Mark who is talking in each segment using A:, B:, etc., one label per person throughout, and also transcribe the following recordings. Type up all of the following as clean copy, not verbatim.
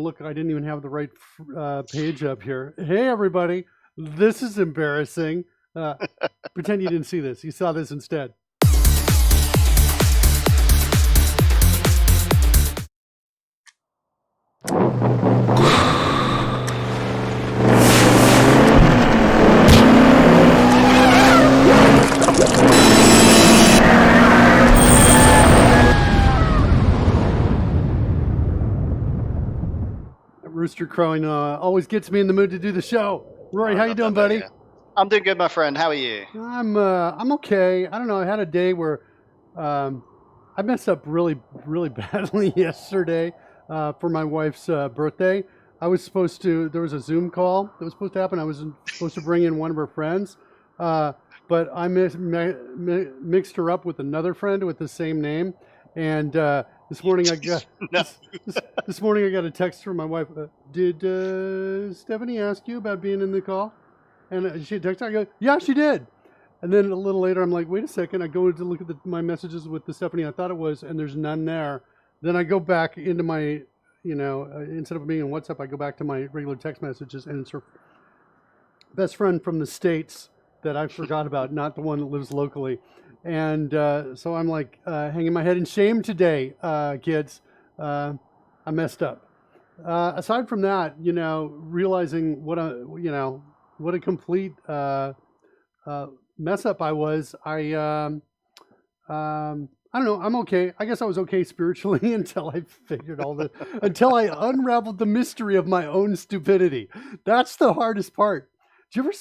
A: look, I didn't even have the right page up here. Hey, everybody. This is embarrassing. Pretend you didn't see this. You saw this instead. Rooster crowing always gets me in the mood to do the show. Rory, how you doing, buddy?
B: I'm doing good, my friend. How are you?
A: I'm okay. I don't know. I had a day where I messed up really badly yesterday for my wife's birthday. I was supposed to. There was a Zoom call that was supposed to happen. I was supposed to bring in one of her friends, but I mixed her up with another friend with the same name, and this morning I got this morning I got a text from my wife. Did Stephanie ask you about being in the call? And she texted. I go, yeah, she did. And then a little later, I'm like, wait a second. I go to look at my messages with the Stephanie I thought it was, and there's none there. Then I go back into my, instead of being in WhatsApp, I go back to my regular text messages, and it's her best friend from the States that I forgot about, not the one that lives locally. And so I'm like hanging my head in shame today, kids. I messed up. Aside from that, realizing what a complete mess up I was. I don't know. I'm okay. I guess I was okay spiritually until I figured until I unraveled the mystery of my own stupidity. That's the hardest part. Did you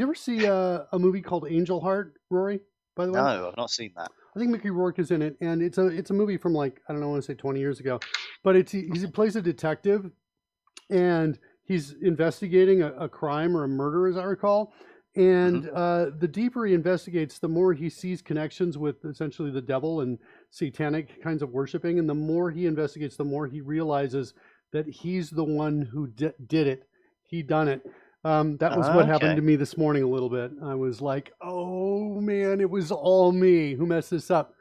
A: ever see a movie called Angel Heart, Rory? By the way,
B: no, I've not seen that.
A: I think Mickey Rourke is in it, and it's a movie from I want to say 20 years ago, but he plays a detective, and he's investigating a crime or a murder, as I recall. And the deeper he investigates, the more he sees connections with essentially the devil and satanic kinds of worshiping. And the more he investigates, the more he realizes that he's the one who did it. He done it. That was what happened to me this morning a little bit. I was like, oh man, it was all me who messed this up.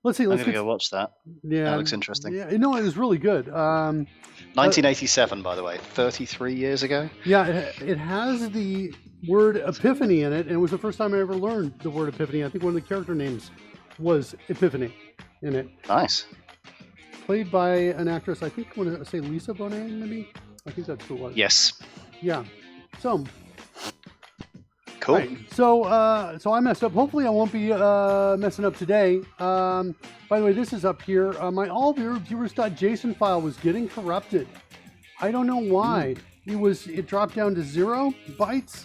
A: Let's see.
B: I'm going to go watch that. Yeah. That looks interesting.
A: Yeah, it was really good.
B: 1987, by the way, 33 years ago.
A: Yeah, it has the word epiphany in it, and it was the first time I ever learned the word epiphany. I think one of the character names was Epiphany in it.
B: Nice.
A: Played by an actress, I think, I want to say Lisa Bonet, maybe? I think that's who it was.
B: Yes.
A: Yeah. So...
B: Cool.
A: Right. So I messed up. Hopefully I won't be messing up today. By the way, this is up here. My allviewers.json file was getting corrupted. I don't know why. It dropped down to 0 bytes,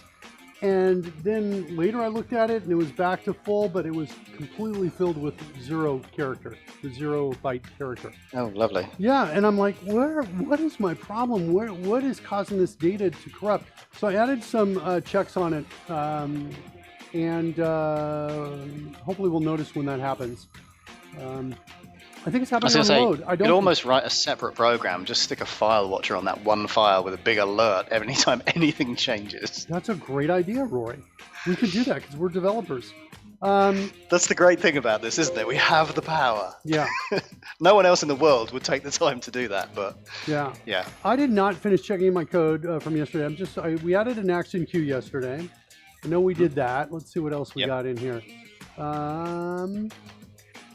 A: and then later I looked at it and it was back to full, but it was completely filled with 0 character, the 0 byte character.
B: Oh, lovely.
A: Yeah, and I'm like, what is my problem? What is causing this data to corrupt? So I added some checks on it, and hopefully we'll notice when that happens. I think it's happening on load.
B: You could almost write a separate program, just stick a file watcher on that one file with a big alert every time anything changes.
A: That's a great idea, Rory. We could do that because we're developers.
B: That's the great thing about this, isn't it? We have the power.
A: Yeah.
B: No one else in the world would take the time to do that, but yeah.
A: I did not finish checking my code from yesterday. We added an action queue yesterday. I know we did that. Let's see what else we got in here.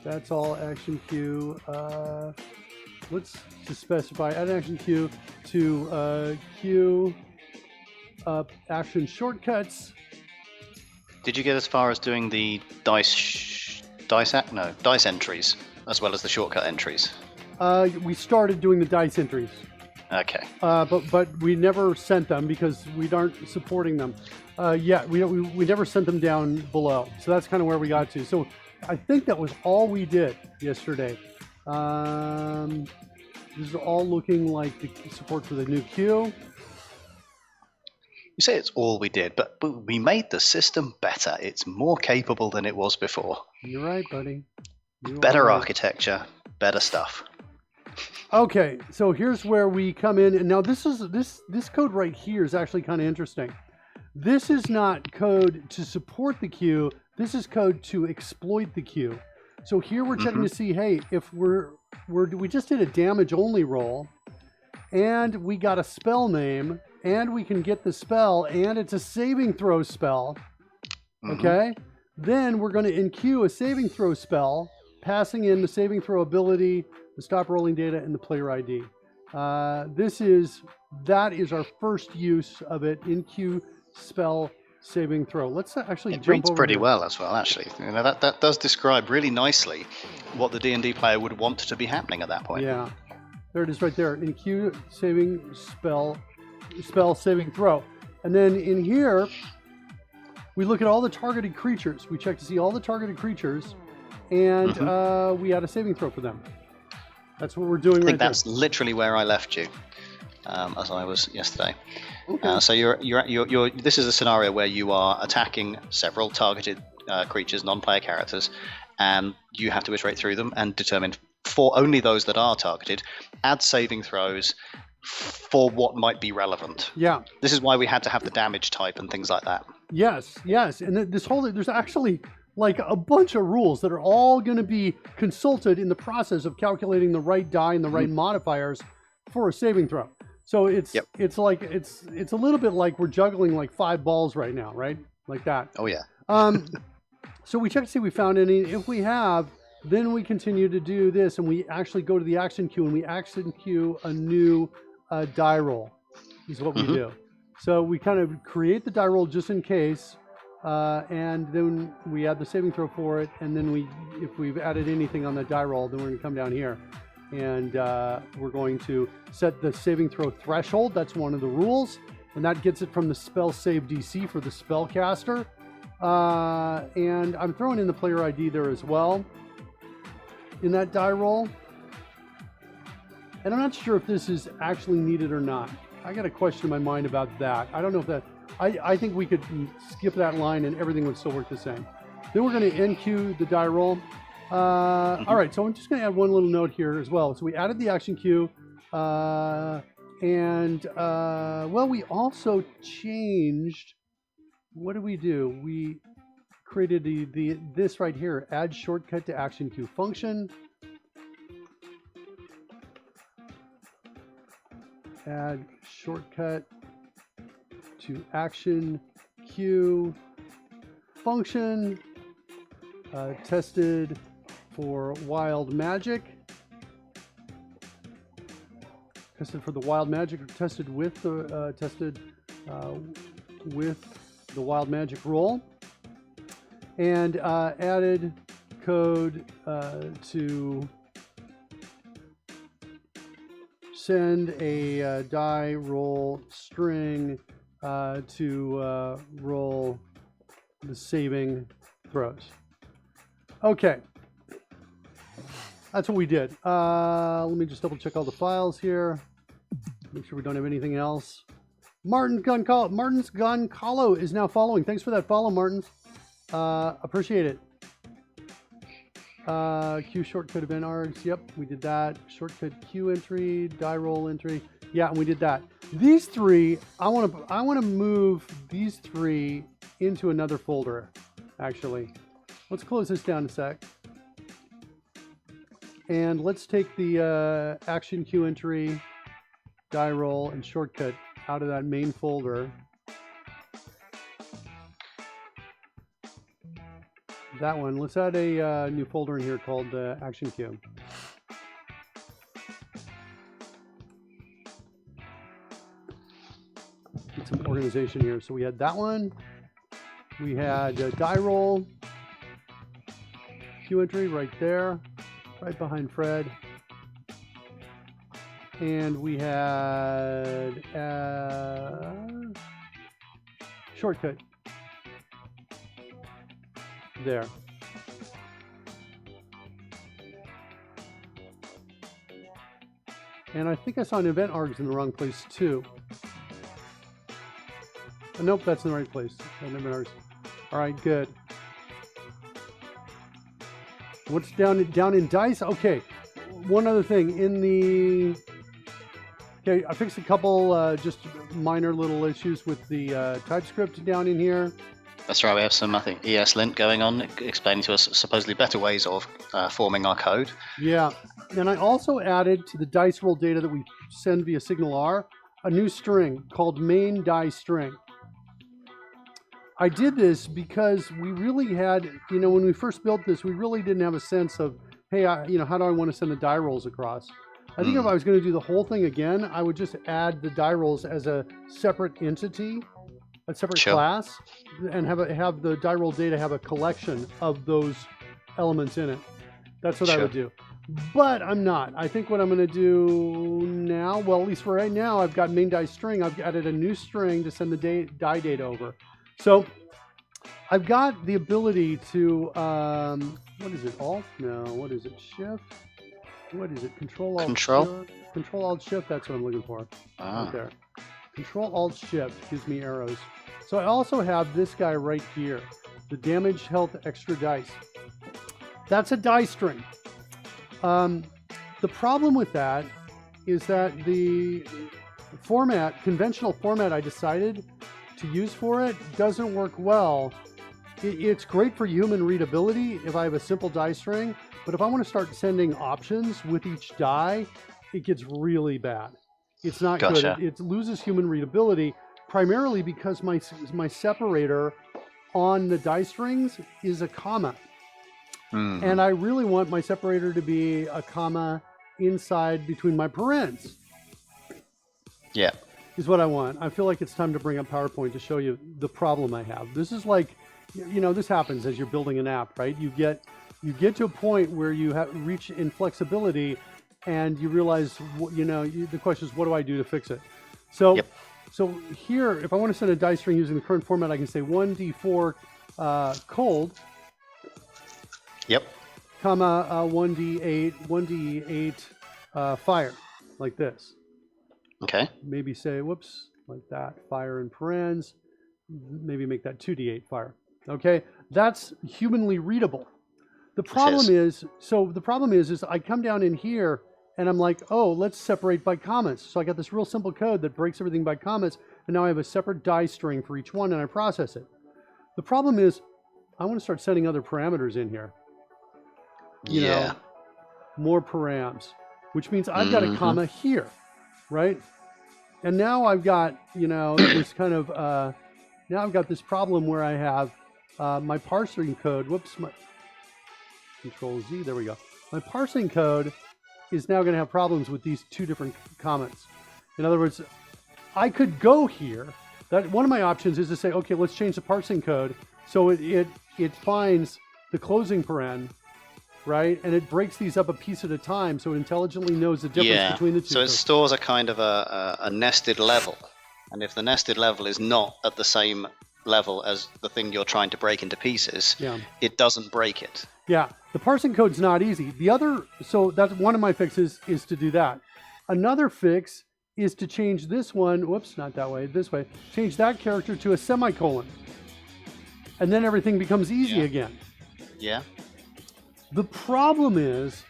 A: That's all action queue. Let's just specify add action queue to queue up action shortcuts.
B: Did you get as far as doing the dice entries as well as the shortcut entries?
A: We started doing the dice entries.
B: Okay.
A: But we never sent them because we aren't supporting them. We never sent them down below. So that's kind of where we got to. So I think that was all we did yesterday. This is all looking like the support for the new queue.
B: You say it's all we did, but we made the system better. It's more capable than it was before.
A: You're right, buddy.
B: Better architecture, better stuff.
A: Okay, so here's where we come in, and now this code right here is actually kind of interesting. This is not code to support the queue. This is code to exploit the queue. So here we're checking to see, hey, if we just did a damage only roll, and we got a spell name, and we can get the spell, and it's a saving throw spell. Okay, then we're going to enqueue a saving throw spell, passing in the saving throw ability, the stop rolling data, and the player ID. That is our first use of it. Enqueue spell saving throw. Let's actually jump
B: reads
A: over
B: pretty
A: here.
B: well as well, actually. You know, that does describe really nicely what the D&D player would want to be happening at that point.
A: Yeah, there it is right there. Enqueue saving spell saving throw, and then in here we look at all the targeted creatures. We check to see all the targeted creatures, and we add a saving throw for them. That's what we're doing.
B: I think that's literally where I left you, as I was yesterday.
A: Okay.
B: So you're. This is a scenario where you are attacking several targeted creatures, non-player characters, and you have to iterate through them and determine for only those that are targeted, add saving throws for what might be relevant.
A: Yeah.
B: This is why we had to have the damage type and things like that.
A: Yes. And there's actually like a bunch of rules that are all going to be consulted in the process of calculating the right die and the right modifiers for a saving throw. So it's like it's a little bit like we're juggling like 5 balls right now, right? Like that.
B: Oh yeah.
A: So we check to see if we found any. If we have, then we continue to do this, and we actually go to the action queue, and we action queue a new die roll. Is what we do. So we kind of create the die roll just in case, and then we add the saving throw for it, and then if we've added anything on the die roll, then we're going to come down here, and we're going to set the saving throw threshold. That's one of the rules, and that gets it from the spell save DC for the spellcaster. And I'm throwing in the player ID there as well in that die roll. And I'm not sure if this is actually needed or not. I got a question in my mind about that. I don't know if that... I think we could skip that line and everything would still work the same. Then we're going to enqueue the die roll. All right, so I'm just going to add one little note here as well. So we added the action queue. Well, we also changed... What did we do? We created this right here, add shortcut to action queue function. Add shortcut to action queue function, tested for wild magic. Tested for the wild magic, or tested with the wild magic roll, and added code to send a die roll string to roll the saving throws. Okay, that's what we did. Let me just double check all the files here. Make sure we don't have anything else. Martin's Gun Colo is now following. Thanks for that follow, Martins. Appreciate it. Q shortcut event args. Yep, we did that. Shortcut Q entry, die roll entry. Yeah, and we did that. These three, I want to move these three into another folder. Actually, let's close this down a sec. And let's take the action Q entry, die roll, and shortcut out of that main folder. That one. Let's add a new folder in here called Action Queue. Get some organization here. So we had that one. We had die roll, Q entry right there, right behind Fred. And we had shortcut there. And I think I saw an event args in the wrong place too. Oh, nope, that's in the right place. Event args. All right, good. What's down in dice? Okay, one other thing in the. Okay, I fixed a couple just minor little issues with the TypeScript down in here.
B: That's right. We have some, I think, ESLint going on, explaining to us supposedly better ways of forming our code.
A: Yeah, and I also added to the dice roll data that we send via Signal R a new string called main die string. I did this because we really had, when we first built this, we really didn't have a sense of, hey, how do I want to send the die rolls across? I think if I was going to do the whole thing again, I would just add the die rolls as a separate entity, a separate class, and have the die roll data have a collection of those elements in it. That's what I would do. But I'm not. I think what I'm going to do now, well, at least for right now, I've got main die string. I've added a new string to send the die data over. So I've got the ability to, what is it, Alt? No, what is it, Shift? What is it, Control, Alt, Shift? Control, Alt, Shift, that's what I'm looking for. Right there. Control, Alt, Shift gives me arrows. So I also have this guy right here, the damage, health, extra dice. That's a die string. The problem with that is that the conventional format I decided to use for it doesn't work well. It's great for human readability if I have a simple die string, but if I want to start sending options with each die, it gets really bad. It's not good. It loses human readability primarily because my separator on the die strings is a comma. And I really want my separator to be a comma inside between my parens.
B: Yeah.
A: Is what I want. I feel like it's time to bring up PowerPoint to show you the problem I have. This is like, this happens as you're building an app, right? You get to a point where you reach inflexibility and you realize, the question is, what do I do to fix it? So, so here, if I want to send a die string using the current format, I can say 1d4 cold.
B: Yep.
A: Comma 1d8 fire, like this.
B: Okay.
A: Maybe say, whoops, like that, fire in parens. Maybe make that 2d8 fire. Okay, that's humanly readable. The problem is I come down in here and I'm like, oh, let's separate by commas. So I got this real simple code that breaks everything by commas, and now I have a separate die string for each one, and I process it. The problem is I want to start setting other parameters in here. You know, more params, which means I've got a comma here, right? And now I've got, this kind of, now I've got this problem where I have my parsing code, Control Z, there we go. My parsing code is now going to have problems with these two different comments. In other words, I could go here. One of my options is to say, okay, let's change the parsing code so it finds the closing paren, right? And it breaks these up a piece at a time so it intelligently knows the difference between the two.
B: So it stores a kind of a nested level. And if the nested level is not at the same level as the thing you're trying to break into pieces, it doesn't break it.
A: Yeah, the parsing code's not easy. So that's one of my fixes, is to do that. Another fix is to change this one, not that way, this way, change that character to a semicolon. And then everything becomes easy again. Yeah. The problem is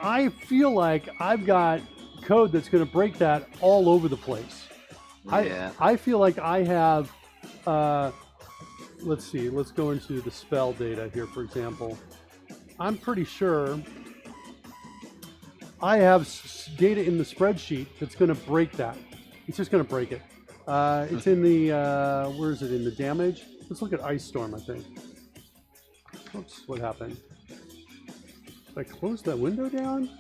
A: I feel like I've got code that's going to break that all over the place. I feel like I have, let's see, let's go into the spell data here, for example. I'm pretty sure I have data in the spreadsheet that's going to break that. It's just going to break it. It's in the, where is it, in the damage? Let's look at Ice Storm, I think. Oops, what happened? Did I close that window down?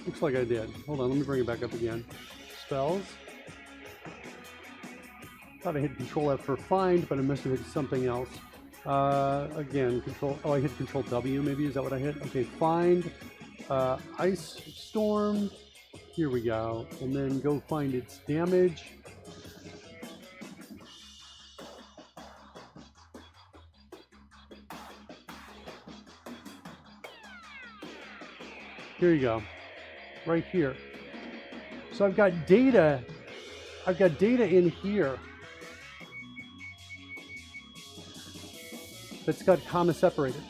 A: Looks like I did. Hold on, let me bring it back up again. Spells. Thought I hit Control F for find, but I must have hit something else. Again, I hit Control W, maybe, is that what I hit? Okay, find Ice Storm. Here we go. And then go find its damage. Here you go, right here. So I've got data in here that's got comma separated.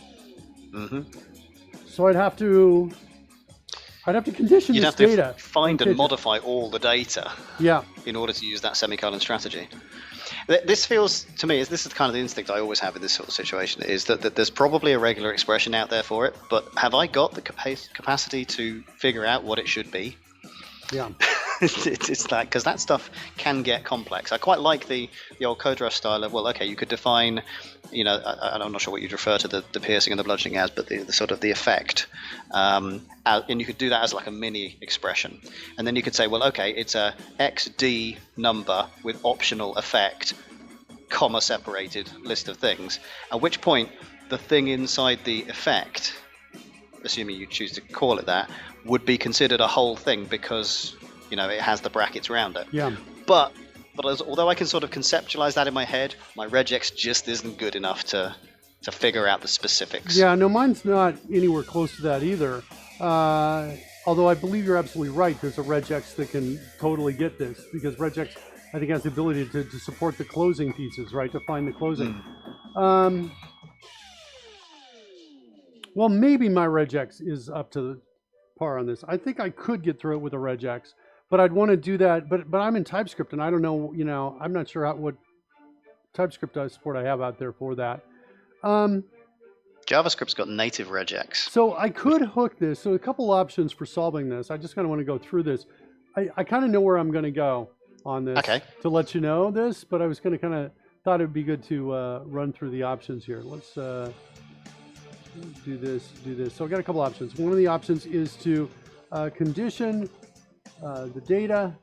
A: So I'd have to condition this data.
B: You'd have to find and modify all the data in order to use that semicolon strategy. This feels to me, this is kind of the instinct I always have in this sort of situation, is that there's probably a regular expression out there for it, but have I got the capacity to figure out what it should be?
A: Yeah.
B: It's like, because that stuff can get complex. I quite like the old code rush style of, well, okay, you could define, I'm not sure what you'd refer to the piercing and the bludgeoning as, but the sort of the effect, and you could do that as like a mini expression, and then you could say, well, okay, it's a XD number with optional effect, comma separated list of things, at which point the thing inside the effect, assuming you choose to call it that, would be considered a whole thing because it has the brackets around it.
A: Yeah.
B: But although I can sort of conceptualize that in my head, my regex just isn't good enough to figure out the specifics.
A: Yeah, no, mine's not anywhere close to that either. Although I believe you're absolutely right. There's a regex that can totally get this, because regex, I think, has the ability to support the closing pieces, right? To find the closing. Well, maybe my regex is up to the par on this. I think I could get through it with a regex, but I'd want to do that. But I'm in TypeScript, and I don't know. I'm not sure what TypeScript support I have out there for that.
B: JavaScript's got native regex.
A: So I could hook this. So a couple options for solving this. I just kind of want to go through this. I kind of know where I'm going to go on this to let you know this, but I was going to kind of thought it would be good to run through the options here. Let's do this. So I got a couple options. One of the options is to condition the data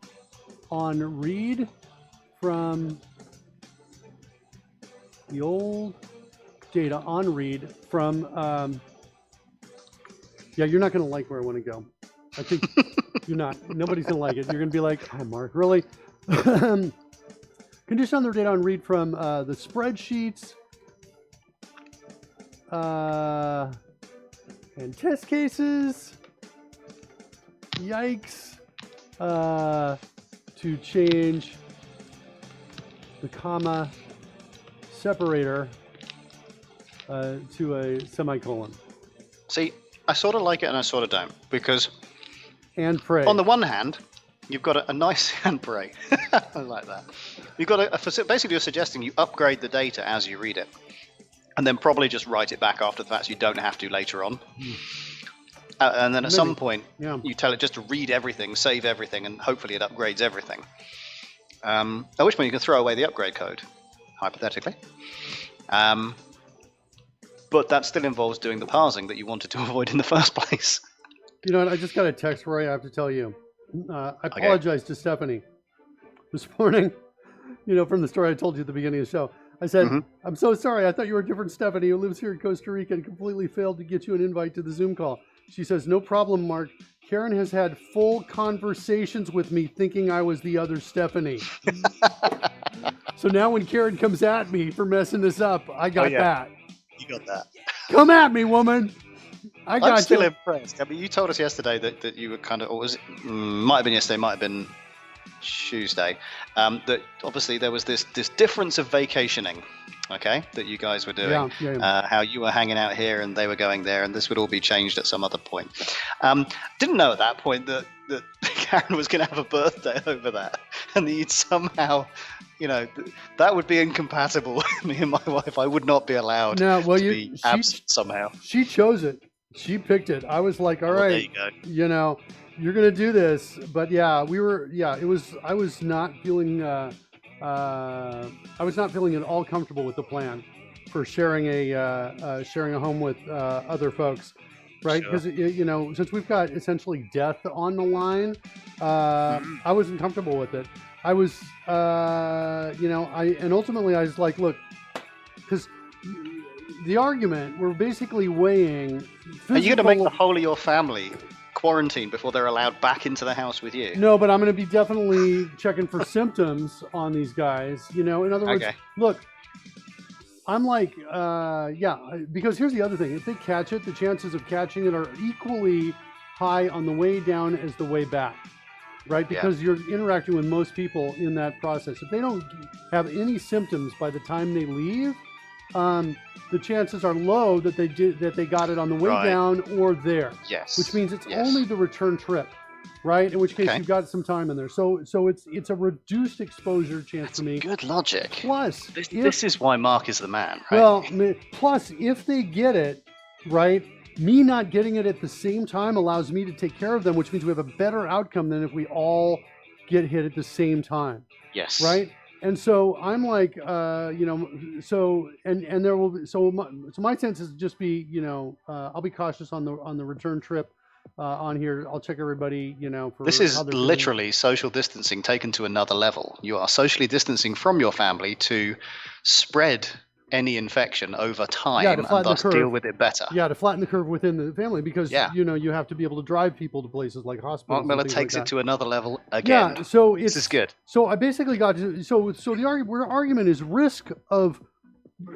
A: on read from the old data on read from, you're not going to like where I want to go. I think you're not. Nobody's going to like it. You're going to be like, oh, Mark, really? Condition on the data on read from the spreadsheets and test cases. Yikes. To change the comma separator to a semicolon.
B: See, I sort of like it and I sort of don't, because
A: and pray.
B: On the one hand, you've got a nice and pray. I like that. You've got basically you're suggesting you upgrade the data as you read it, and then probably just write it back after the fact, so you don't have to later on. And then at some point, you tell it just to read everything, save everything, and hopefully it upgrades everything. At which point you can throw away the upgrade code, hypothetically. But that still involves doing the parsing that you wanted to avoid in the first place.
A: You know what? I just got a text, Roy. I have to tell you. I apologize to Stephanie this morning, from the story I told you at the beginning of the show. I said, I'm so sorry. I thought you were a different Stephanie who lives here in Costa Rica and completely failed to get you an invite to the Zoom call. She says, no problem, Mark. Karen has had full conversations with me thinking I was the other Stephanie. So now when Karen comes at me for messing this up, I got that.
B: You got that.
A: Come at me, woman. I'm
B: still impressed. I mean, you told us yesterday that you were kind of, or was it, might have been yesterday, might have been Tuesday, that obviously there was this difference of vacationing, that you guys were doing. How you were hanging out here and they were going there, and this would all be changed at some other point. Didn't know at that point that Karen was going to have a birthday over that, and that you'd somehow, that would be incompatible with me and my wife. I would not be allowed to be absent somehow.
A: She chose it. She picked it. I was like, all right, there you go. You're going to do this. But I was not feeling, at all comfortable with the plan for sharing a home with other folks. Right. Because, since we've got essentially death on the line, I wasn't comfortable with it. I was, and ultimately I was like, look, because the argument, we're basically weighing.
B: Are you going to make the whole of your family quarantine before they're allowed back into the house with you?
A: No, but I'm going to be definitely checking for symptoms on these guys. In other words, look, I'm like, because here's the other thing. If they catch it, the chances of catching it are equally high on the way down as the way back. Right? Because you're interacting with most people in that process. If they don't have any symptoms by the time they leave, the chances are low that they got it on the way down or there.
B: Yes.
A: Which means it's only the return trip. right? In which case
B: Okay.
A: you've got some time in there. So it's a reduced exposure chance for me.
B: Good logic.
A: Plus,
B: This is why Mark is the man, right?
A: well, plus if they get it, right, me not getting it at the same time allows me to take care of them, which means we have a better outcome than if we all get hit at the same time,
B: Yes.
A: right? And so I'm like, so and there will be, so my sense is just be, I'll be cautious on the return trip. On here, I'll check everybody, for
B: This
A: how
B: is
A: they're doing.
B: literally social distancing taken to another level. You are socially distancing from your family to spread any infection over time
A: to
B: and
A: flatten the
B: thus
A: curve.
B: deal with it better.
A: Yeah, to flatten the curve within the family, because you have to be able to drive people to places like hospitals.
B: Mark Miller
A: and things
B: takes
A: like
B: it
A: that.
B: to another level again.
A: Yeah, so
B: this is good.
A: So I basically got to so the argument is risk of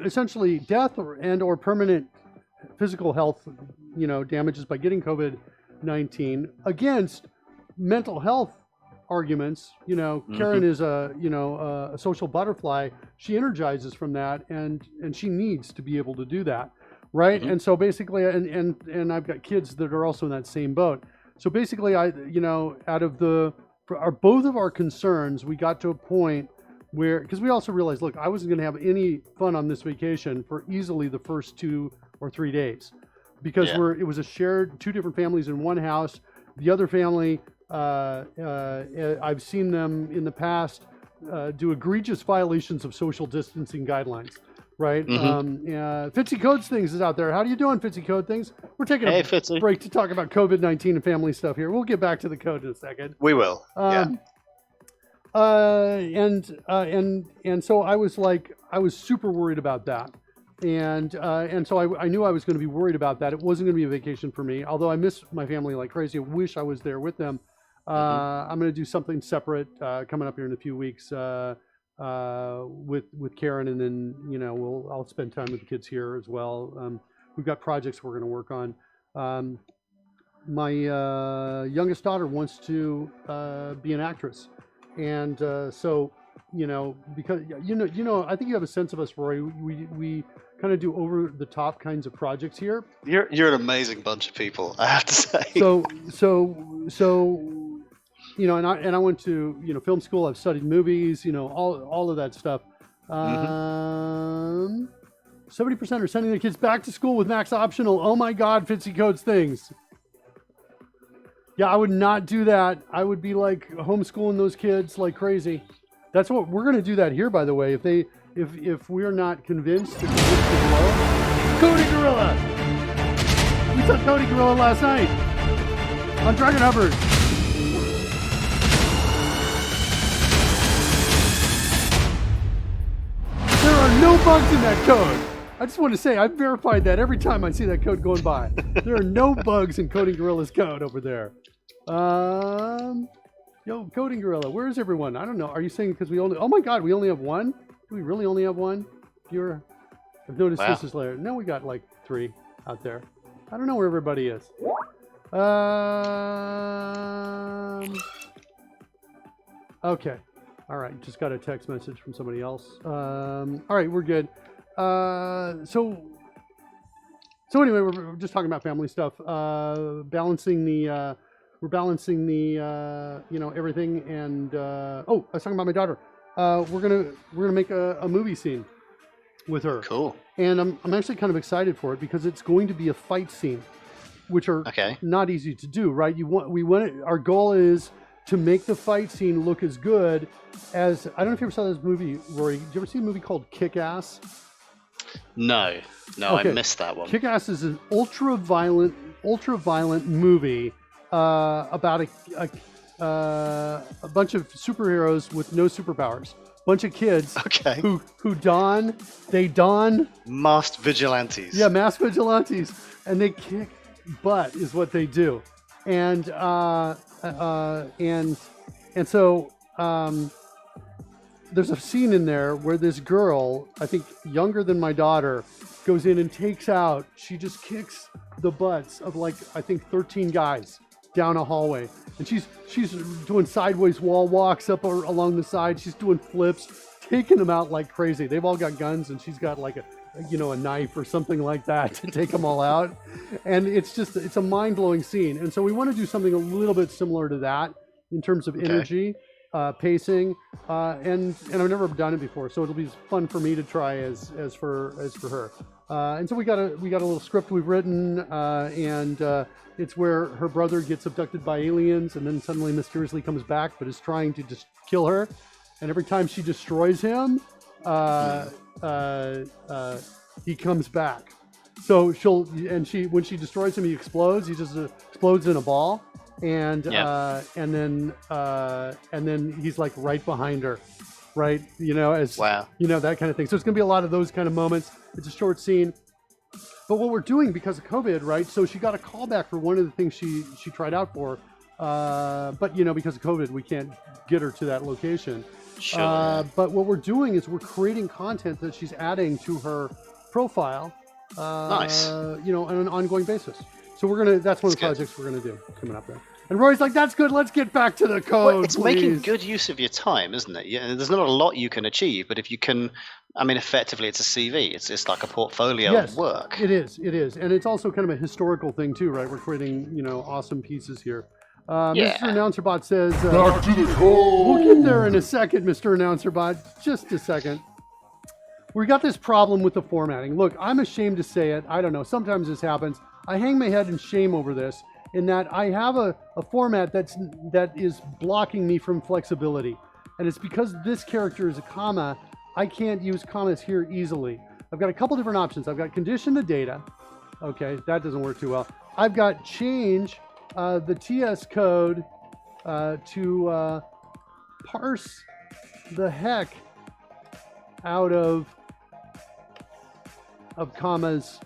A: essentially death or permanent physical health, damages by getting COVID-19 against mental health arguments. Karen is a social butterfly. She energizes from that, and she needs to be able to do that, right? And so basically, and I've got kids that are also in that same boat. So basically, out of both of our concerns, we got to a point where, because we also realized, look, I wasn't going to have any fun on this vacation for easily the first 2 or 3 days, because it was a shared 2 different families in one house. The other family, I've seen them in the past do egregious violations of social distancing guidelines, right? Fitzy Codes Things is out there. How are you doing, Fitzy Code Things? We're taking a break to talk about COVID-19 and family stuff here. We'll get back to the code in a second.
B: We will.
A: And so I was super worried about that. And so I knew I was going to be worried about that. It wasn't going to be a vacation for me, although I miss my family like crazy. I wish I was there with them. I'm going to do something separate coming up here in a few weeks with Karen, and then I'll spend time with the kids here as well. We've got projects we're going to work on. My youngest daughter wants to be an actress, and so because I think you have a sense of us, Roy. We kind of do over the top kinds of projects here.
B: You're an amazing bunch of people, I have to say.
A: And I went to film school. I've studied movies, all of that stuff. 70% are sending their kids back to school with max optional. Oh my God, Fitzy Codes Things. Yeah, I would not do that. I would be like homeschooling those kids like crazy. That's what we're going to do that here, by the way. If we're not convinced that it's below, Cody Gorilla. We saw Cody Gorilla last night on Dragon Hubbard. There are no bugs in that code. I just want to say, I've verified that every time I see that code going by. There are no bugs in Coding Gorilla's code over there. Yo, Coding Gorilla, where is everyone? I don't know. Are you saying because oh my God, we only have one? Do we really only have one? I've noticed this is later. No, we got like 3 out there. I don't know where everybody is. Okay. All right. Just got a text message from somebody else. All right, we're good. So anyway, we're just talking about family stuff. We're balancing the everything. And I was talking about my daughter. We're gonna make a movie scene with her.
B: Cool.
A: And I'm actually kind of excited for it because it's going to be a fight scene, which are not easy to do, right? Our goal is to make the fight scene look as good as, I don't know if you ever saw this movie, Rory. Did you ever see a movie called Kick-Ass?
B: No, okay. I missed that one.
A: Kick-Ass is an ultra-violent movie about a bunch of superheroes with no superpowers. Bunch of kids who don
B: masked vigilantes.
A: Yeah, masked vigilantes, and they kick butt is what they do. And so there's a scene in there where this girl, I think younger than my daughter, goes in and she just kicks the butts of like, I think 13 guys down a hallway. And she's doing sideways wall walks up along the side. She's doing flips, taking them out like crazy. They've all got guns, and she's got like a knife or something like that to take them all out. And it's a mind-blowing scene. And so we want to do something a little bit similar to that in terms of energy, pacing, and I've never done it before, so it'll be fun for me to try as for her. And so we got a little script we've written, and it's where her brother gets abducted by aliens and then suddenly mysteriously comes back, but is trying to just kill her. And every time she destroys him, he comes back. So when she destroys him, he explodes. He just explodes in a ball, and then he's like right behind her, right? That kind of thing. So it's gonna be a lot of those kind of moments. It's a short scene. But what we're doing because of COVID, right? So she got a callback for one of the things she tried out for, but because of COVID, we can't get her to that location.
B: Sure.
A: But what we're doing is we're creating content that she's adding to her profile.
B: Nice.
A: On an ongoing basis. So that's one of the projects we're gonna do coming up there. And Roy's like, "That's good. Let's get back to the code."
B: Well, it's
A: please.
B: making good use of your time, isn't it? Yeah, there's not a lot you can achieve, but if you can, effectively, it's a CV. It's like a portfolio of work.
A: It is, and it's also kind of a historical thing too, right? We're creating, awesome pieces here. Mr. AnnouncerBot says, "Back to the code." We'll get there in a second, Mr. AnnouncerBot. Just a second. We got this problem with the formatting. Look, I'm ashamed to say it. I don't know. Sometimes this happens. I hang my head in shame over this, in that I have a format that is blocking me from flexibility. And it's because this character is a comma, I can't use commas here easily. I've got a couple different options. I've got condition the data. Okay, that doesn't work too well. I've got change the TS code to parse the heck out of commas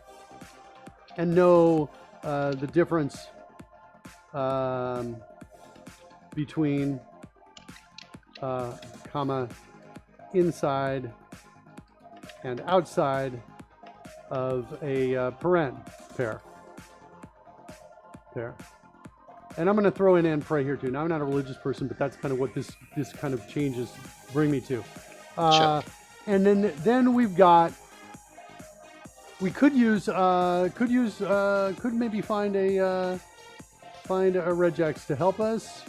A: and know the difference between comma inside and outside of a paren pair. And I'm going to throw in and pray here too. Now, I'm not a religious person, but that's kind of what this kind of changes bring me to.
B: Sure.
A: And then we've got. We could use could maybe find a regex to help us,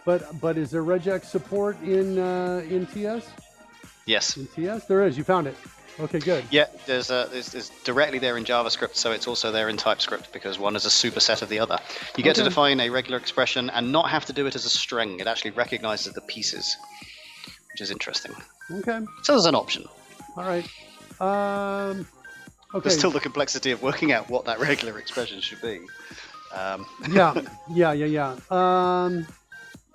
A: but is there regex support in TS?
B: Yes.
A: In TS, there is. You found it. Okay, good.
B: Yeah, there's directly there in JavaScript, so it's also there in TypeScript because one is a superset of the other. You get to define a regular expression and not have to do it as a string. It actually recognizes the pieces, which is interesting.
A: Okay.
B: So there's an option.
A: All right. Okay.
B: There's still the complexity of working out what that regular expression should be.
A: Yeah.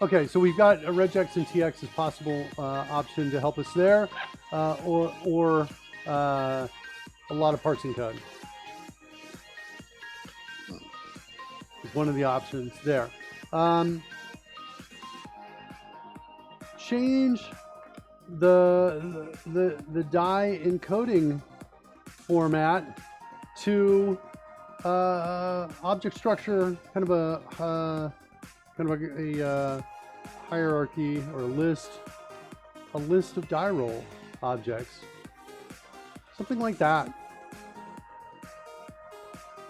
A: Okay, so we've got a regex and TX as possible option to help us there, or a lot of parsing code. Is one of the options there. Change the die encoding format to object structure, kind of a hierarchy or a list of die roll objects, something like that.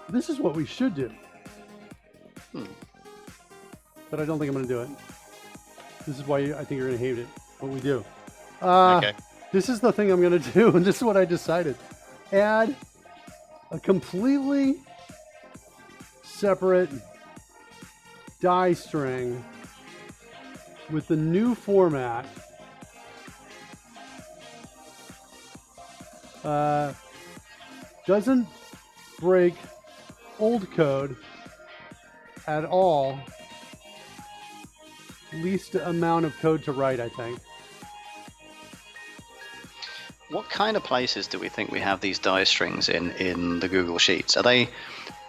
A: This is what we should do, but I don't think I'm going to do it. This is why I think you're going to hate it. What we do.
B: Okay.
A: This is the thing I'm going to do, and this is what I decided. Add a completely separate die string with the new format. Doesn't break old code at all. Least amount of code to write, I think.
B: What kind of places do we think we have these die strings in the Google Sheets? Are they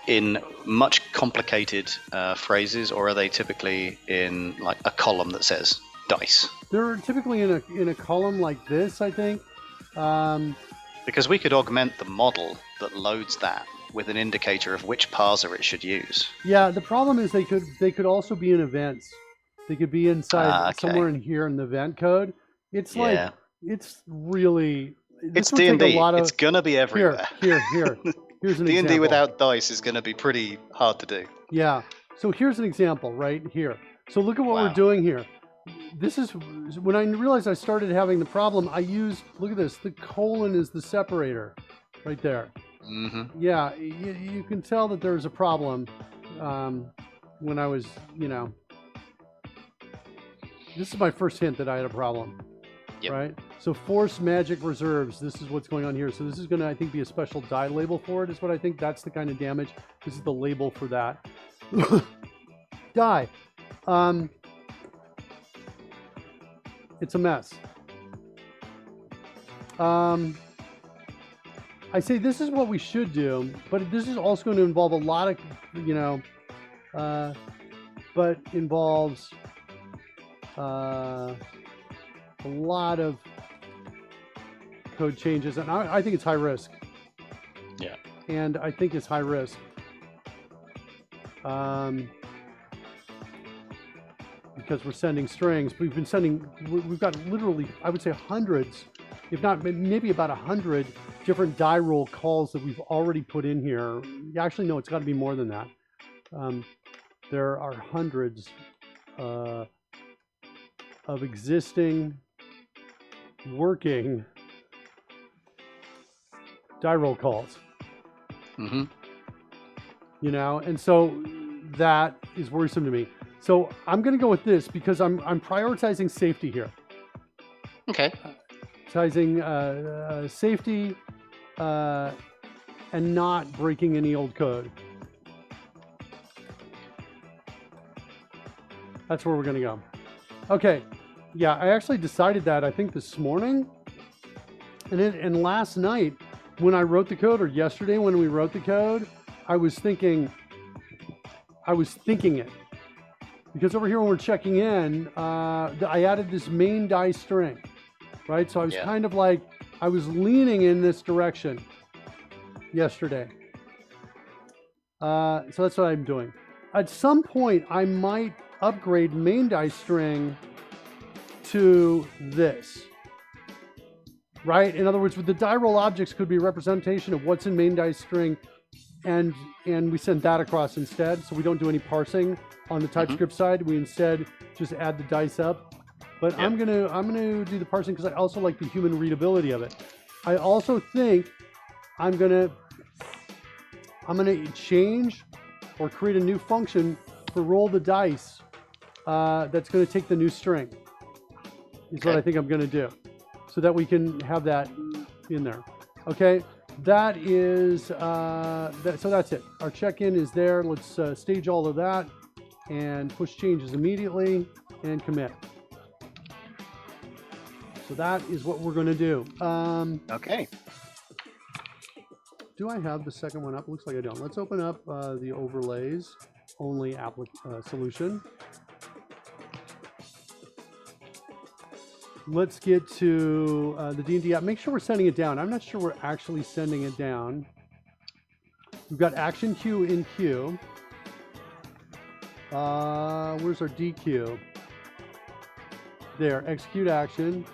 B: in much complicated phrases, or are they typically in like a column that says dice?
A: They're typically in a column like this, I think.
B: Because we could augment the model that loads that with an indicator of which parser it should use.
A: Yeah, the problem is they could also be in events. They could be inside somewhere in here in the event code. It's like it's really
B: It's
A: would take
B: D&D.
A: a lot of
B: It's gonna be everywhere.
A: Here's an
B: D&D
A: example.
B: without dice is gonna be pretty hard to do.
A: Yeah. So here's an example right here. So look at what we're
B: Wow.
A: doing here. This is when I realized I started having the problem. I used, look at this. The colon is the separator, right there.
B: Mm-hmm.
A: Yeah, you can tell that there's a problem when I was, this is my first hint that I had a problem.
B: Yep.
A: Right? So force magic reserves, this is what's going on here. So this is going to, I think, be a special die label for it, is what I think. That's the kind of damage. This is the label for that. Die. It's a mess. I say this is what we should do, but this is also going to involve a lot of, but involves a lot of code changes, and I think it's high risk.
B: Yeah.
A: And I think it's high risk. Because we're sending strings. We've got literally, I would say, hundreds, if not maybe about 100 different die roll calls that we've already put in here. Actually, no, it's got to be more than that. There are hundreds of existing working die roll calls.
B: Mm-hmm.
A: And so that is worrisome to me. So I'm going to go with this because I'm prioritizing safety here.
B: Okay.
A: Prioritizing safety and not breaking any old code. That's where we're going to go. Okay. Yeah, I actually decided that, I think, this morning. And last night when I wrote the code, or yesterday when we wrote the code, I was thinking it. Because over here when we're checking in, I added this main die string, right? So I was kind of like, I was leaning in this direction yesterday. So that's what I'm doing. At some point, I might upgrade main die string to this, right? In other words, with the die roll objects could be a representation of what's in main die string, and we send that across instead. So we don't do any parsing on the TypeScript side. We instead just add the dice up. But I'm gonna do the parsing because I also like the human readability of it. I also think I'm gonna change or create a new function for roll the dice that's gonna take the new string. Is what I think I'm gonna do, so that we can have that in there. Okay. That is so that's it. Our check-in is there. Let's stage all of that and push changes immediately and commit. So that is what we're going to do.
B: Okay.
A: Do I have the second one up? Looks like I don't. Let's open up the overlays only solution. Let's get to the D&D app. Make sure we're sending it down. I'm not sure we're actually sending it down. We've got action queue in queue. Where's our DQ? There, execute action.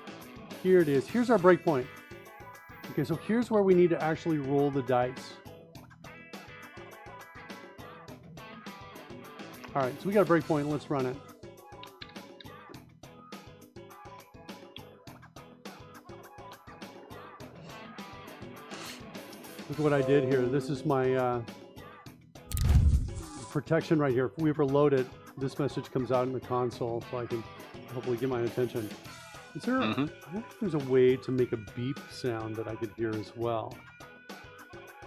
A: Here it is. Here's our breakpoint. Okay, so here's where we need to actually roll the dice. All right, so we got a breakpoint. Let's run it. Look at what I did here. This is my protection right here. If we ever load it, this message comes out in the console, so I can hopefully get my attention. Is there? I wonder if there's a way to make a beep sound that I could hear as well.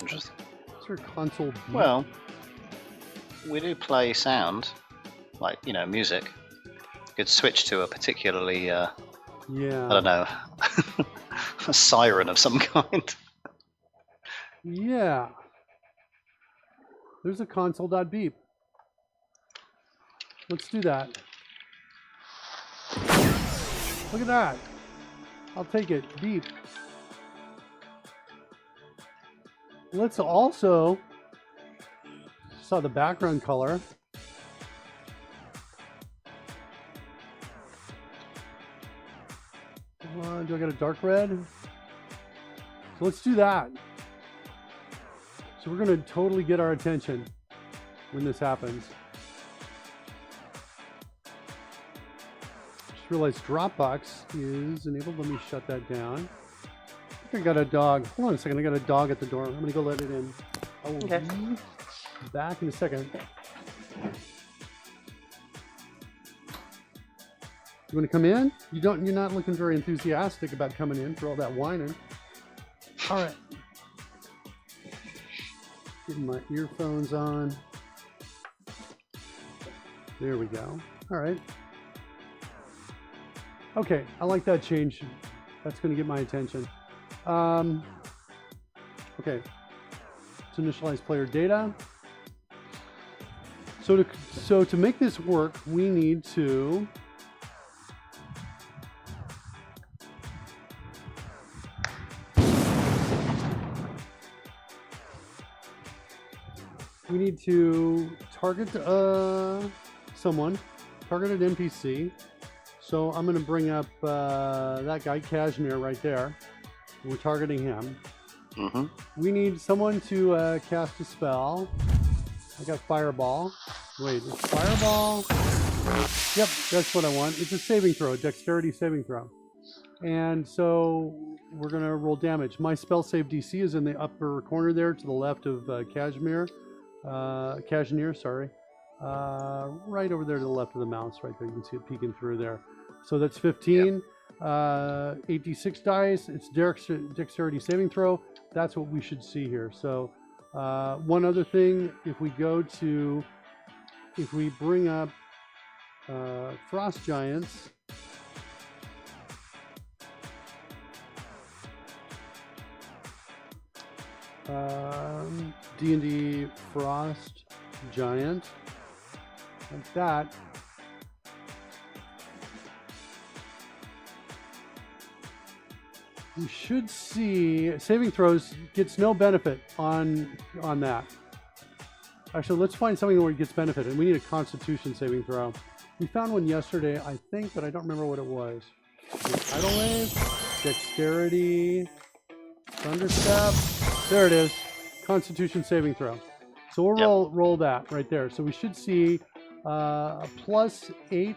B: Interesting.
A: Is there a console beep?
B: Well, we do play sound, like music. You could switch to a particularly, I don't know, a siren of some kind.
A: Yeah. There's a console.beep. Let's do that. Look at that. I'll take it. Beep. Let's also saw the background color. Do I got a dark red? So let's do that. So we're going to totally get our attention when this happens. Just realized Dropbox is enabled. Let me shut that down. I think I got a dog. Hold on a second. I got a dog at the door. I'm going to go let it in. I will be back in a second. You want to come in? You're not looking very enthusiastic about coming in for all that whining. All right. Getting my earphones on. There we go. All right. Okay, I like that change. That's going to get my attention. Okay. Let's initialize player data. So to make this work, we need to target someone, target an NPC. So I'm going to bring up that guy, Kashmir, right there. We're targeting him. We need someone to cast a spell. I got Fireball. Wait, it's Fireball. Yep, that's what I want. It's a saving throw, a dexterity saving throw. And so we're going to roll damage. My spell save DC is in the upper corner there to the left of Kashmir, sorry. Right over there to the left of the mouse, right there. You can see it peeking through there. So that's 15. 8d6 dice. It's dexterity saving throw. That's what we should see here. So one other thing, if we bring up Frost Giants, D&D Frost Giant, like that. You should see saving throws gets no benefit on that. Actually, let's find something where it gets benefit, and we need a Constitution saving throw. We found one yesterday, I think, but I don't remember what it was. Tidal Wave, Dexterity, Thunderstep. There it is, Constitution saving throw. So we'll roll that right there. So we should see a +8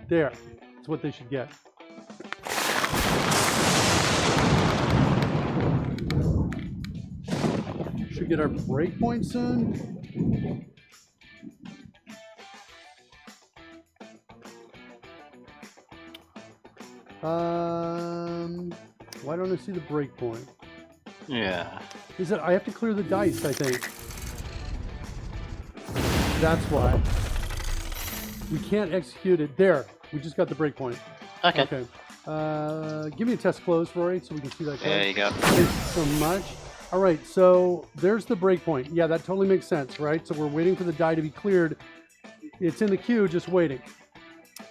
A: there. That's what they should get. Should get our breakpoint soon. Why don't I see the breakpoint?
B: Yeah.
A: Is it? I have to clear the dice, I think. That's why. We can't execute it. There. We just got the breakpoint.
B: Okay.
A: Okay. Give me a test close, Rory, so we can see that.
B: There you go.
A: Thanks so much. All right, so there's the breakpoint. Yeah, that totally makes sense, right? So we're waiting for the die to be cleared. It's in the queue, just waiting.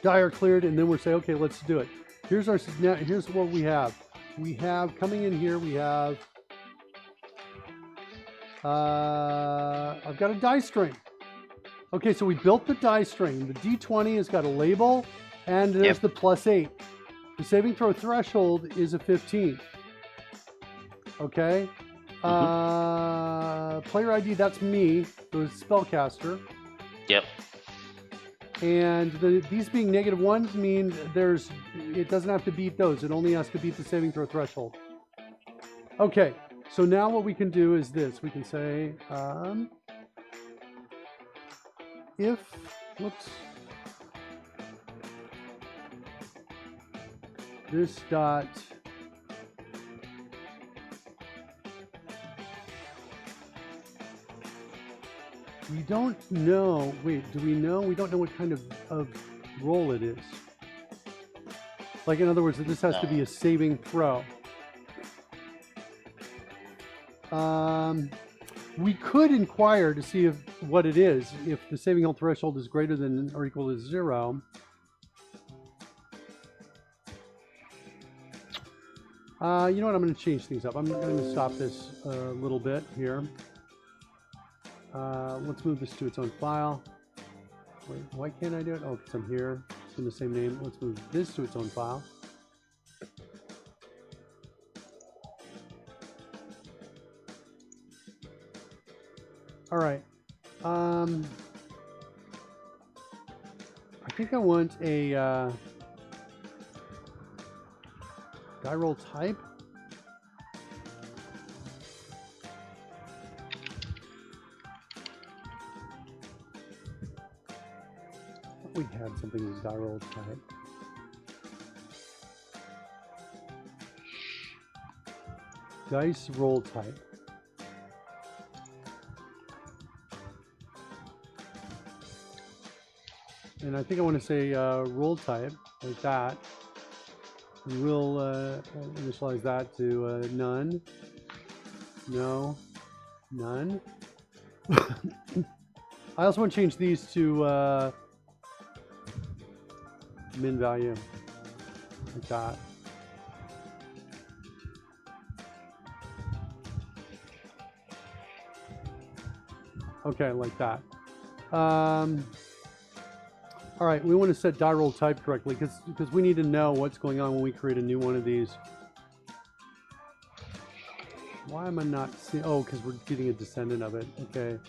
A: Die are cleared, and then we're saying, okay, let's do it. Here's what we have. We have coming in here. We have. I've got a die string. Okay, so we built the die string. The D20 has got a label, and there's the +8. The saving throw threshold is a 15. Okay. Player ID, that's me, the spellcaster.
B: Yep.
A: And these being -1s mean it doesn't have to beat those. It only has to beat the saving throw threshold. Okay, so now what we can do is this. We can say, this dot we don't know. Wait, do we know? We don't know what kind of roll it is. Like, in other words, this has to be a saving throw. We could inquire to see what it is. If the saving threshold is greater than or equal to 0. You know what? I'm going to change things up. I'm going to stop this a little bit here. Let's move this to its own file. Wait, why can't I do it? Oh, because I'm here. It's in the same name. Let's move this to its own file. All right. I think I want a die roll type. We had something as die roll type. Dice roll type. And I think I want to say roll type like that. And we'll initialize that to none. No. None. I also want to change these to min value. Like that. Okay, like that. All right, we want to set die roll type correctly because we need to know what's going on when we create a new one of these. Why am I not seeing? Oh, because we're getting a descendant of it. Okay.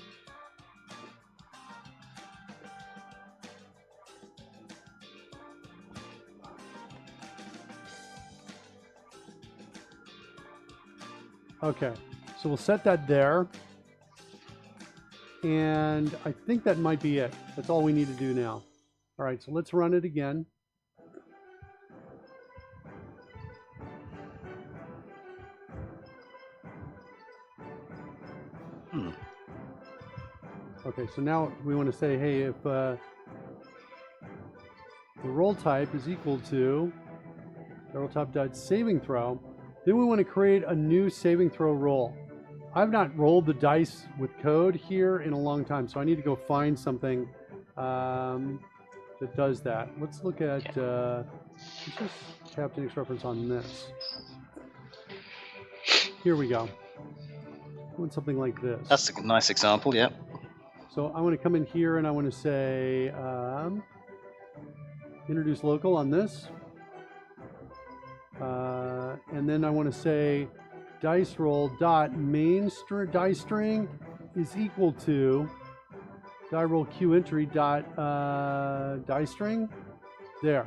A: Okay, so we'll set that there. And I think that might be it. That's all we need to do now. All right, so let's run it again. Okay, so now we want to say, hey, if the roll type is equal to roll type dot saving throw, then we want to create a new saving throw roll. I've not rolled the dice with code here in a long time, so I need to go find something that does that. Let's look at let's just Captain X reference on this. Here we go. I want something like this.
B: That's a nice example, yeah.
A: So I want to come in here and I want to say introduce local on this. And then I want to say dice roll dot main dice string is equal to die roll q entry dot dice string. There.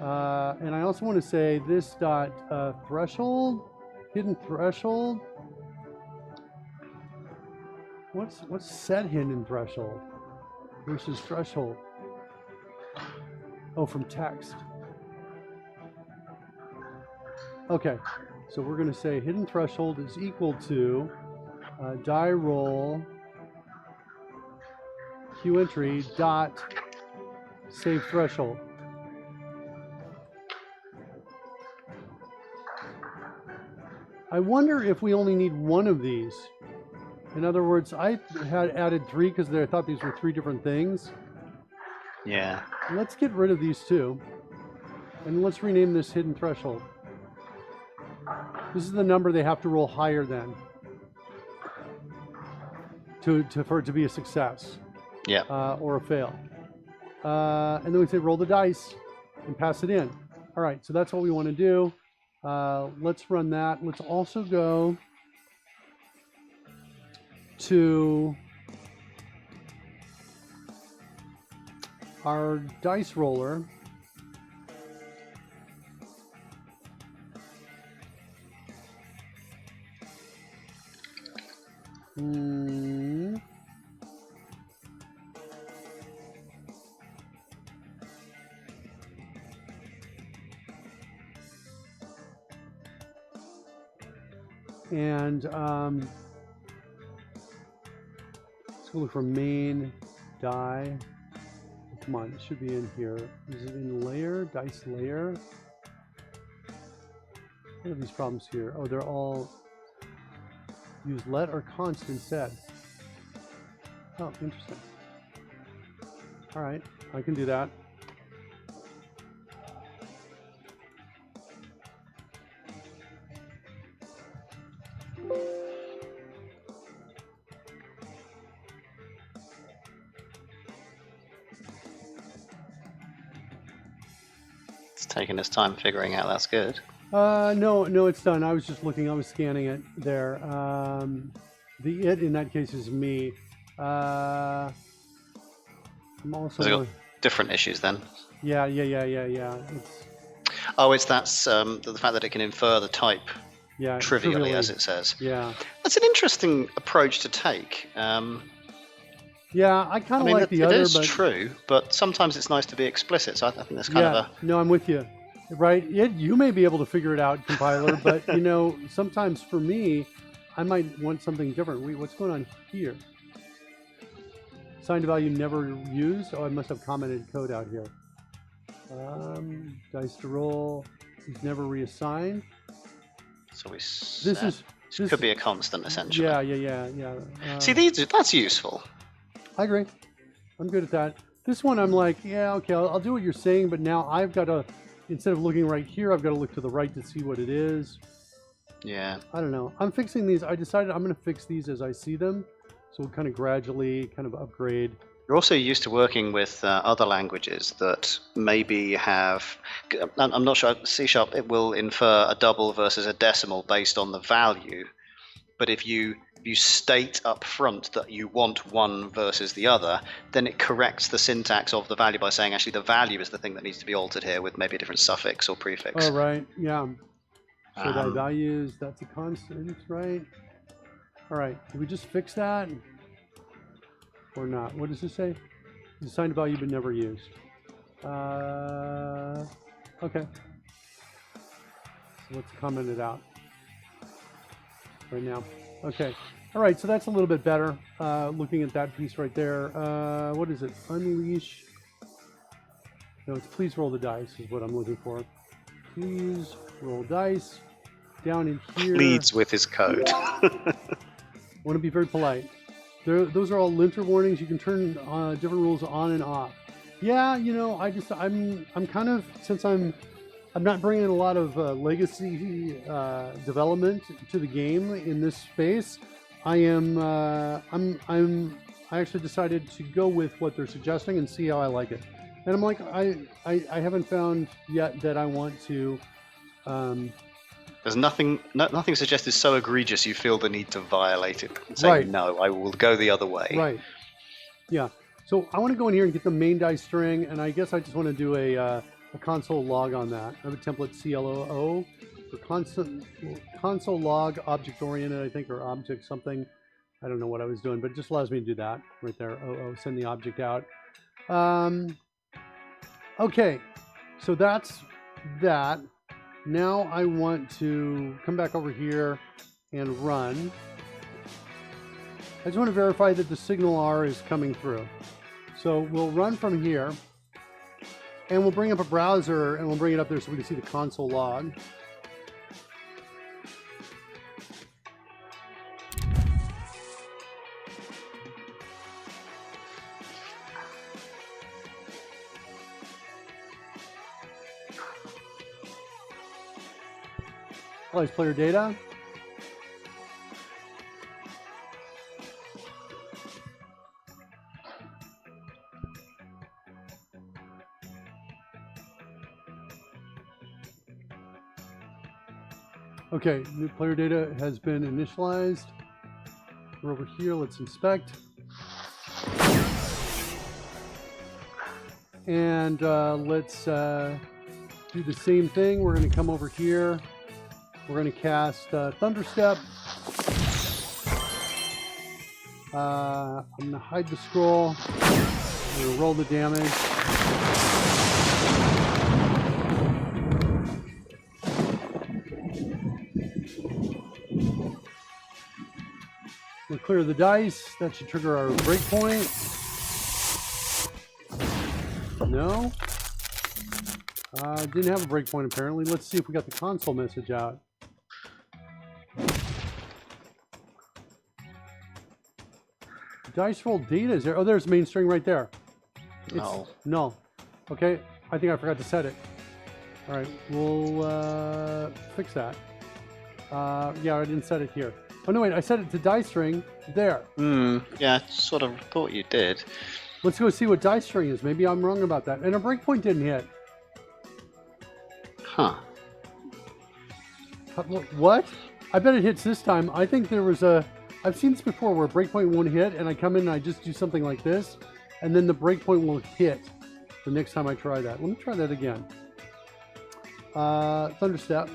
A: And I also want to say this dot threshold, hidden threshold. What's set hidden threshold versus threshold? Oh, from text. Okay, so we're going to say hidden threshold is equal to die roll q entry dot save threshold. I wonder if we only need one of these. In other words, I had added 3 because I thought these were 3 different things.
B: Yeah.
A: Let's get rid of these 2. And let's rename this hidden threshold. This is the number they have to roll higher than for it to be a success.
B: Yeah.
A: Or a fail. And then we say roll the dice and pass it in. All right, so that's what we want to do. Let's run that. Let's also go to our dice roller. And let's go look for main die. Come on, it should be in here. Is it in layer? Dice layer? What are these problems here? Oh, they're all use let or const instead. Oh, interesting. All right, I can do that.
B: It's taking its time figuring out. That's good.
A: No, it's done. I was just looking. I was scanning it there. The it in that case is me. I'm also.
B: Has it got different issues then?
A: Yeah. It's,
B: Oh, that's the fact that it can infer the type
A: yeah,
B: trivially, as it says.
A: Yeah.
B: That's an interesting approach to take.
A: Yeah, I kind of like the other,
B: it is
A: but
B: true, but sometimes it's nice to be explicit. So I think that's kind of a.
A: No, I'm with you. Right? You may be able to figure it out, compiler, but sometimes for me, I might want something different. Wait, what's going on here? Signed value never used. Oh, I must have commented code out here. Dice to roll is never reassigned.
B: So
A: This
B: could be a constant essentially.
A: Yeah.
B: See, that's useful.
A: I agree. I'm good at that. This one, I'm like, yeah, okay, I'll do what you're saying, but now I've got to, instead of looking right here, I've got to look to the right to see what it is.
B: Yeah.
A: I don't know. I'm fixing these. I decided I'm going to fix these as I see them. So we'll kind of gradually kind of upgrade.
B: You're also used to working with other languages that maybe have, I'm not sure, C# it will infer a double versus a decimal based on the value. But if you state up front that you want one versus the other, then it corrects the syntax of the value by saying actually the value is the thing that needs to be altered here with maybe a different suffix or prefix.
A: Oh, right. Yeah. So that values, that's a constant, right? All right. Did we just fix that? Or not? What does this say? Assigned value but never used. Okay. So let's comment it out right now. Okay. All right. So that's a little bit better. Looking at that piece right there. What is it? Unleash. No, it's please roll the dice is what I'm looking for. Please roll dice. Down in here.
B: Leads with his code.
A: I want to be very polite. Those are all linter warnings. You can turn different rules on and off. Yeah, I'm kind of, since I'm not bringing a lot of legacy development to the game in this space. I actually decided to go with what they're suggesting and see how I like it. And I'm like, I haven't found yet that I want to.
B: There's nothing suggested so egregious you feel the need to violate it and say, no, I will go the other way.
A: Right. Yeah. So I want to go in here and get the main dice string, and I guess I just want to do a console log on that. I have a template CLOO for console log object oriented, I think, or object something. I don't know what I was doing, but it just allows me to do that right there. Send the object out. Okay. So that's that. Now I want to come back over here and run. I just want to verify that the signal R is coming through. So we'll run from here and we'll bring up a browser and we'll bring it up there so we can see the console log. Applies player data. Okay, new player data has been initialized. We're over here, let's inspect. And let's do the same thing. We're going to come over here. We're going to cast Thunderstep. I'm going to hide the scroll. I'm going to roll the damage. We'll clear the dice. That should trigger our breakpoint. No. Didn't have a breakpoint apparently. Let's see if we got the console message out. Dice roll data is there. Oh, there's main string right there. It's null. Okay, I think I forgot to set it. All right, we'll fix that. Yeah, I didn't set it here. Oh no, wait, I set it to dice string there.
B: Yeah, I sort of thought you did.
A: Let's go see what dice string is. Maybe I'm wrong about that. And a breakpoint didn't hit.
B: Huh.
A: What? I bet it hits this time. I think there was a I've seen this before where breakpoint won't hit, and I come in and I just do something like this, and then the breakpoint will hit the next time I try that. Let me try that again. Thunderstep.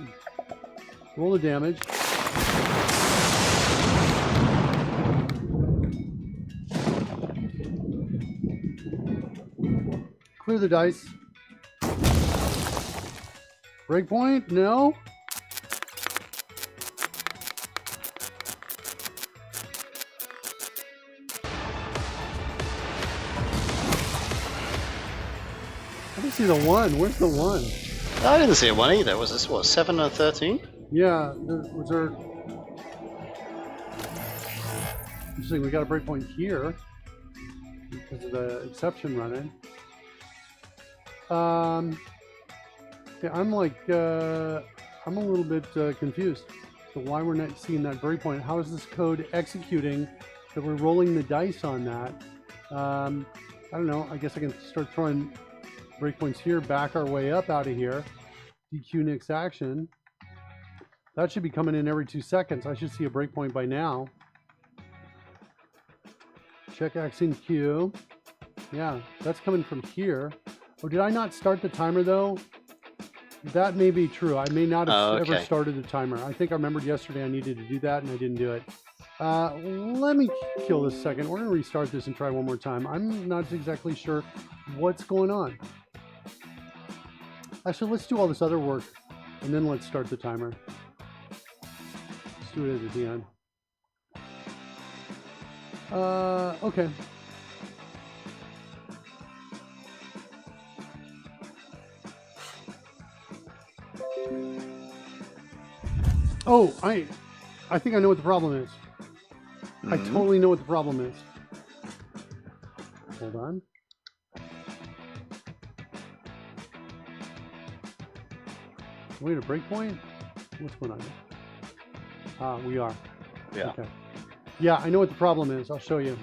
A: Roll the damage. Clear the dice. Breakpoint? No. I didn't see the 1. Where's the 1?
B: I didn't see a 1 either. Was this, what, 7 or 13?
A: Yeah, was there... Interesting, we got a breakpoint here because of the exception running. Yeah, I'm like, I'm a little bit confused. So why we're not seeing that breakpoint? How is this code executing that we're rolling the dice on that? I don't know. I guess I can start throwing breakpoints here, back our way up out of here. DQ next action. That should be coming in every 2 seconds. I should see a breakpoint by now. Check axing Q. Yeah, that's coming from here. Oh, did I not start the timer though? That may be true. I may not have ever started the timer. I think I remembered yesterday I needed to do that and I didn't do it. Let me kill this second. We're going to restart this and try one more time. I'm not exactly sure what's going on. Actually, let's do all this other work and then let's start the timer. Let's do it at the end. Okay. Oh, I think I know what the problem is. I totally know what the problem is. Hold on. Wait, a breakpoint? What's going on here? Ah, we are.
B: Yeah.
A: Okay. Yeah, I know what the problem is. I'll show you.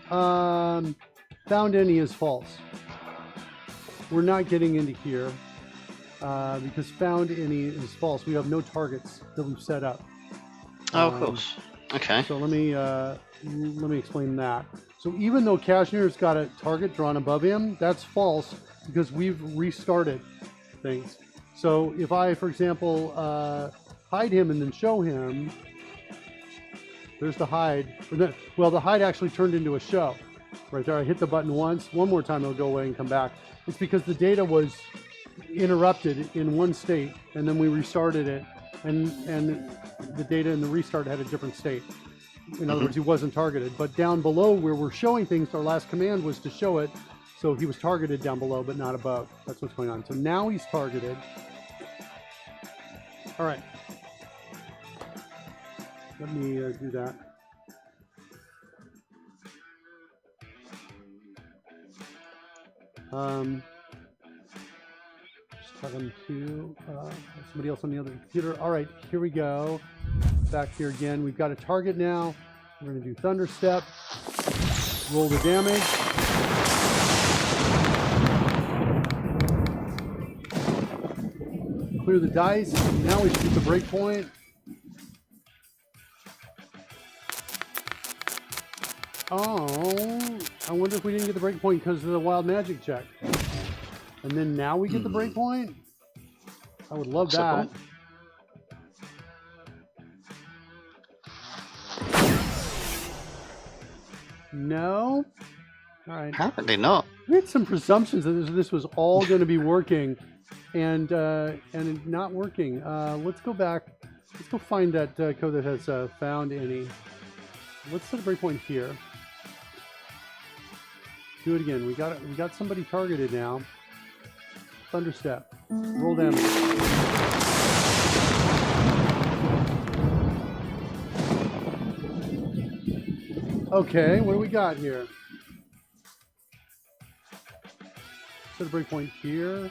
A: Found any is false. We're not getting into here because found any is false. We have no targets that we've set up.
B: Oh, of course. Okay.
A: So let me explain that. So even though Cashmere's got a target drawn above him, that's false because we've restarted things. So if I, for example, hide him and then show him, there's the hide. Well, the hide actually turned into a show. Right there, I hit the button once. One more time, it'll go away and come back. It's because the data was interrupted in one state, and then we restarted it, and the data in the restart had a different state. In other words, he wasn't targeted. But down below where we're showing things, our last command was to show it, so he was targeted down below, but not above. That's what's going on. So now he's targeted. All right. Let me do that. Just talking to somebody else on the other computer. All right, here we go. Back here again. We've got a target now. We're going to do Thunderstep. Roll the damage. Clear the dice. Now we should get the breakpoint. Oh, I wonder if we didn't get the breakpoint because of the wild magic check. And then now we get the breakpoint? I would love that. No? All right.
B: Apparently not.
A: We had some presumptions that this was all going to be working and not working. Let's go back. Let's go find that code that has found any. Let's set a breakpoint here. Do it again. We got somebody targeted now. Thunderstep. Roll damage. Okay, what do we got here? Set a breakpoint here,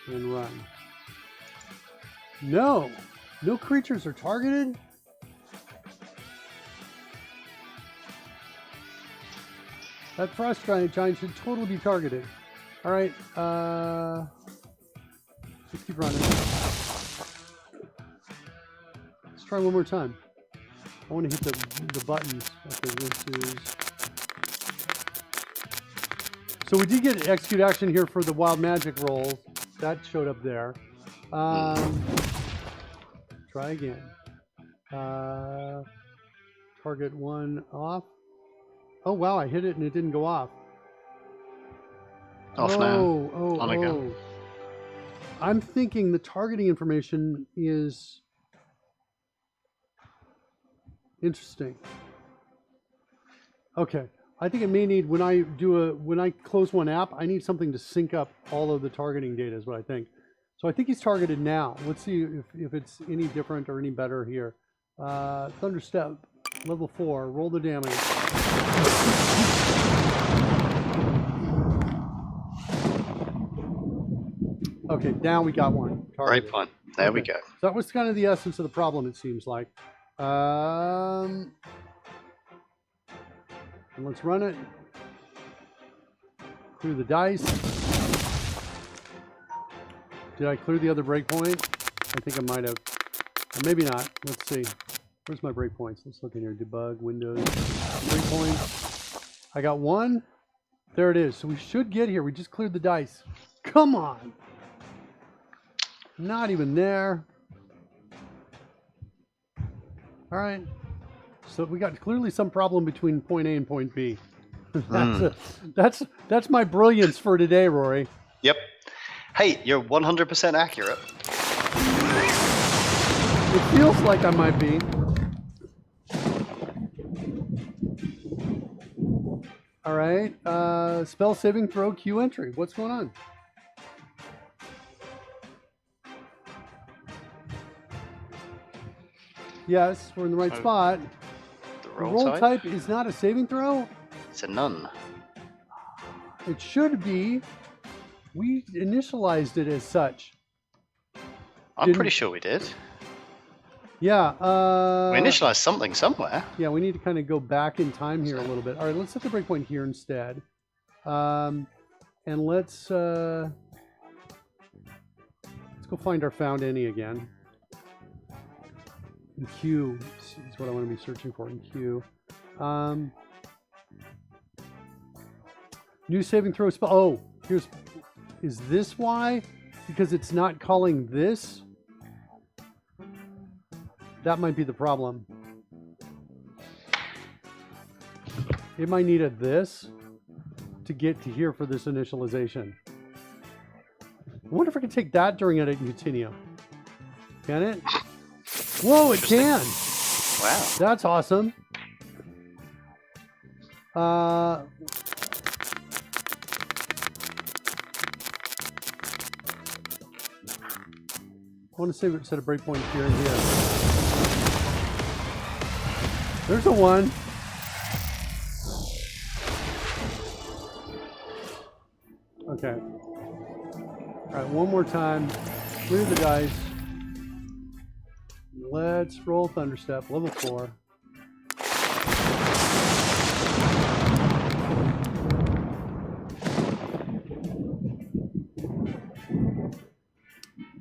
A: and run. No creatures are targeted. That frost giant should totally be targeted. All right, let's keep running. try one more time. I want to hit the buttons. Okay, this is... So we did get execute action here for the wild magic rolls. That showed up there. Try again. Target 1 off. Oh, wow, I hit it and it didn't go off.
B: Off now.
A: On
B: again.
A: I'm thinking the targeting information is interesting. Okay. I think it may need, when I close one app, I need something to sync up all of the targeting data is what I think. So I think he's targeted now. Let's see if it's any different or any better here. Thunderstep, level 4, roll the damage. Okay, now we got one. Targeted.
B: Great point. There we go.
A: So that was kind of the essence of the problem, it seems like. And let's run it. Clear the dice. Did I clear the other breakpoint? I think I might have. Or maybe not. Let's see. Where's my breakpoints? Let's look in here. Debug, Windows, breakpoints. I got one. There it is. So we should get here. We just cleared the dice. Come on. Not even there. All right. So we got clearly some problem between point A and point B. That's my brilliance for today, Rory.
B: Yep. Hey, you're 100% accurate.
A: It feels like I might be. All right. Spell saving throw Q entry. What's going on? Yes, we're in the right spot.
B: The
A: The roll type is not a saving throw?
B: It's a none.
A: It should be. We initialized it as such.
B: I'm pretty sure we did.
A: Yeah.
B: We initialized something somewhere.
A: Yeah, we need to kind of go back in time here a little bit. All right, let's set the breakpoint here instead. And let's go find our found any again. In Q is what I want to be searching for in Q. New saving throw spell. Oh, is this why? Because it's not calling this? That might be the problem. It might need a this to get to here for this initialization. I wonder if I can take that during edit and continue. Can it? Whoa, it can!
B: Wow.
A: That's awesome. I want to set a breakpoint here and here. There's a 1. Okay. All right, one more time. Clear the dice. Let's roll Thunderstep, level 4.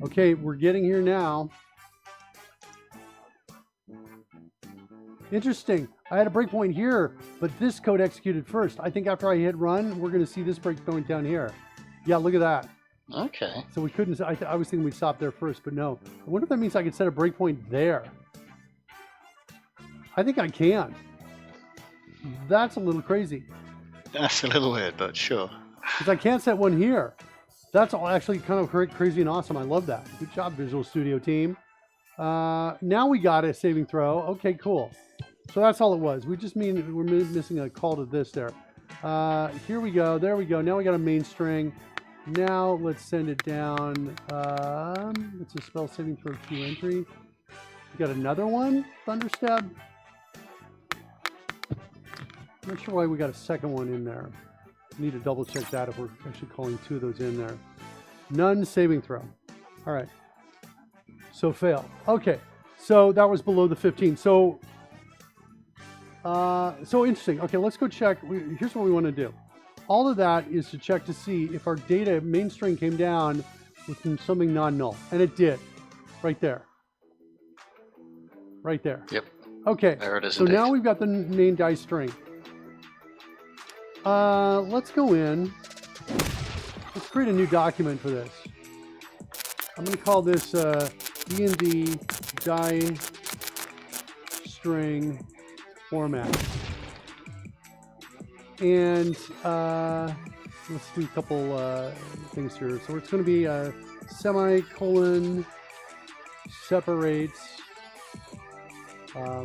A: Okay, we're getting here now. Interesting. I had a breakpoint here, but this code executed first. I think after I hit run, we're going to see this breakpoint down here. Yeah, look at that.
B: Okay.
A: So we couldn't, I was thinking we'd stop there first, but no. I wonder if that means I could set a breakpoint there. I think I can. That's a little crazy.
B: That's a little weird, but sure.
A: Because I can't set one here. That's all actually kind of crazy and awesome. I love that. Good job, Visual Studio team. Now we got a saving throw. Okay, cool. So that's all it was. We just mean we're missing a call to this there. Here we go. There we go. Now we got a main string. Now let's send it down. It's a spell saving throw Q entry. We got another one, Thunderstep. I'm not sure why we got a second one in there. Need to double check that if we're actually calling 2 of those in there. None saving throw. All right. So fail. Okay. So that was below the 15. So interesting. Okay, let's go check. Here's what we want to do. All of that is to check to see if our data main string came down with something non-null. And it did. Right there. right there.
B: Yep.
A: Okay.
B: There it is.
A: So now we've got the main dice string. Let's go in. Let's create a new document for this. I'm going to call this D&D die string format. And let's do a couple things here. So it's going to be a semicolon separates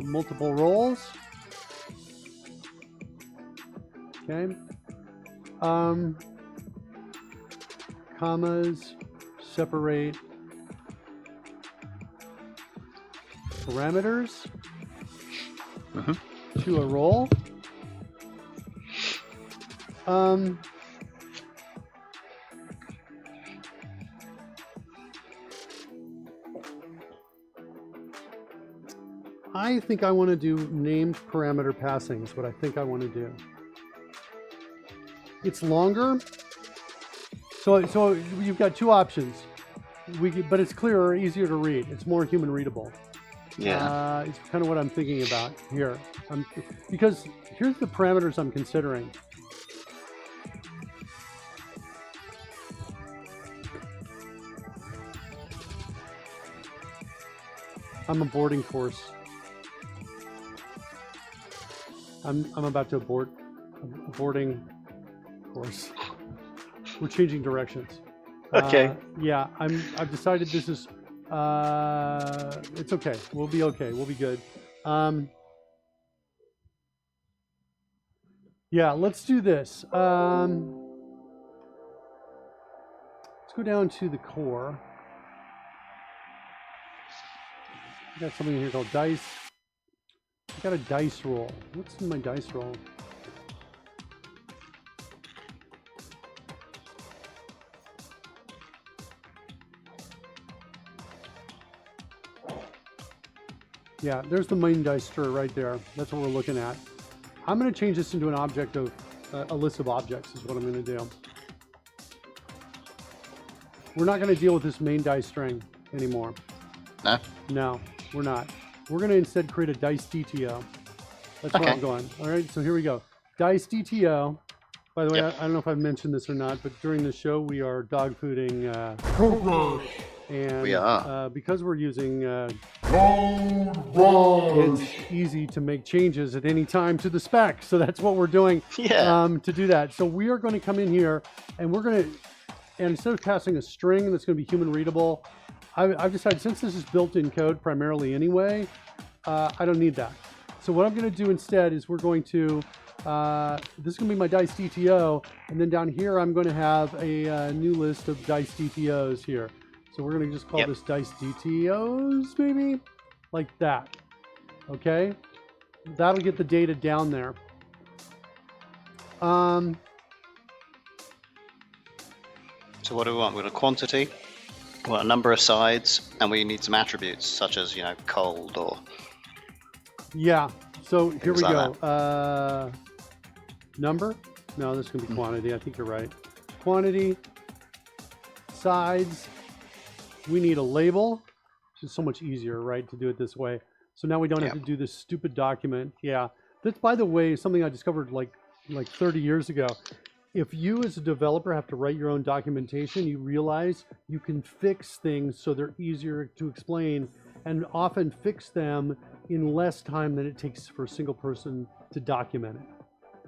A: multiple roles. Okay. Commas separate parameters to a role. I think I want to do named parameter passing is what I think I want to do. It's longer. So you've got two options. But it's clearer, easier to read. It's more human readable.
B: Yeah.
A: It's kind of what I'm thinking about here. Because here's the parameters I'm considering. I'm a boarding course. I'm about to abort a boarding course. We're changing directions.
B: Okay.
A: Yeah, I've decided this is it's okay. We'll be okay. We'll be good. Yeah, let's do this. Let's go down to the core. I got something here called dice. I got a dice roll. What's in my dice roll? Yeah, there's the main dice stir right there. That's what we're looking at. I'm going to change this into an object of a list of objects is what I'm going to do. We're not going to deal with this main dice string anymore.
B: No?
A: No, we're not. We're going to instead create a dice DTO. That's where I'm going. All right, so here we go. Dice DTO. By the way, I don't know if I've mentioned this or not, but during the show we are dog fooding and
B: We are.
A: because we're using it's easy to make changes at any time to the spec. So that's what we're doing to do that. So we are going to come in here and we're going to, and instead of passing a string that's going to be human readable, I've decided since this is built in code primarily anyway, I don't need that. So what I'm going to do instead is we're going to, this is going to be my dice DTO, and then down here I'm going to have a new list of dice DTOs here. So we're going to just call this dice DTOs, maybe? Like that. Okay? That'll get the data down there.
B: So what do we want? We want a quantity, we want a number of sides, and we need some attributes such as, cold or...
A: Yeah. So here we
B: like
A: go. Number? No, this is going to be quantity. I think you're right. Quantity. Sides. We need a label, which is so much easier, right, to do it this way. So now we don't have to do this stupid document. Yeah. That's, by the way, something I discovered like 30 years ago. If you as a developer have to write your own documentation, you realize you can fix things so they're easier to explain and often fix them in less time than it takes for a single person to document it.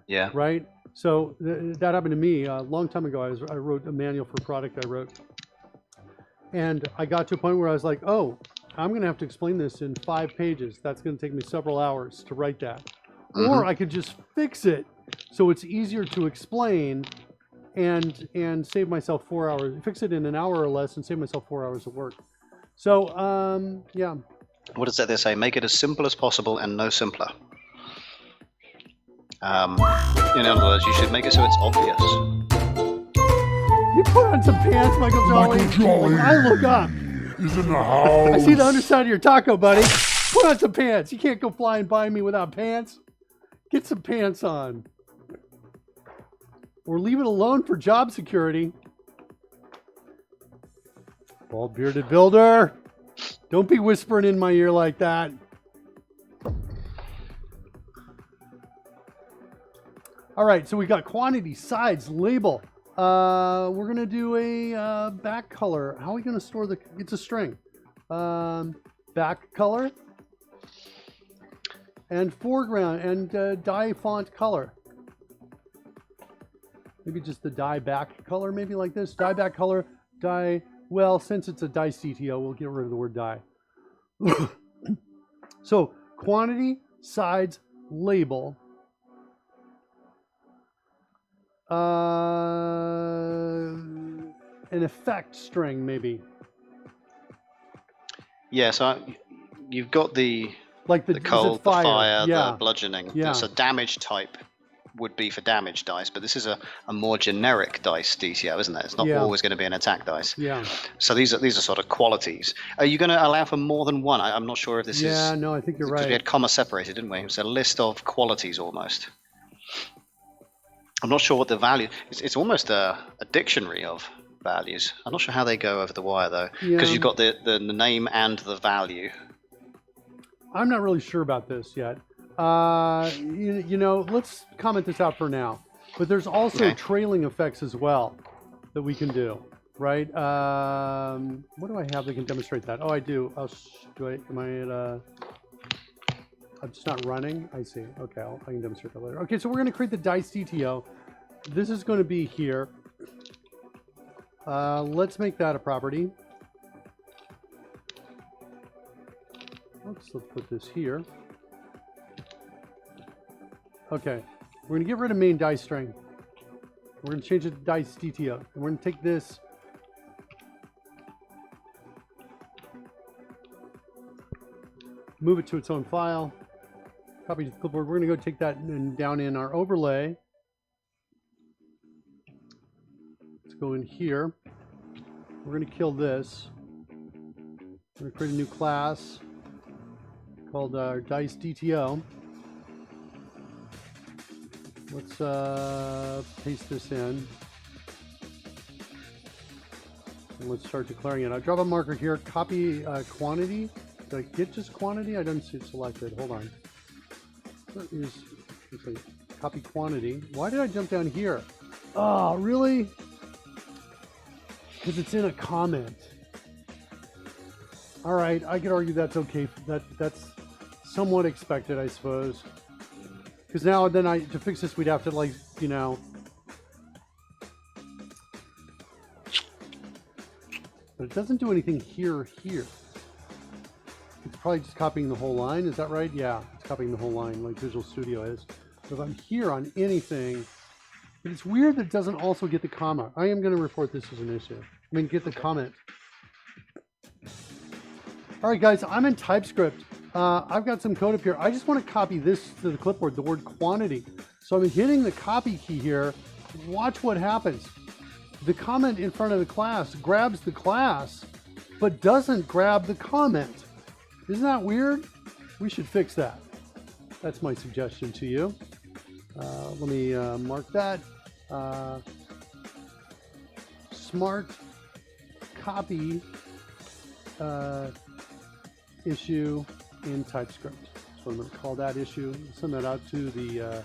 B: Yeah.
A: Right? So that happened to me a long time ago. I wrote a manual for a product I wrote. And I got to a point where I was like, oh, I'm going to have to explain this in 5 pages. That's going to take me several hours to write that. Or I could just fix it so it's easier to explain and save myself 4 hours. Fix it in an hour or less and save myself 4 hours of work. So, yeah.
B: What does that they say? Make it as simple as possible and no simpler. In other words, you should make it so it's obvious.
A: You put on some pants, Michael Jolly. I look up.
C: He's in the house.
A: I see the underside of your taco, buddy. Put on some pants. You can't go flying by me without pants. Get some pants on. Or leave it alone for job security. Bald bearded builder. Don't be whispering in my ear like that. All right, so we got quantity, size, label. We're going to do a back color. How are we going to store the... It's a string. Back color. And foreground and die font color. Maybe just the die back color, maybe like this. Die back color, die... Well, since it's a dice DTO, we'll get rid of the word die. So, quantity, size, label. An effect string, maybe.
B: Yeah, so you've got the cold, the fire,
A: yeah.
B: the bludgeoning.
A: Yeah.
B: So damage type would be for damage dice, but this is a more generic dice DTO, isn't it? It's not always going to be an attack dice.
A: Yeah.
B: So these are sort of qualities. Are you going to allow for more than one? I'm not sure if this is...
A: Yeah, no, I think you're right.
B: Because we had comma separated, didn't we? It was a list of qualities almost. I'm not sure what the value... It's almost a dictionary of values. I'm not sure how they go over the wire, though, because you've got the name and the value.
A: I'm not really sure about this yet. You know, let's comment this out for now. But there's also trailing effects as well that we can do, right? What do I have that can demonstrate that? Oh, I do. Am I at I'm just not running? I see. Okay, I can demonstrate that later. Okay, so we're going to create the dice DTO. This is going to be here. Let's make that a property. Let's put this here. Okay, we're going to get rid of main dice string. We're going to change it to dice DTO. And we're going to take this. Move it to its own file. Copy to the clipboard. We're going to go take that and down in our overlay. Let's go in here. We're going to kill this. We're going to create a new class called dice DTO. Let's paste this in. And let's start declaring it. I drop a marker here. Copy quantity. Did I get just quantity? I don't see it selected. Hold on. Copy quantity. Why did I jump down here? Oh, really? Because it's in a comment. All right, I could argue that's okay. That's somewhat expected, I suppose. Because now, to fix this, we'd have to, like, you know. But it doesn't do anything here. It's probably just copying the whole line. Is that right? Yeah, it's copying the whole line like Visual Studio is. So if I'm here on anything, but it's weird that it doesn't also get the comma. I am going to report this as an issue. I mean, get the comment. All right, guys, I'm in TypeScript. I've got some code up here. I just want to copy this to the clipboard, the word quantity. So I'm hitting the copy key here. Watch what happens. The comment in front of the class grabs the class, but doesn't grab the comment. Isn't that weird? We should fix that. That's my suggestion to you. Let me mark that. Smart copy issue in TypeScript. So I'm going to call that issue. Send that out to the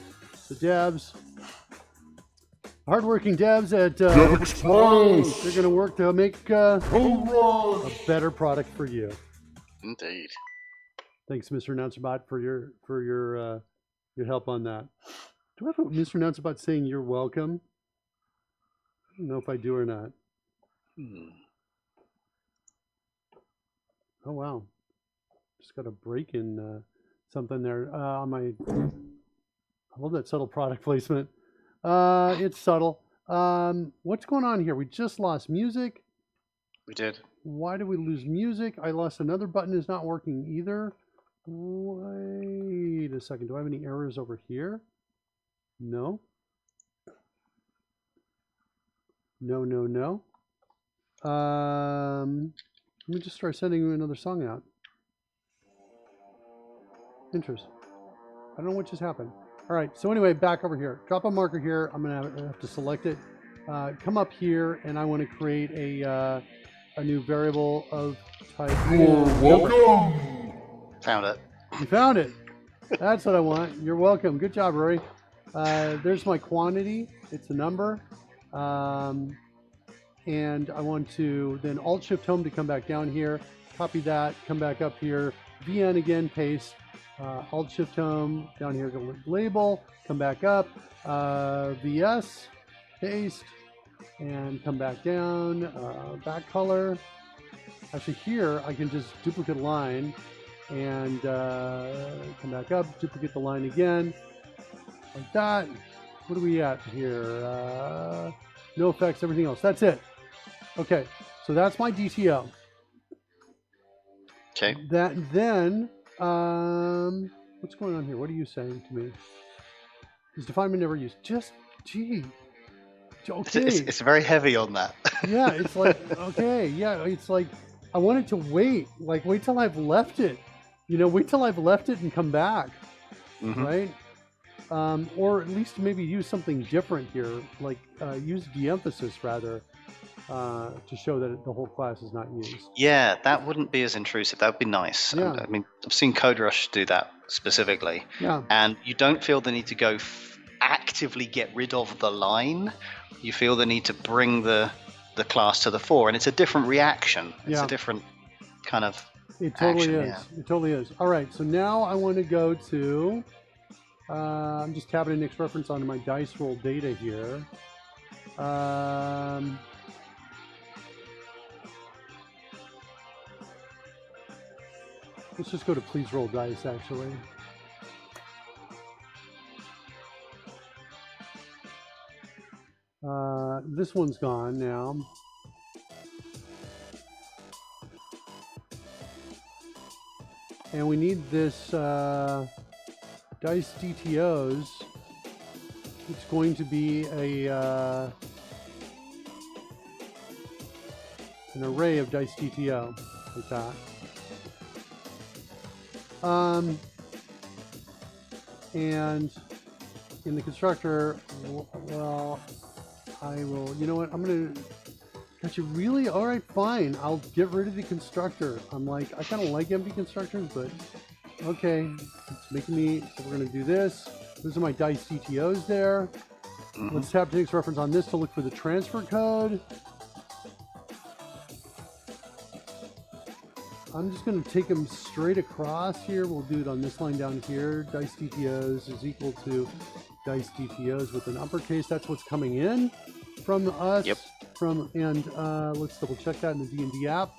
A: devs. Hardworking devs at DevExpress. They're going to work to make a better product for you.
B: Indeed.
A: Thanks, Mr. AnnouncerBot, for your help on that. Do I have a Mr. AnnouncerBot saying you're welcome? I don't know if I do or not. Oh wow! Just got a break in something there on my. I love that subtle product placement. It's subtle. What's going on here? We just lost music.
B: We did.
A: Why did we lose music? I lost another button is not working either. Wait a second. Do I have any errors over here? No. No. Let me just start sending you another song out. Interesting. I don't know what just happened. All right. So anyway, back over here. Drop a marker here. I'm gonna have to select it. Come up here, and I want to create a new variable of type.
C: Welcome.
B: Found it.
A: You found it. That's what I want. You're welcome. Good job, Rory. There's my quantity. It's a number. And I want to then Alt-Shift-Home to come back down here. Copy that, come back up here. VN again, paste. Alt-Shift-Home down here to label. Come back up. VS, paste. And come back down. Back color. Actually here, I can just duplicate line. And come back up, duplicate the line again. Like that. What are we at here? No effects, everything else. That's it. Okay, so that's my DTO.
B: Okay.
A: That then, what's going on here? What are you saying to me? Is definement never used? Just gee. Okay.
B: It's very heavy on that.
A: Yeah, it's like okay, yeah, it's like I wanted to wait till I've left it. Wait till I've left it and come back, right? Or at least maybe use something different here, like use de-emphasis rather. To show that the whole class is not used.
B: Yeah, that wouldn't be as intrusive. That would be nice.
A: Yeah.
B: I mean, I've seen CodeRush do that specifically.
A: Yeah.
B: And you don't feel the need to go actively get rid of the line. You feel the need to bring the class to the fore, and it's a different reaction. It's a different kind of
A: It totally
B: action,
A: is.
B: yeah.
A: It totally is. All right, so now I want to go to, I'm just tabbing next reference onto my dice roll data here. Let's just go to please roll dice, actually. This one's gone now. And we need this dice DTOs. It's going to be an array of dice DTO, like that. And in the constructor, well, I will, you know what, I'm going to, got you really? All right, fine. I'll get rid of the constructor. I'm like, I kind of like empty constructors, but okay. It's making me, so we're going to do this. Those are my dice DTOs there. Let's tap to next reference on this to look for the transfer code. I'm just going to take them straight across here. We'll do it on this line down here. Dice DTOs is equal to dice DTOs with an uppercase. That's what's coming in from us.
B: Yep.
A: Let's double check that in the D&D app.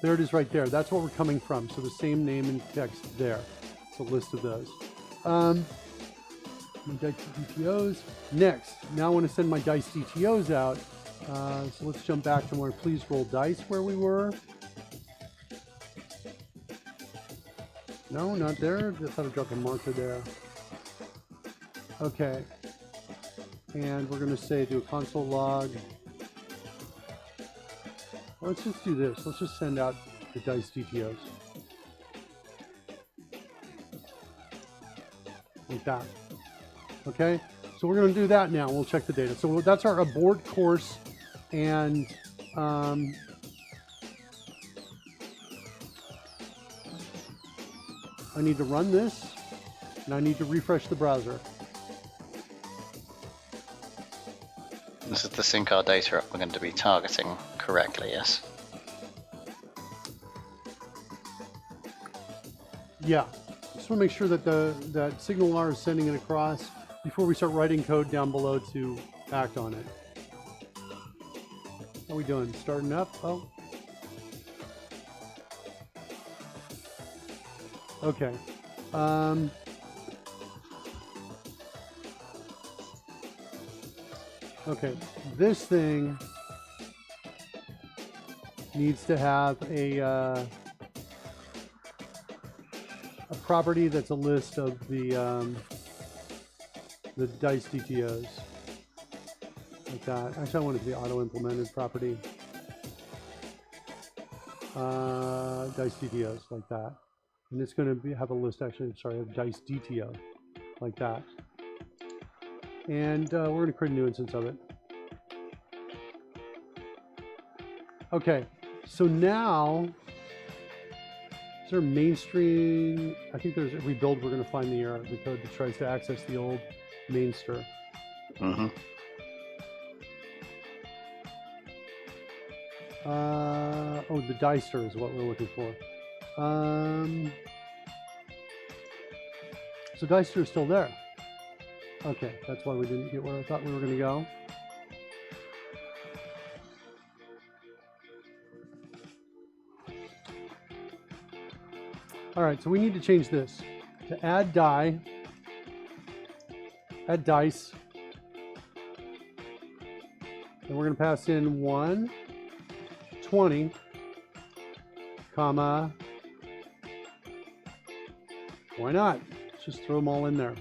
A: There it is right there. That's what we're coming from. So the same name and text there. It's a list of those. My dice DTOs. Next, now I want to send my dice DTOs out. So let's jump back to where please roll dice where we were. No, not there. I thought I dropped a marker there. Okay. And we're going to say do a console log. Let's just do this. Let's just send out the dice DTOs. Like that. Okay. So we're going to do that now. We'll check the data. So that's our abort course. And I need to run this, and I need to refresh the browser.
B: This is to sync our data up. We're going to be targeting correctly, yes?
A: Yeah. Just want to make sure that that SignalR is sending it across before we start writing code down below to act on it. How are we doing? Starting up? Oh. Okay. Okay. This thing needs to have a property that's a list of the dice DTOs. Like that. Actually, I want it to be auto-implemented property. Dice DTOs, like that. And it's going to have a list, actually, sorry, of dice DTO, like that. And we're going to create a new instance of it. Okay, so now, Is there a mainstream? I think there's, if we build, we're going to find the error, the code that tries to access the old mainster.
B: Mm-hmm.
A: Oh, the dicer is what we're looking for. So dicer is still there. Okay, that's why we didn't get where I thought we were going to go. All right, so we need to change this to add die, add dice, and we're going to pass in 1, 20, comma, why not? Let's just throw them all in there.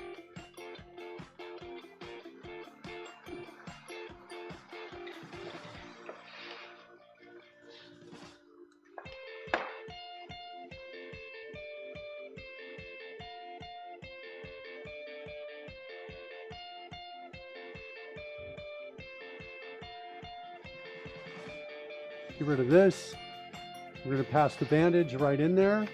A: Get rid of this. We're going to pass the bandage right in there.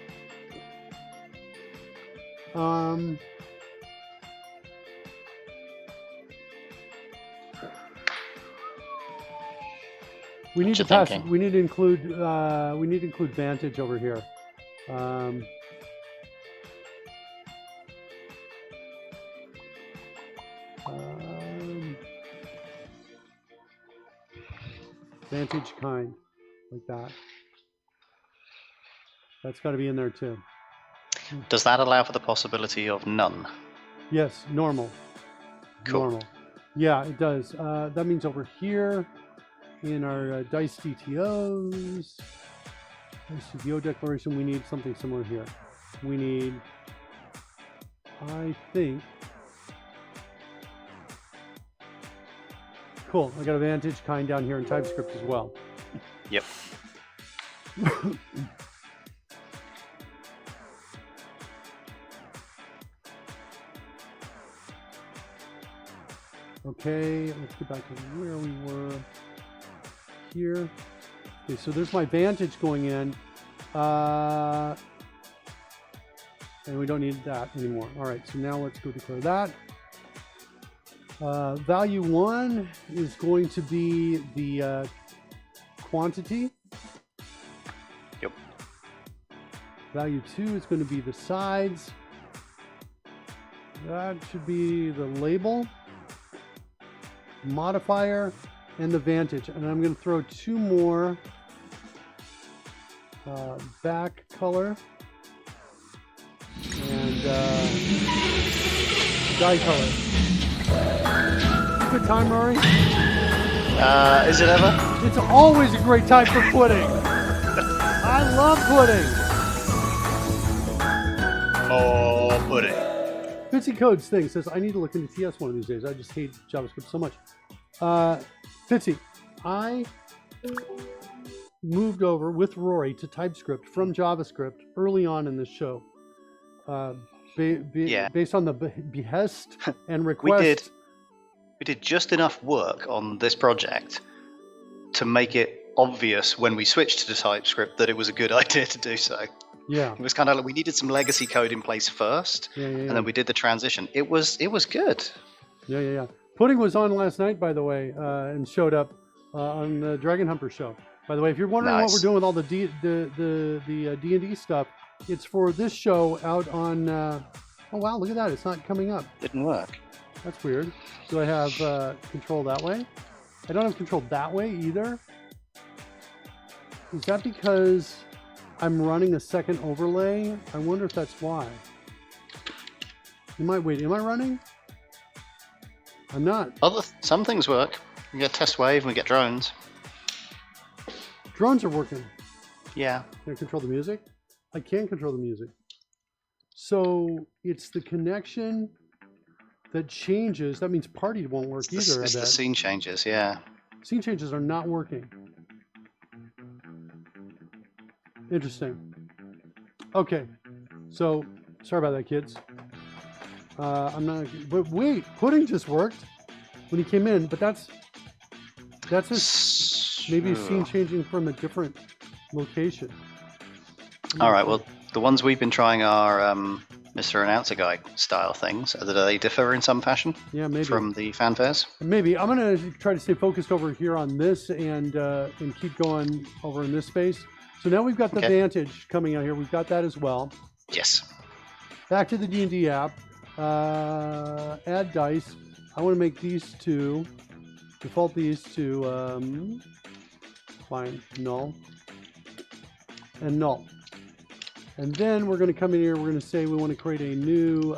A: We need to pass. We need to include. We need to include vantage over here. Vantage kind, like that. That's got to be in there too.
B: Does that allow for the possibility of none?
A: Yes, normal.
B: Cool.
A: Normal. Yeah, it does. That means over here in our dice DTOs, dice DTO declaration, we need something similar here. We need, I think, cool. I got a vantage kind down here in TypeScript as well.
B: Yep.
A: Okay, let's get back to where we were here. Okay, so there's my vantage going in. And we don't need that anymore. All right, so now let's go declare that. Value 1 is going to be the quantity.
B: Yep.
A: Value 2 is going to be the sides. That should be the label, modifier, and the vantage. And I'm going to throw 2 more back color and dye color. Good time, Rory?
B: Is it ever?
A: It's always a great time for pudding. I love pudding.
B: Oh, pudding.
A: Fitzy Codes thing says, I need to look into TS one of these days. I just hate JavaScript so much. Fitzy, I moved over with Rory to TypeScript from JavaScript early on in this show. Based on the behest and request.
B: We did just enough work on this project to make it obvious when we switched to TypeScript that it was a good idea to do so.
A: Yeah.
B: It was kind of like we needed some legacy code in place first, and then we did the transition. It was good.
A: Yeah. Pudding was on last night, by the way, and showed up on the Dragon Humper show. By the way, if you're wondering what we're doing with all the D&D stuff, it's for this show out on. Oh wow, look at that! It's not coming up.
B: Didn't work.
A: That's weird. Do I have control that way? I don't have control that way either. Is that because I'm running a second overlay? I wonder if that's why. Am I running? I'm not.
B: Some things work. We get test wave and we get drones.
A: Drones are working.
B: Yeah.
A: Can I control the music? I can control the music. So it's the connection that changes. That means party won't work either.
B: It's the scene changes, yeah.
A: Scene changes are not working. Interesting. Okay. So sorry about that, kids. I'm not. But wait, pudding just worked when he came in. But that's just maybe scene changing from a different location.
B: All right. Well, The ones we've been trying are Mr. Announcer Guy style things. Do they differ in some fashion?
A: Yeah, maybe.
B: From the fanfares?
A: Maybe. I'm going to try to stay focused over here on this and keep going over in this space. So now we've got the Vantage coming out here. We've got that as well.
B: Yes.
A: Back to the D&D app. Add dice. I want to make these two. Default these to fine, null, and null. And then we're going to come in here, we're going to say we want to create a new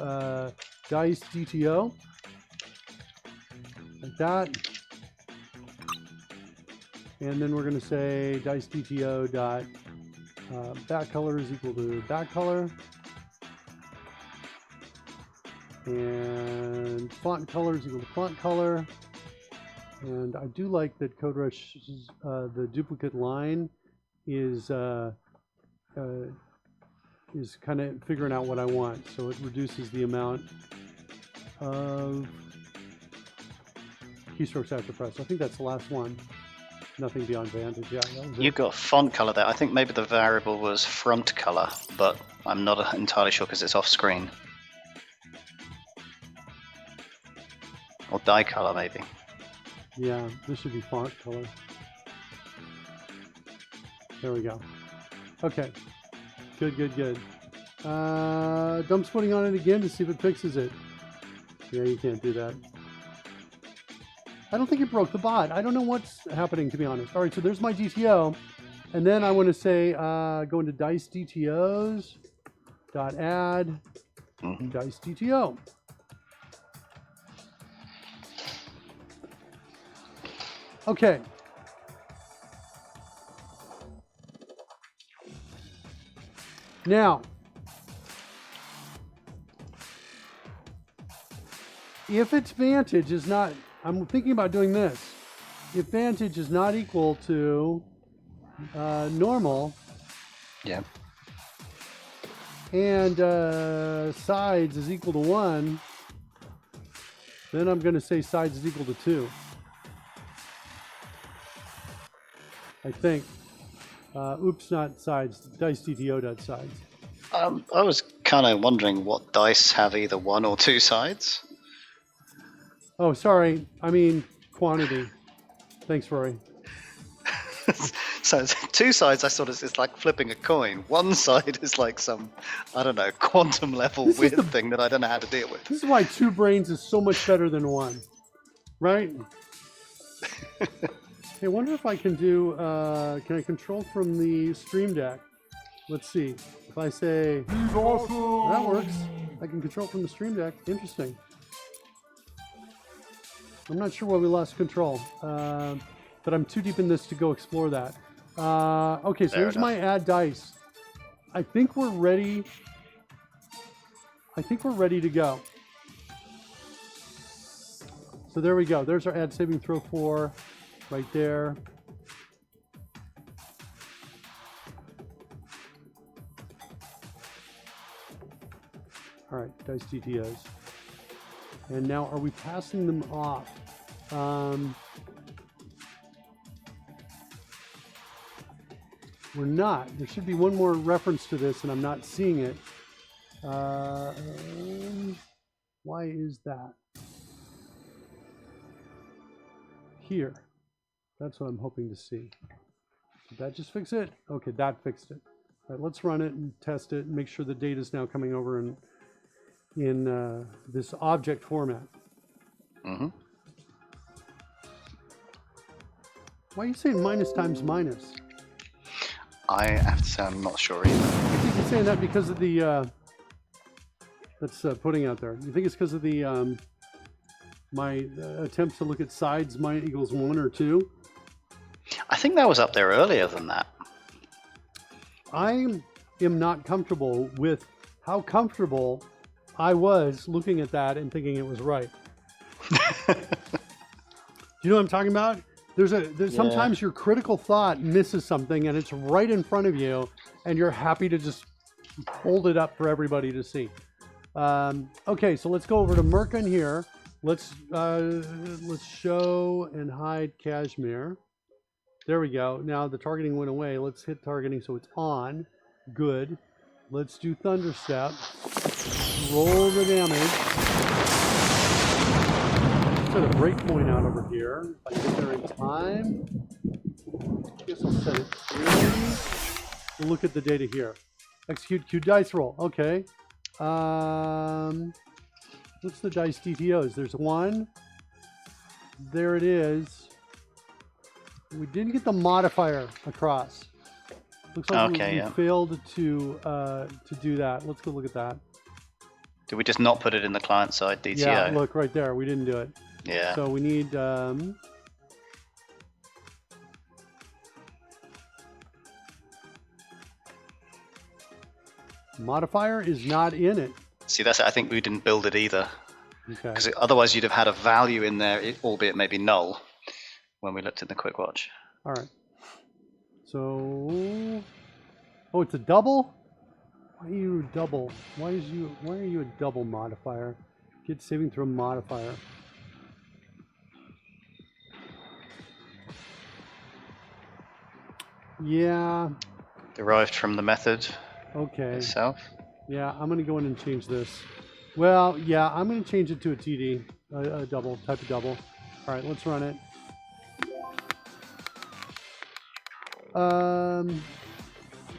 A: dice DTO. Like that. And then we're going to say dice DTO dot back color is equal to back color. And font color is equal to font color. And I do like that CodeRush, the duplicate line is kind of figuring out what I want. So it reduces the amount of keystrokes after press. I think that's the last one. Nothing beyond Vantage. Yeah,
B: You've got font color there. I think maybe the variable was front color, but I'm not entirely sure because it's off screen. Or die color, maybe.
A: Yeah, this should be font color. There we go. Okay. Good, good, good. Dump splitting on it again to see if it fixes it. Yeah, you can't do that. I don't think it broke the bot. I don't know what's happening, to be honest. All right, so there's my DTO. And then I want to say, go into dice DTOs, dot add, dice DTO. Okay. Now, if its Vantage is not, I'm thinking about doing this. If Vantage is not equal to normal,
B: yeah,
A: and sides is equal to 1, then I'm going to say sides is equal to 2. I think. Oops, not sides. Dice DTO.sides.
B: I was kind of wondering what dice have either 1 or 2 sides.
A: Oh, sorry. I mean quantity. Thanks, Rory.
B: So 2 sides, I sort of, it's like flipping a coin. 1 side is like some, I don't know, quantum level weird thing that I don't know how to deal with.
A: This is why 2 brains is so much better than 1, right? Hey, I wonder if I can do, can I control from the Stream Deck? Let's see. If I say,
C: awesome.
A: that works. I can control from the Stream Deck. Interesting. I'm not sure why we lost control, but I'm too deep in this to go explore that. Okay, so here's my add dice. I think we're ready. I think we're ready to go. So there we go. There's our add saving throw 4. Right there. All right, dice DTOs. And now, are we passing them off? We're not. There should be one more reference to this, and I'm not seeing it. Why is that? Here. That's what I'm hoping to see. Did that just fix it? Okay, that fixed it. All right, let's run it and test it and make sure the data is now coming over in this object format.
B: Mm-hmm.
A: Why are you saying minus times minus?
B: I have to say I'm not sure either.
A: I think you're saying that because of the that's putting out there. You think it's because of the my attempt to look at sides equals 1 or 2?
B: I think that was up there earlier than that.
A: I am not comfortable with how comfortable I was looking at that and thinking it was right. Do you know what I'm talking about? There's sometimes your critical thought misses something and it's right in front of you and you're happy to just hold it up for everybody to see. Okay, so let's go over to Merkin here. Let's show and hide Kashmir. There we go. Now the targeting went away. Let's hit targeting so it's on. Good. Let's do Thunderstep. Roll the damage. Set a breakpoint out over here. If I can get there in time. I guess I'll set it here. We'll look at the data here. Execute Q dice roll. Okay. What's the dice DTOs? There's one. There it is. We didn't get the modifier across. Looks like we failed to do that. Let's go look at that.
B: Did we just not put it in the client side DTO?
A: Yeah, look right there. We didn't do it.
B: Yeah.
A: So we need modifier is not in it.
B: See, that's it. I think we didn't build it either.
A: Okay.
B: Because otherwise you'd have had a value in there, albeit maybe null, when we looked in the quick watch.
A: All right. So, oh, it's a double? Why are you a double? Why are you a double modifier? Get saving throw modifier. Yeah.
B: Derived from the method itself.
A: Yeah, I'm going to go in and change this. Well, yeah, I'm going to change it to a TD, a double, type of double. All right, let's run it.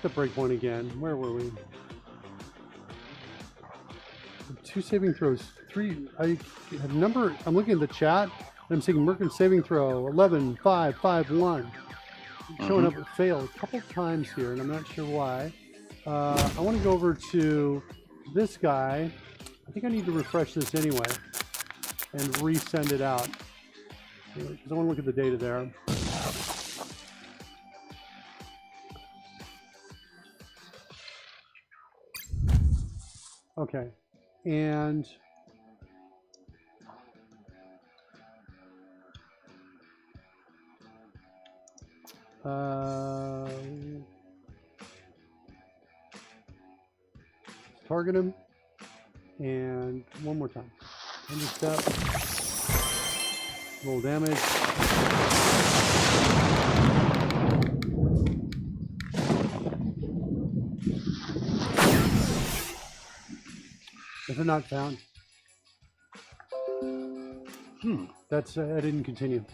A: The breakpoint again. Where were we? 2 saving throws. 3. I have number. I'm looking at the chat. And I'm seeing Merkin saving throw 11, 5, 5, 1. Showing up with fail a couple times here, and I'm not sure why. I want to go over to this guy. I think I need to refresh this anyway and resend it out because I want to look at the data there. Okay, and target him, and one more time. Understep, roll damage. If not found. That's I didn't continue.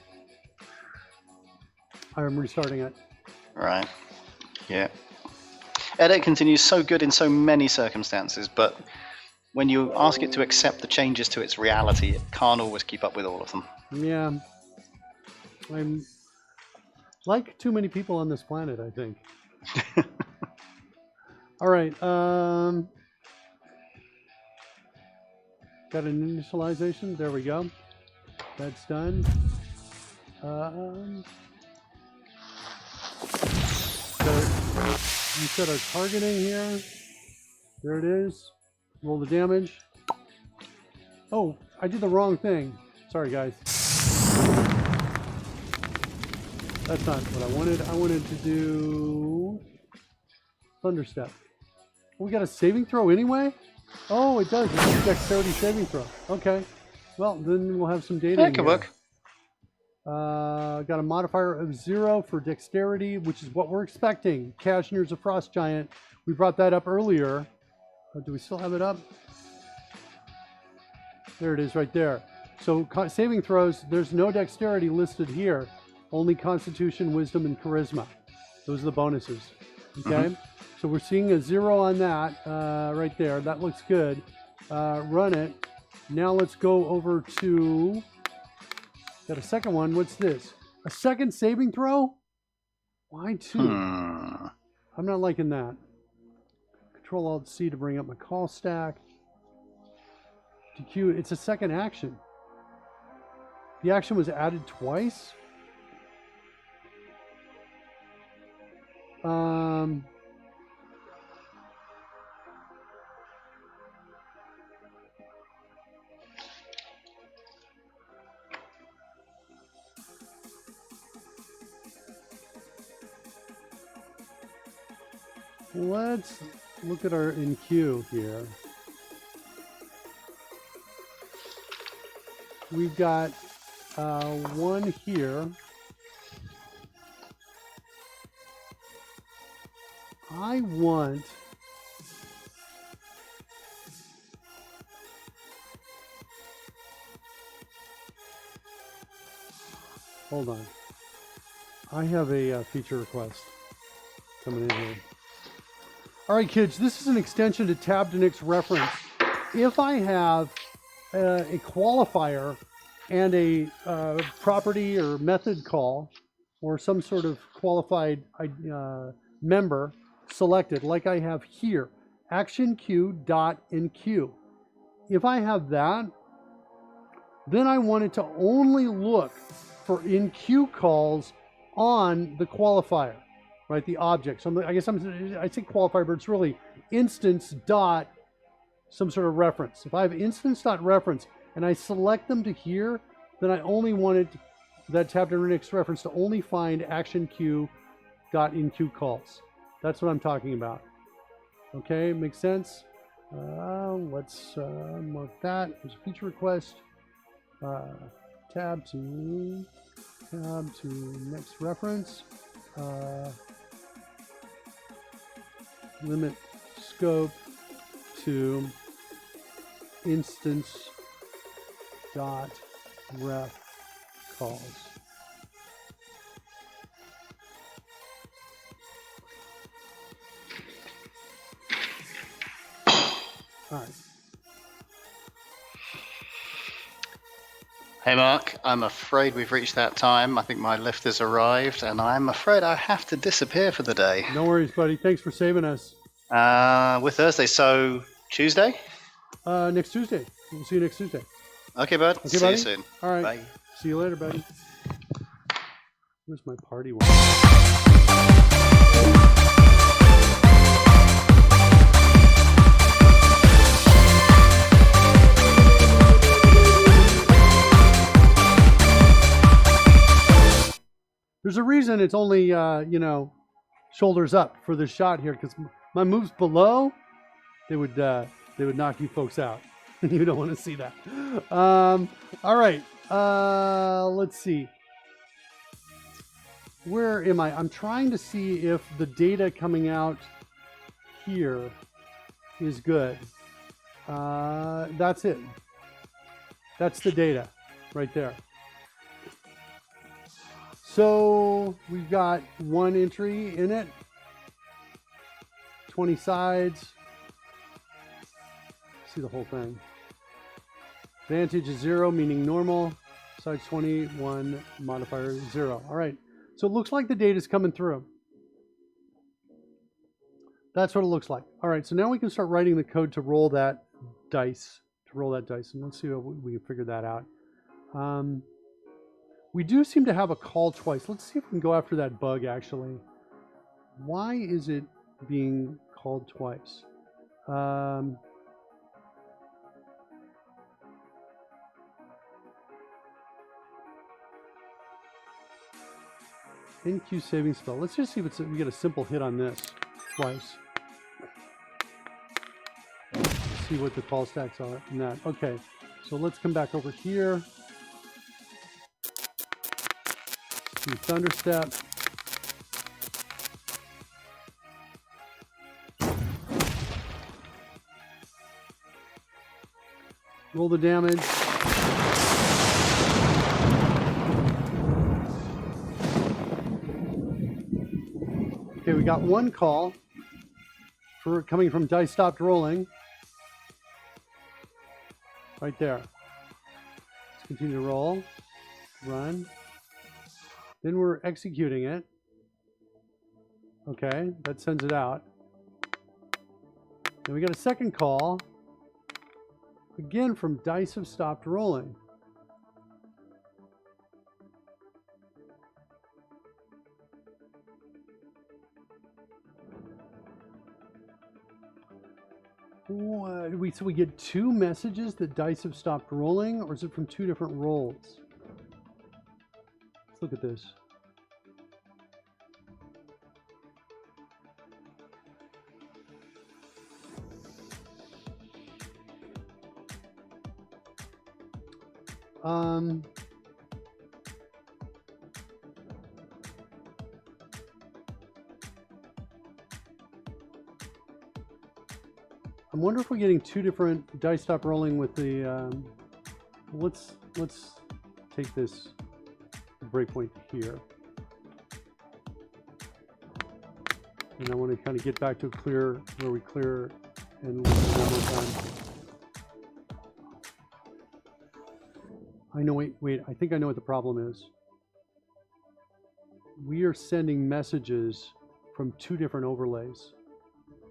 A: I'm restarting it.
B: Right. Yeah. Edit continues so good in so many circumstances, but when you ask it to accept the changes to its reality, it can't always keep up with all of them.
A: Yeah. I'm like too many people on this planet, I think. All right. Got an initialization. There we go. That's done. You set our targeting here. There it is. Roll the damage. Oh, I did the wrong thing. Sorry, guys. That's not what I wanted. I wanted to do Thunderstep. We got a saving throw anyway? Oh, it does. It's a dexterity saving throw. Okay. Well, then we'll have some data.
B: Yeah, it could work.
A: Got a modifier of 0 for dexterity, which is what we're expecting. Cashner's a frost giant. We brought that up earlier. Do we still have it up? There it is right there. So saving throws, there's no dexterity listed here. Only Constitution, Wisdom, and Charisma. Those are the bonuses. Okay? So we're seeing a 0 on that right there. That looks good. Run it. Now let's go over to... Got a second one. What's this? A second saving throw? Why 2? I'm not liking that. Control-Alt-C to bring up my call stack. To Q, it's a second action. The action was added twice? Let's look at our in queue here. We've got one here. I want Hold on. I have a feature request coming in here. All right, kids, this is an extension to tabbed index reference. If I have a qualifier and a property or method call or some sort of qualified member selected, like I have here, action queue dot in queue. If I have that, then I want it to only look for in queue calls on the qualifier, right? The object. So I say qualifier, but it's really instance dot some sort of reference. If I have instance dot reference and I select them to here, then I only wanted that tabbed index reference to only find action queue dot in queue calls. That's what I'm talking about. Okay, makes sense. Let's mark that as a feature request. Tab to next reference. Limit scope to instance dot ref calls. All right.
B: Hey Mark, I'm afraid we've reached that time. I think my lift has arrived, and I'm afraid I have to disappear for the day.
A: No worries, buddy. Thanks for saving us.
B: We're Thursday, so Tuesday?
A: Next Tuesday. We'll see you next Tuesday.
B: Okay, bud.
A: Okay,
B: See
A: buddy?
B: you soon.
A: All right.
B: Bye.
A: See you later, buddy. Where's my party one? There's a reason it's only, shoulders up for this shot here, because my moves below, they would knock you folks out. You don't want to see that. All right. Let's see. Where am I? I'm trying to see if the data coming out here is good. That's it. That's the data right there. So we've got one entry in it, 20 sides. See the whole thing. Vantage is 0, meaning normal. Sides 20, 1, modifier 0. All right. So it looks like the data is coming through. That's what it looks like. All right. So now we can start writing the code to roll that dice. And let's see if we can figure that out. We do seem to have a call twice. Let's see if we can go after that bug, actually. Why is it being called twice? NQ saving spell. Let's just see if we get a simple hit on this twice. See what the call stacks are in that. Okay, so let's come back over here. Do Thunderstep. Roll the damage. Okay, we got one call for coming from dice stopped rolling. Right there. Let's continue to roll. Run. Then we're executing it. Okay, that sends it out. Then we got a second call. Again from dice have stopped rolling. So we get two messages that dice have stopped rolling, or is it from two different rolls? Let's look at this. I wonder if we're getting two different dice stop rolling with the. Let's take this breakpoint here. And I want to kind of get back to clear where we clear and look at it one more time. I know, wait, I think I know what the problem is. We are sending messages from 2 different overlays.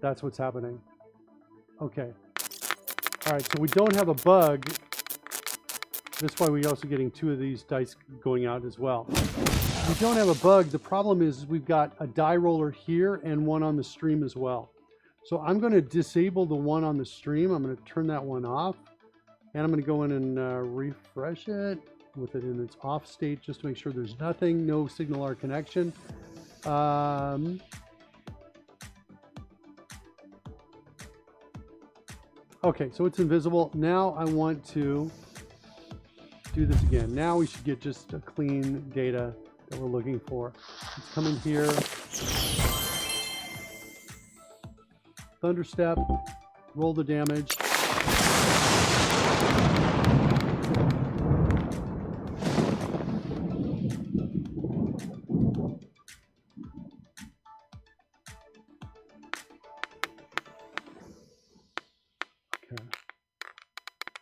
A: That's what's happening. Okay. All right, so we don't have a bug. That's why we're also getting 2 of these dice going out as well. We don't have a bug. The problem is we've got a die roller here and one on the stream as well. So I'm going to disable the one on the stream. I'm going to turn that one off. And I'm going to go in and refresh it with it in its off state just to make sure there's nothing, no signal or connection. Okay, so it's invisible. Now I want to do this again. Now we should get just a clean data that we're looking for. Let's come in here. Thunderstep, roll the damage.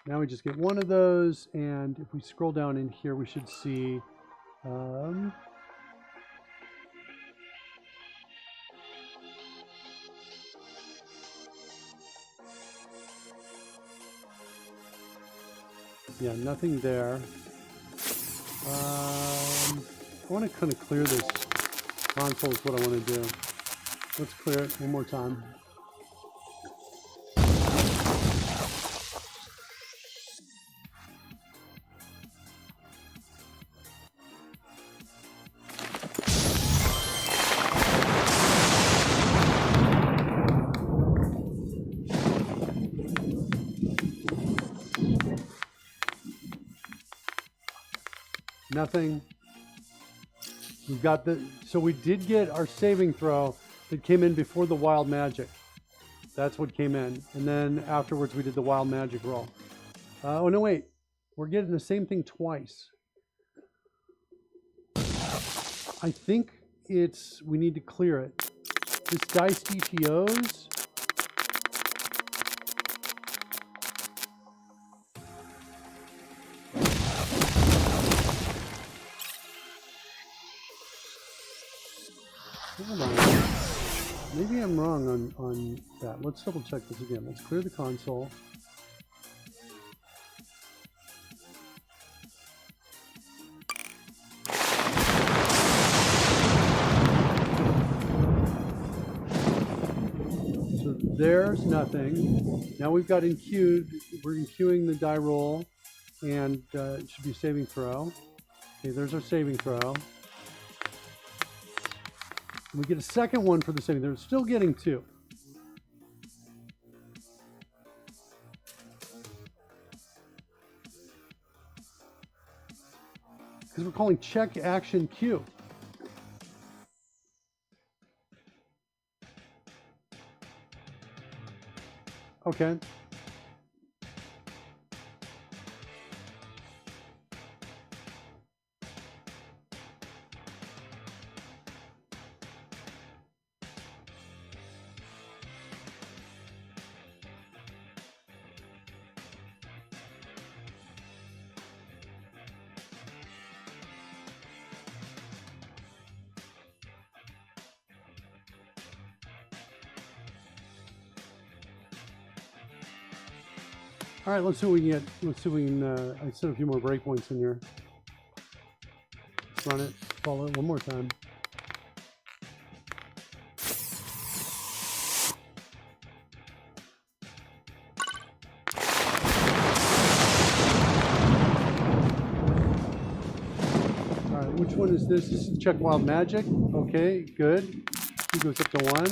A: Now we just get one of those, and if we scroll down in here, we should see yeah, nothing there. I want to kind of clear this console is what I want to do. Let's clear it one more time. Nothing. We've got so we did get our saving throw that came in before the wild magic. That's what came in. And then afterwards we did the wild magic roll. Oh no, wait. We're getting the same thing twice. I think we need to clear it. This dice DTOs. Hold on. Maybe I'm wrong on that. Let's double check this again. Let's clear the console. So there's nothing. Now we've got enqueued. We're enqueuing the die roll, and it should be saving throw. Okay, there's our saving throw. We get a second one for the saving. They're still getting 2. Because we're calling check action queue. Okay. All right, let's see what we can get. Let's see if we can. I set a few more breakpoints in here. Let's run it. Follow it one more time. All right, which one is this? This is check wild magic. Okay, good. He goes up to 1.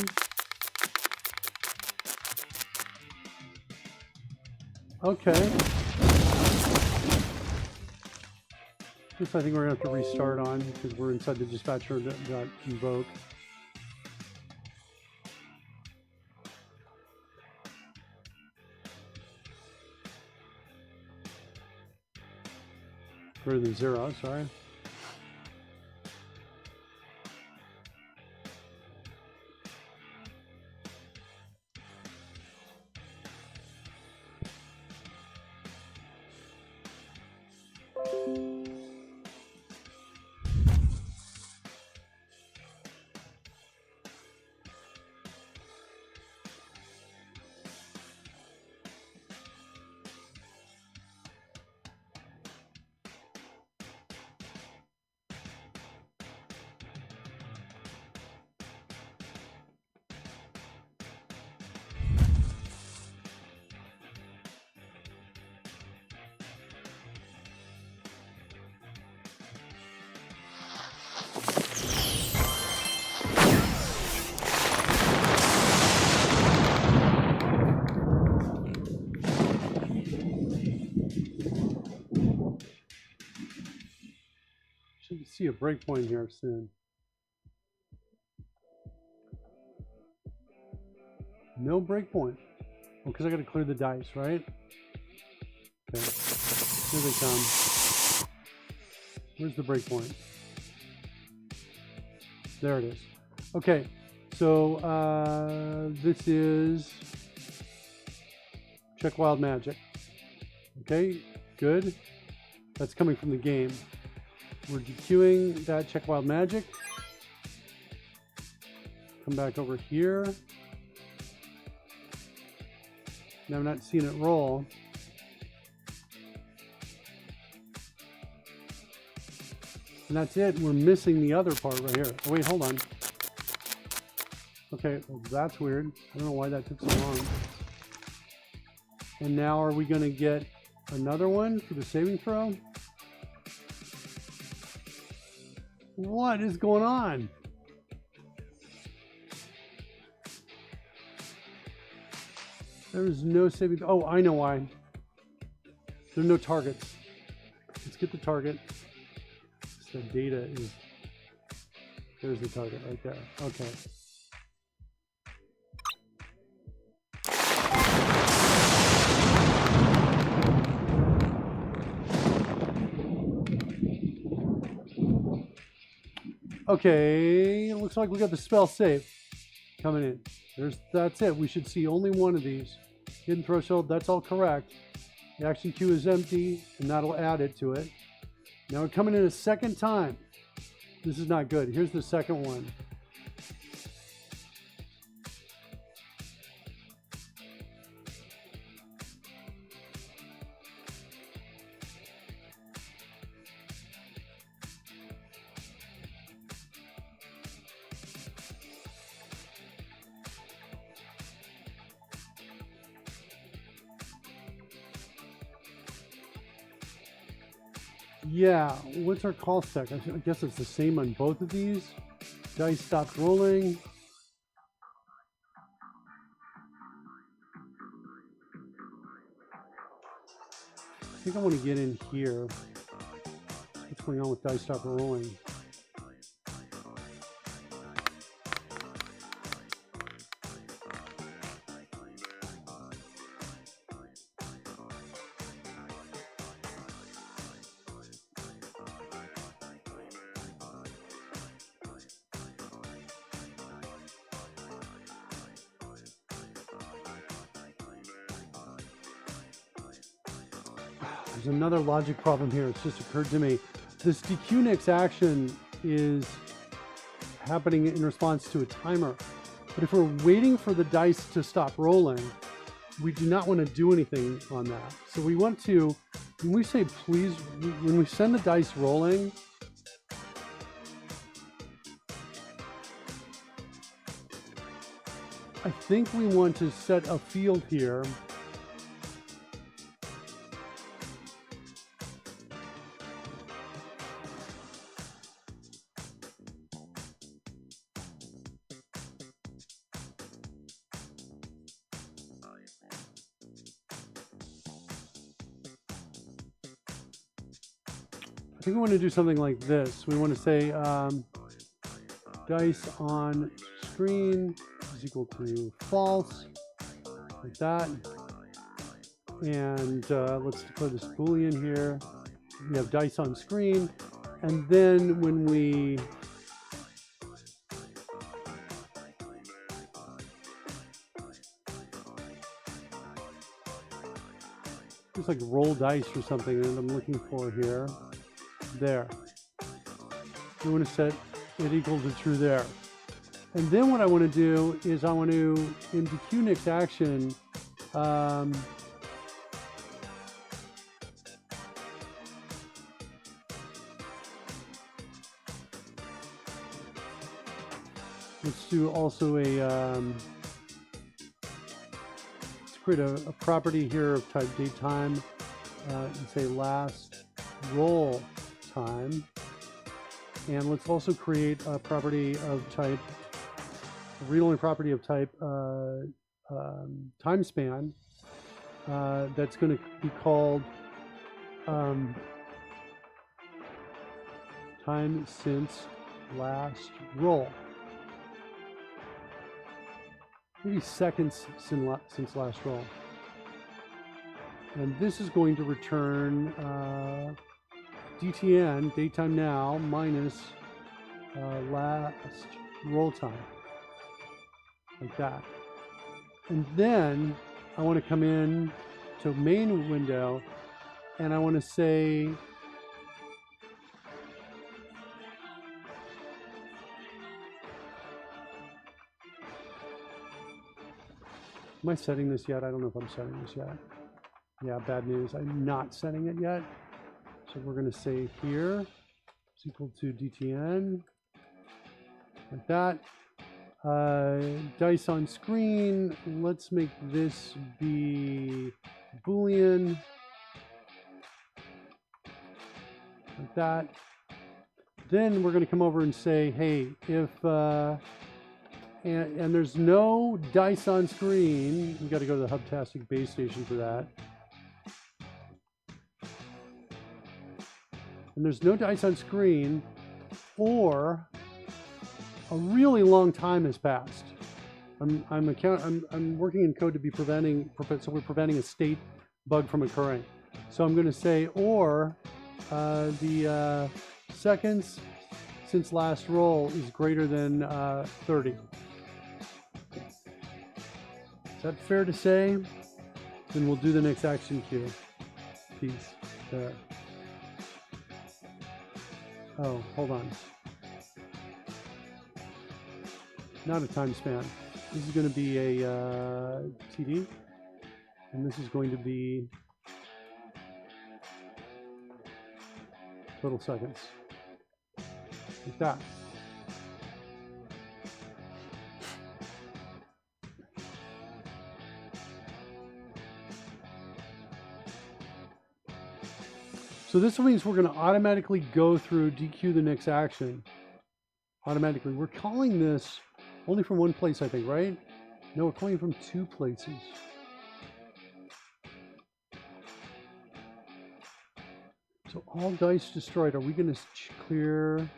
A: Okay. This I think we're going to have to restart on because we're inside the dispatcher that got invoked. Greater than 0, sorry. Should see a breakpoint here soon. No breakpoint. Oh, because I got to clear the dice, right? Okay. Here they come. Where's the breakpoint? There it is. Okay. So this is check wild magic. Okay, good. That's coming from the game. We're dequeuing that check wild magic. Come back over here. Now I'm not seeing it roll. And that's it. We're missing the other part right here. Oh, wait, hold on. Okay, well, that's weird. I don't know why that took so long. And now are we going to get another one for the saving throw? What is going on? There's no saving. Oh, I know why. There are no targets. Let's get the target. So data is. There's the target right there. Okay. Okay, it looks like we got the spell save coming in. That's it. We should see only one of these. Hidden threshold, that's all correct. The action queue is empty, and that'll add it to it. Now we're coming in a second time. This is not good. Here's the second one. Yeah, what's our call stack? I guess it's the same on both of these. Dice stopped rolling. I think I want to get in here. What's going on with dice stop rolling? There's another logic problem here. It's just occurred to me. This dequeue action is happening in response to a timer. But if we're waiting for the dice to stop rolling, we do not want to do anything on that. So we want to, when we say please, when we send the dice rolling, I think we want to set a field here. I think we want to do something like this. We want to say dice on screen is equal to false, like that. And let's declare this Boolean here. We have dice on screen. And then when we just like roll dice or something that I'm looking for here. There. We want to set it equal to true there. And then what I want to do is I want to, in dequeue action, let's do also a, let's create a property here of type datetime and say last roll time. And let's also create a property of type, a read-only property of type time span that's going to be called time time since last roll. Maybe seconds since last roll. And this is going to return DTN, daytime now, minus last roll time. Like that. And then I want to come in to main window and I want to say am I setting this yet? I don't know if I'm setting this yet. Yeah, bad news. I'm not setting it yet. So we're going to say here is equal to DTN, like that. Dice on screen. Let's make this be Boolean, like that. Then we're going to come over and say, hey, if and there's no dice on screen. We got to go to the Hubtastic base station for that. And there's no dice on screen, or a really long time has passed. I'm working in code to be so we're preventing a state bug from occurring. So I'm going to say, or the seconds since last roll is greater than 30. Is that fair to say? Then we'll do the next action queue piece there. Oh, hold on. Not a time span. This is going to be a TD, and this is going to be total seconds. Like that. So this means we're going to automatically go through DQ the next action. Automatically. We're calling this only from one place, I think, right? No, we're calling it from two places. So all dice destroyed. Are we going to clear?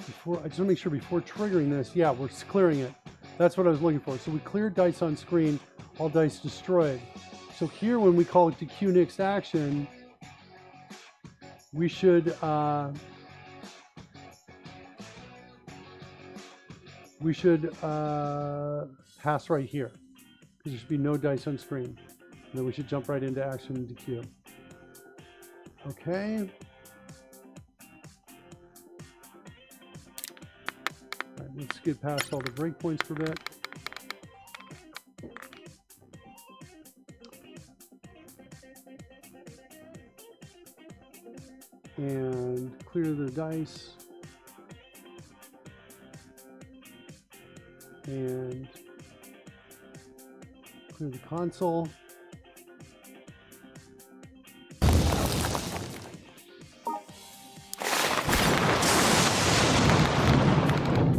A: Before, I just want to make sure before triggering this, yeah, we're clearing it. That's what I was looking for. So we cleared dice on screen, all dice destroyed. So here, when we call it DQ next action, we should pass right here. There should be no dice on screen. And then we should jump right into action DQ. Okay. All right, let's get past all the breakpoints for a bit. And clear the dice. And clear the console.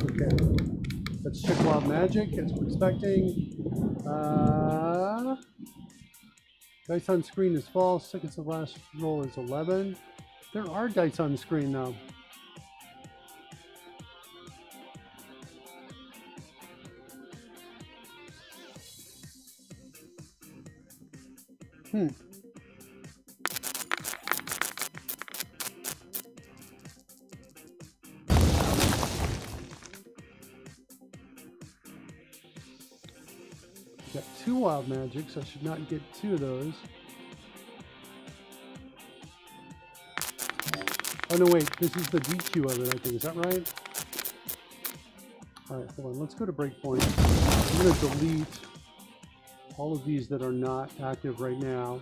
A: Okay. Let's check Wild Magic as we're expecting. Dice on screen is false. Seconds of last roll is 11. There are dice on the screen though. Got 2 wild magics. I should not get 2 of those. Oh no, wait, this is the DQ of it, I think. Is that right? All right, hold on. Let's go to breakpoint. I'm going to delete all of these that are not active right now.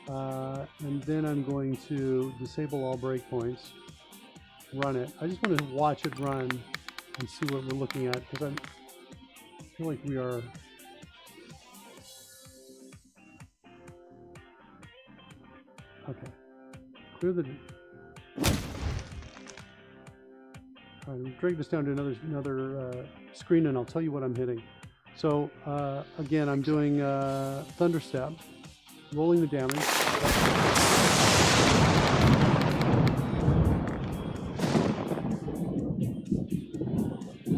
A: And then I'm going to disable all breakpoints, run it. I just want to watch it run and see what we're looking at, because I feel like we are... Okay. Clear the... All right, I'll drag this down to another screen, and I'll tell you what I'm hitting. So again, I'm doing Thunderstep. rolling the damage.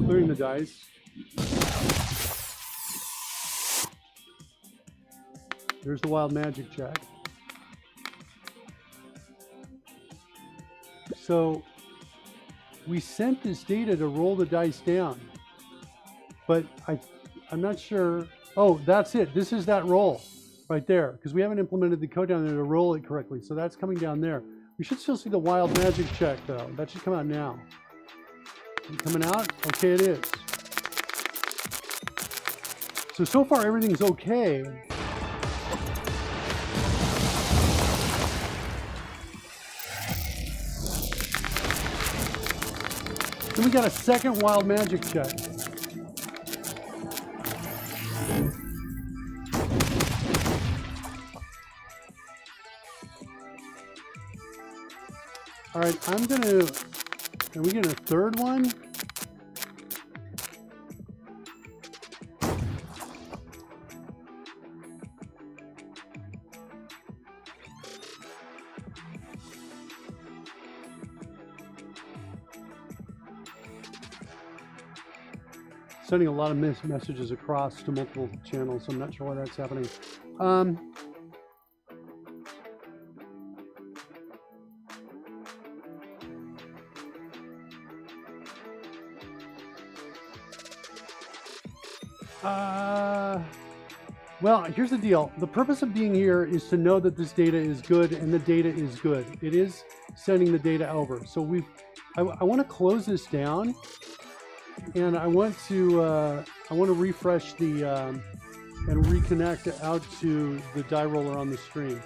A: Clearing the dice. There's the wild magic check. So we sent this data to roll the dice down, but I'm not sure. Oh, that's it. This is that roll right there, because we haven't implemented the code down there to roll it correctly. So that's coming down there. We should still see the wild magic check though. That should come out now. Is it coming out? Okay, it is. So far everything's okay. Then we got a second wild magic check. All right, are we getting a third one? Sending a lot of messages across to multiple channels, so I'm not sure why that's happening. Well, here's the deal. The purpose of being here is to know that this data is good, and the data is good. It is sending the data over. So I want to close this down, and I want to refresh and reconnect out to the die roller on the screen.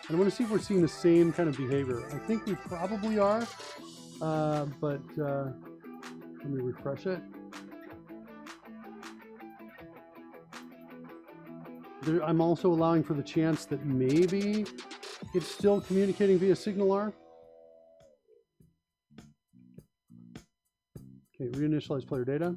A: And I want to see if we're seeing the same kind of behavior. I think we probably are, but let me refresh it. I'm also allowing for the chance that maybe it's still communicating via SignalR. Okay, reinitialize player data.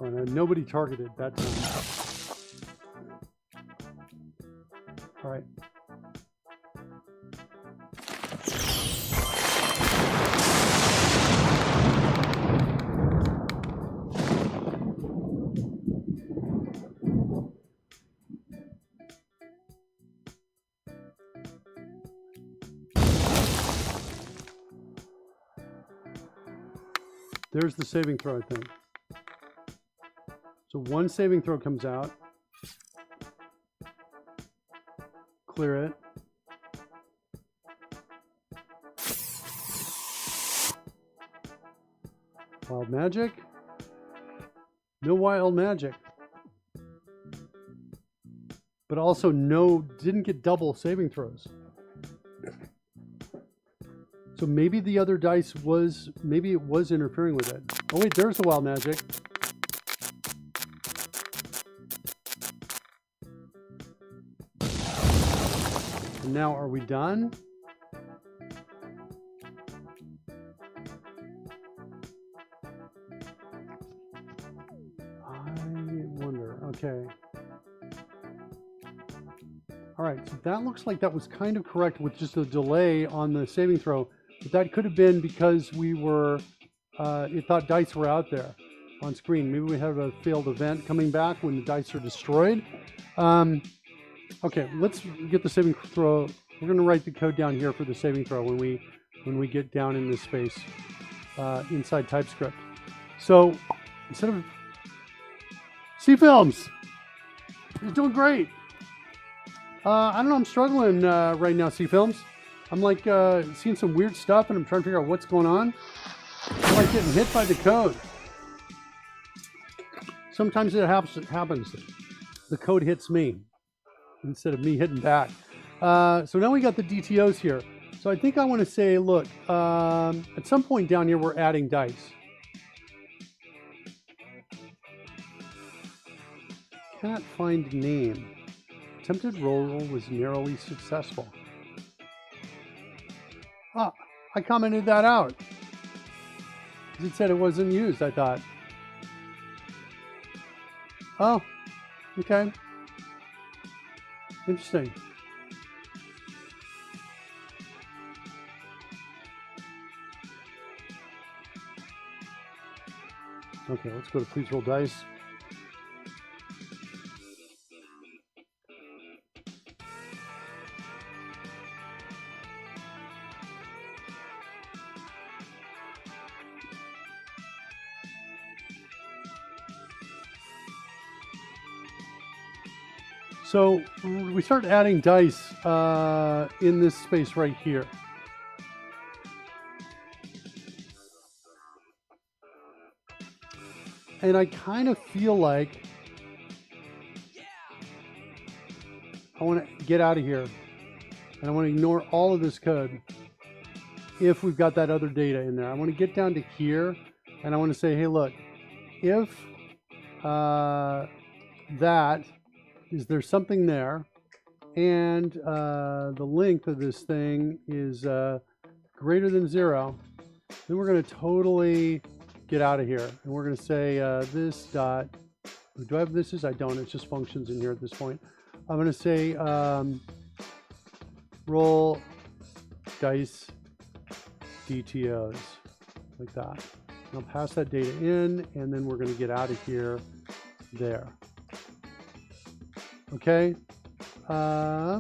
A: Oh, no, nobody targeted that time. All right. There's the saving throw, I think. So one saving throw comes out. Clear it. Wild magic. No wild magic. But also didn't get double saving throws. So maybe the other dice maybe it was interfering with it. Oh wait, there's the wild magic. And now are we done? I wonder, okay. All right, so that looks like that was kind of correct with just a delay on the saving throw. But that could have been because it thought dice were out there on screen. Maybe we have a failed event coming back when the dice are destroyed. Okay, let's get the saving throw. We're going to write the code down here for the saving throw when we get down in this space inside TypeScript. So instead of C-Films, you're doing great. I don't know, I'm struggling right now, C-Films. I'm like seeing some weird stuff, and I'm trying to figure out what's going on. I'm like getting hit by the code. Sometimes it happens. The code hits me instead of me hitting back. So now we got the DTOs here. So I think I want to say, look, at some point down here, we're adding dice. Can't find name. Attempted roll was narrowly successful. Ah, I commented that out. It said it wasn't used, I thought. Oh, okay. Interesting. Okay, let's go to please roll dice. So we start adding dice in this space right here. And I kind of feel like I want to get out of here. And I want to ignore all of this code if we've got that other data in there. I want to get down to here and I want to say, hey, look, if that is there something there and the length of this thing is greater than 0, then we're going to totally get out of here. And we're going to say this dot, do I have this? I don't. It's just functions in here at this point. I'm going to say roll dice DTOs like that. And I'll pass that data in, and then we're going to get out of here there. Okay. I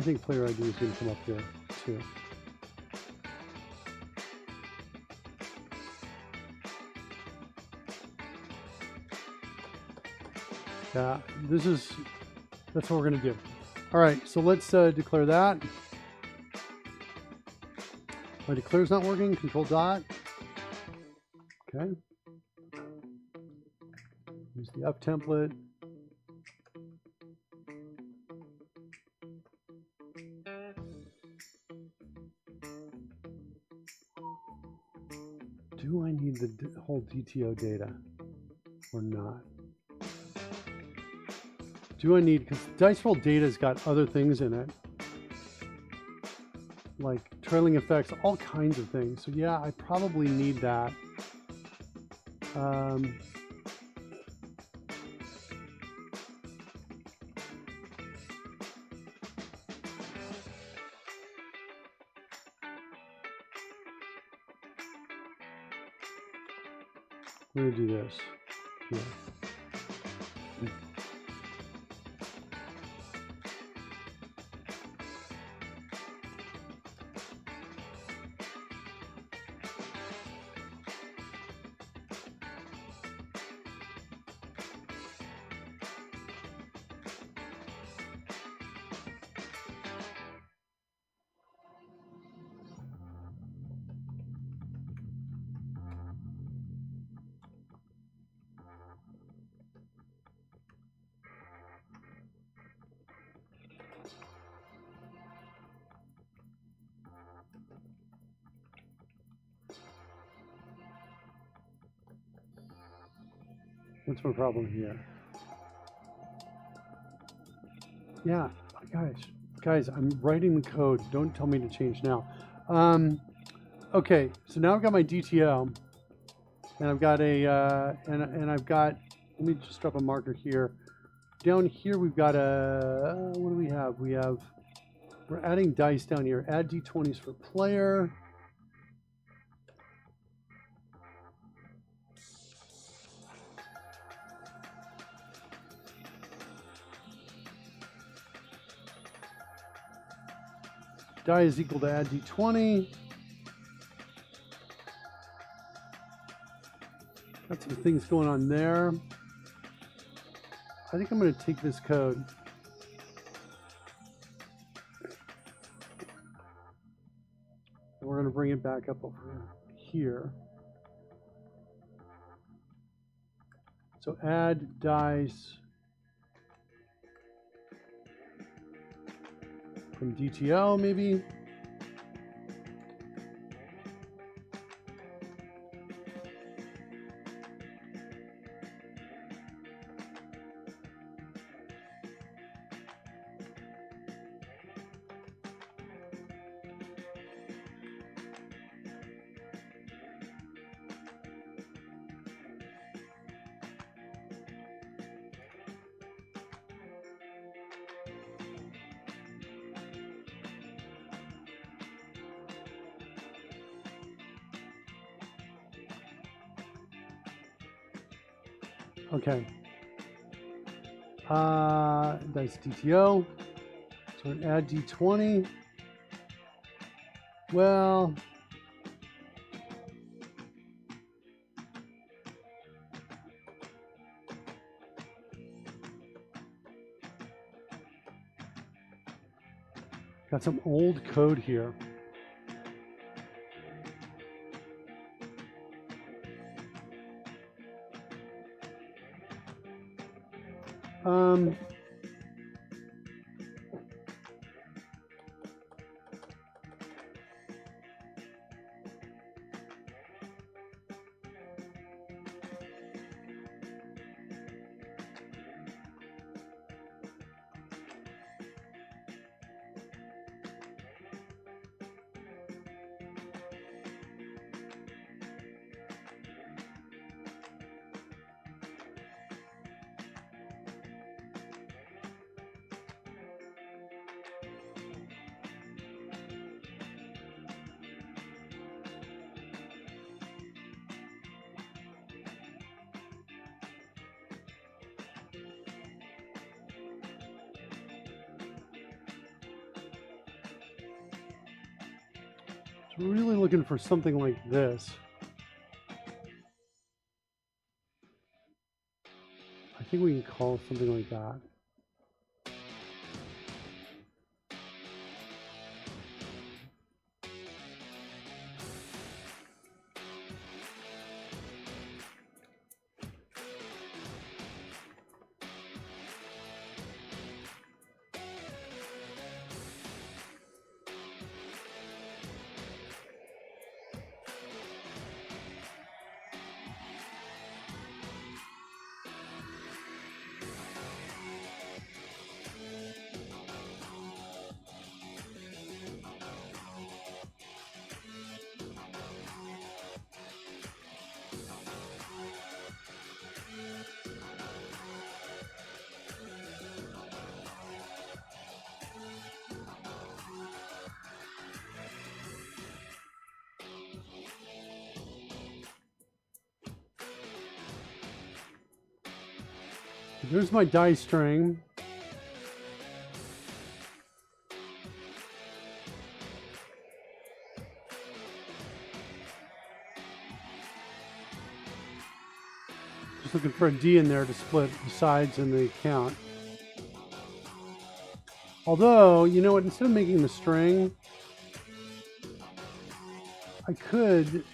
A: think player ID is going to come up here too. Yeah, that's what we're going to do. All right, so let's declare that. My declare's not working. Control dot. Okay. Use the F template. Do I need the whole DTO data or not? Do I need, because dice roll data's got other things in it, like trailing effects, all kinds of things. So yeah, I probably need that. I'm going to do this. Yeah. What's my problem here? Yeah, guys, I'm writing the code. Don't tell me to change now. Okay, so now I've got my DTO, and I've got a, and I've got, let me just drop a marker here. Down here, we've got a, what do we have? We're adding dice down here. Add D20s for player. Die is equal to add D20. Got some things going on there. I think I'm going to take this code. And we're going to bring it back up over here. So add dice from DTL maybe. Okay. Dice DTO. So add D20. Well, got some old code here. So we're really looking for something like this. I think we can call something like that. There's my die string. Just looking for a D in there to split the sides and the count. Although, you know what, instead of making the string, I could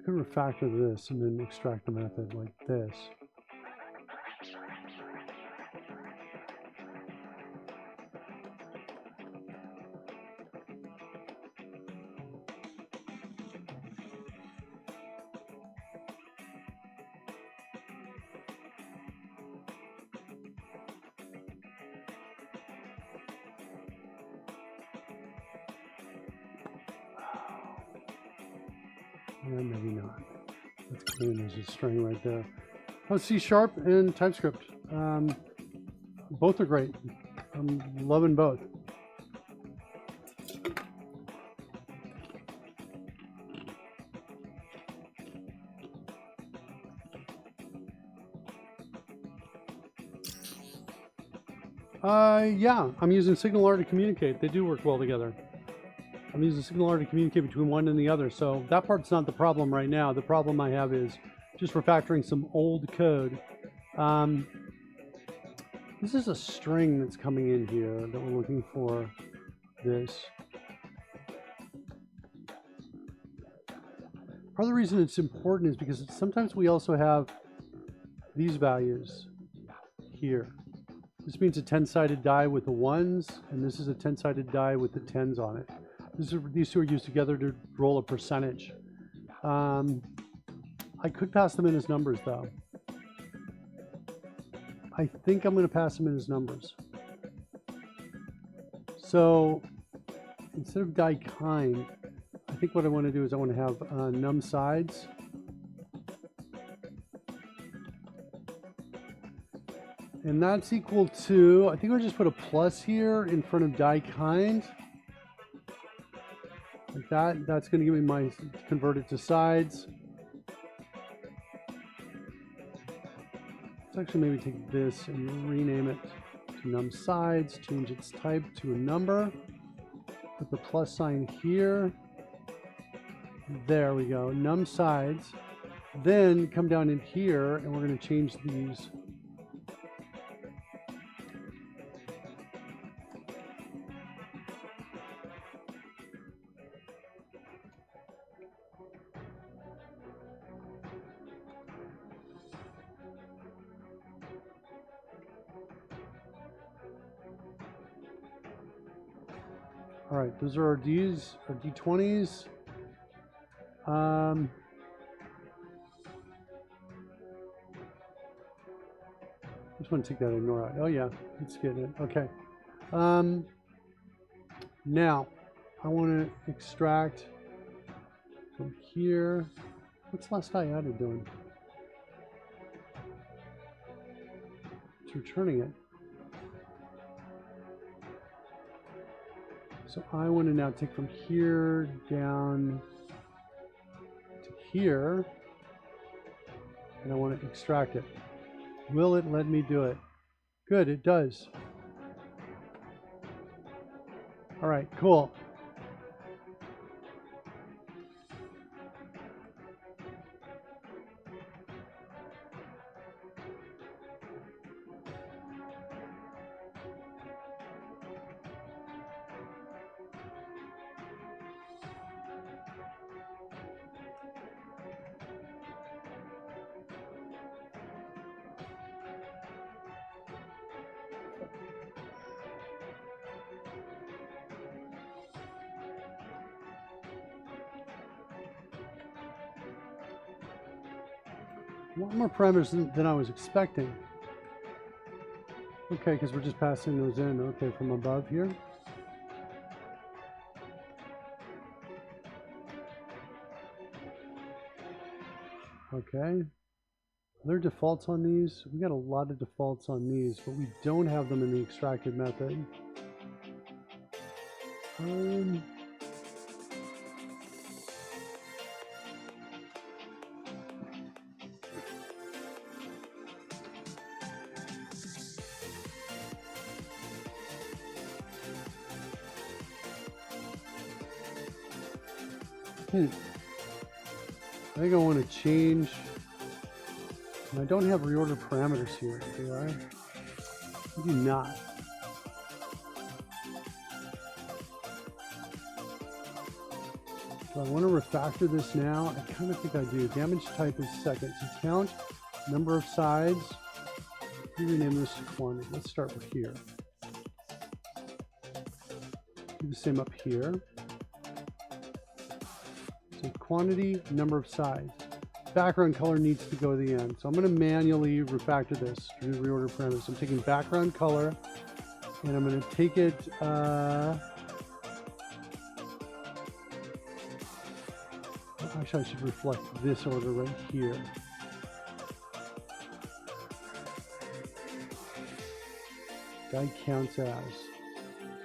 A: refactor this and then extract the method like this. Yeah, maybe not. That's clean. There's a string right there. Oh, C# and TypeScript. Both are great. I'm loving both. Yeah, I'm using SignalR to communicate. They do work well together. I'm using SignalR to communicate between one and the other, so that part's not the problem right now. The problem I have is just refactoring some old code. This is a string that's coming in here that we're looking for this. Part of the reason it's important is because sometimes we also have these values here. This means a 10-sided die with the ones, and this is a 10-sided die with the tens on it. These two are used together to roll a percentage. I could pass them in as numbers, though. I think I'm going to pass them in as numbers. So instead of die kind, I think what I want to do is I want to have num sides. And that's equal to, I think I'll just put a plus here in front of die kind. Like that. That's going to give me my, convert it to sides. Let's actually maybe take this and rename it to num sides, change its type to a number. Put the plus sign here. There we go, num sides. Then come down in here and we're going to change these. All right, those are our Ds, our D20s. Just want to take that and ignore it. Oh yeah, let's get it. Okay. Now I want to extract from here. What's last die added doing? It's returning it. So I want to now take from here down to here, and I want to extract it. Will it let me do it? Good, it does. All right, cool. A lot more parameters than I was expecting. Okay, because we're just passing those in, okay, from above here. Okay. Are there defaults on these? We got a lot of defaults on these, but we don't have them in the extracted method. I think I want to change. And I don't have reorder parameters here, do I? I do not. Do I want to refactor this now? I kind of think I do. Damage type is second. So count, number of sides. Let me rename this to quantity. Let's start with here. Do the same up here. So quantity, number of sides. Background color needs to go to the end. So I'm going to manually refactor this to the reorder parameters. So I'm taking background color and I'm going to take it. Actually, I should reflect this order right here. Die counts as.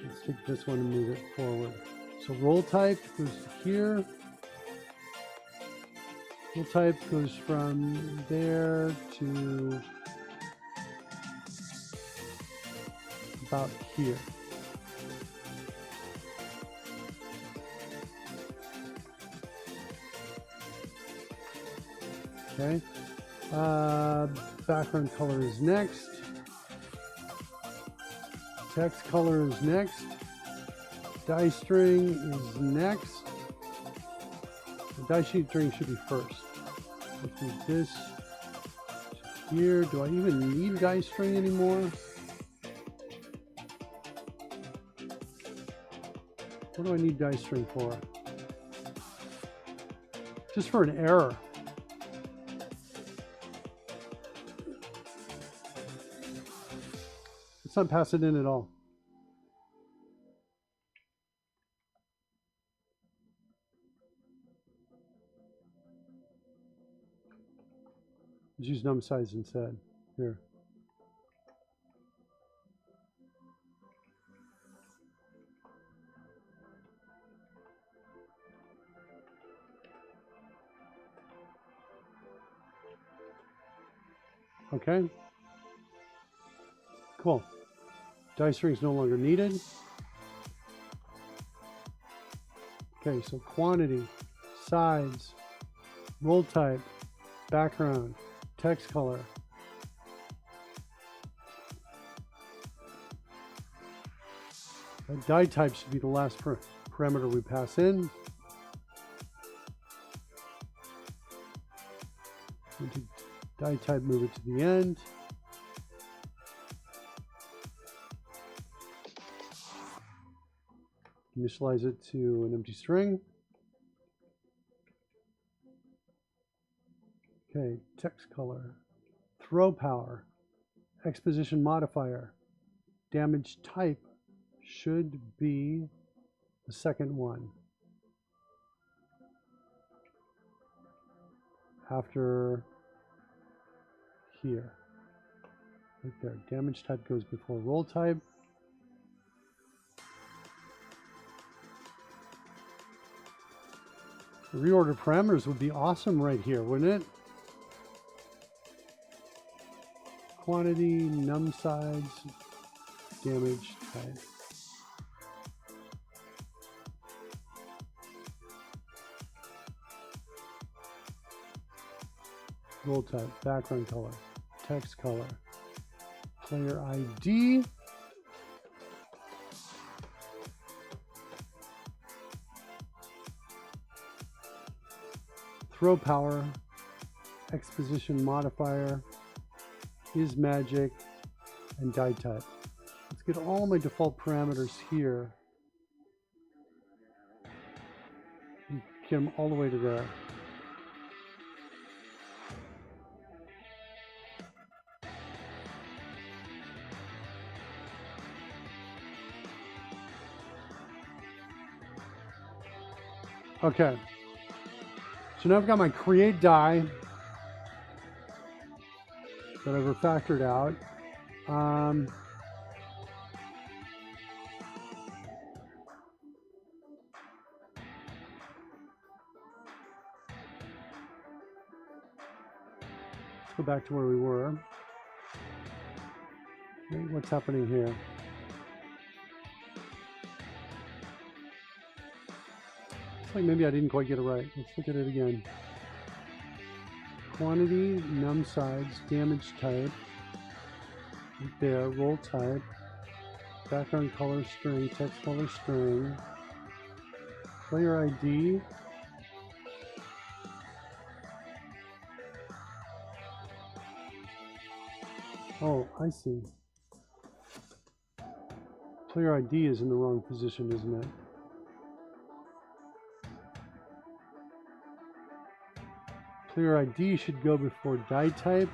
A: Let's take this one and move it forward. So roll type goes to here. Roll type goes from there to about here. Okay. Background color is next. Text color is next. Die string is next. The die sheet string should be first. Let's do this here. Do I even need die string anymore? What do I need die string for? Just for an error. Let's not pass it in at all. Let's use num size instead. Here. Okay. Cool. Die string is no longer needed. Okay, so quantity, size, role type, background, text color. Die type should be the last parameter we pass in. Die type, move it to the end. Initialize it to an empty string. Okay, text color, throw power, exposition modifier, damage type should be the second one. After here, right there, damage type goes before role type. Reorder parameters would be awesome right here, wouldn't it? Quantity, num size, damage type. Role type, background color, text color, player ID. Throw power, exposition modifier, is magic, and die type. Let's get all my default parameters here and get them all the way to there. Okay. So now I've got my create die that I've refactored out. Let's go back to where we were. Okay, what's happening here? Looks like maybe I didn't quite get it right. Let's look at it again. Quantity, num size, damage type, right there, role type, background color string, text color string, player ID, oh, I see. Player ID is in the wrong position, isn't it? Player ID should go before die type.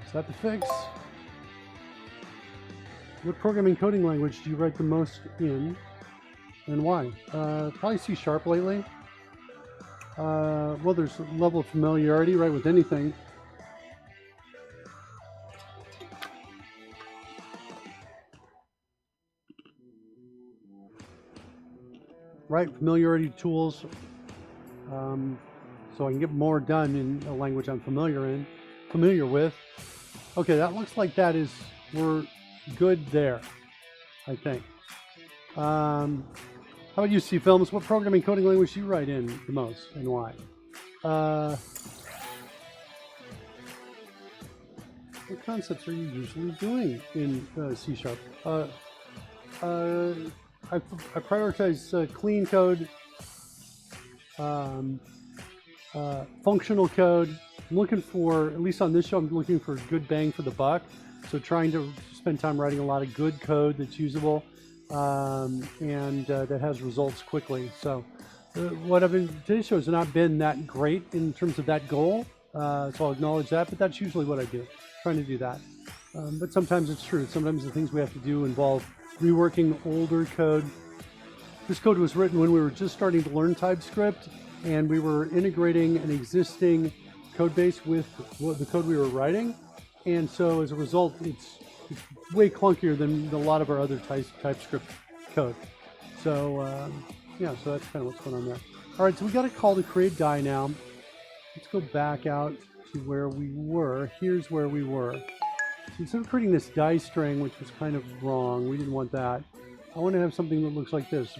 A: Is that the fix? What programming coding language do you write the most in, and why? Probably C# lately. Well, there's a level of familiarity, right, with anything. right? Familiarity tools, so I can get more done in a language I'm familiar with. Okay, that looks like we're good there, I think. How about you, C-Films? What programming coding language do you write in the most, and why? What concepts are you usually doing in C#? I prioritize clean code, functional code. I'm looking for, at least on this show, I'm looking for good bang for the buck. So trying to spend time writing a lot of good code that's usable and that has results quickly. So today's show has not been that great in terms of that goal. So I'll acknowledge that, but that's usually what I do, trying to do that. But sometimes it's true. Sometimes the things we have to do involve reworking older code. This code was written when we were just starting to learn TypeScript, and we were integrating an existing code base with the code we were writing. And so as a result, it's way clunkier than a lot of our other TypeScript code. So yeah, so that's kind of what's going on there. All right, so we got a call to create die now. Let's go back out to where we were. Here's where we were. So instead of creating this die string, which was kind of wrong, we didn't want that. I want to have something that looks like this.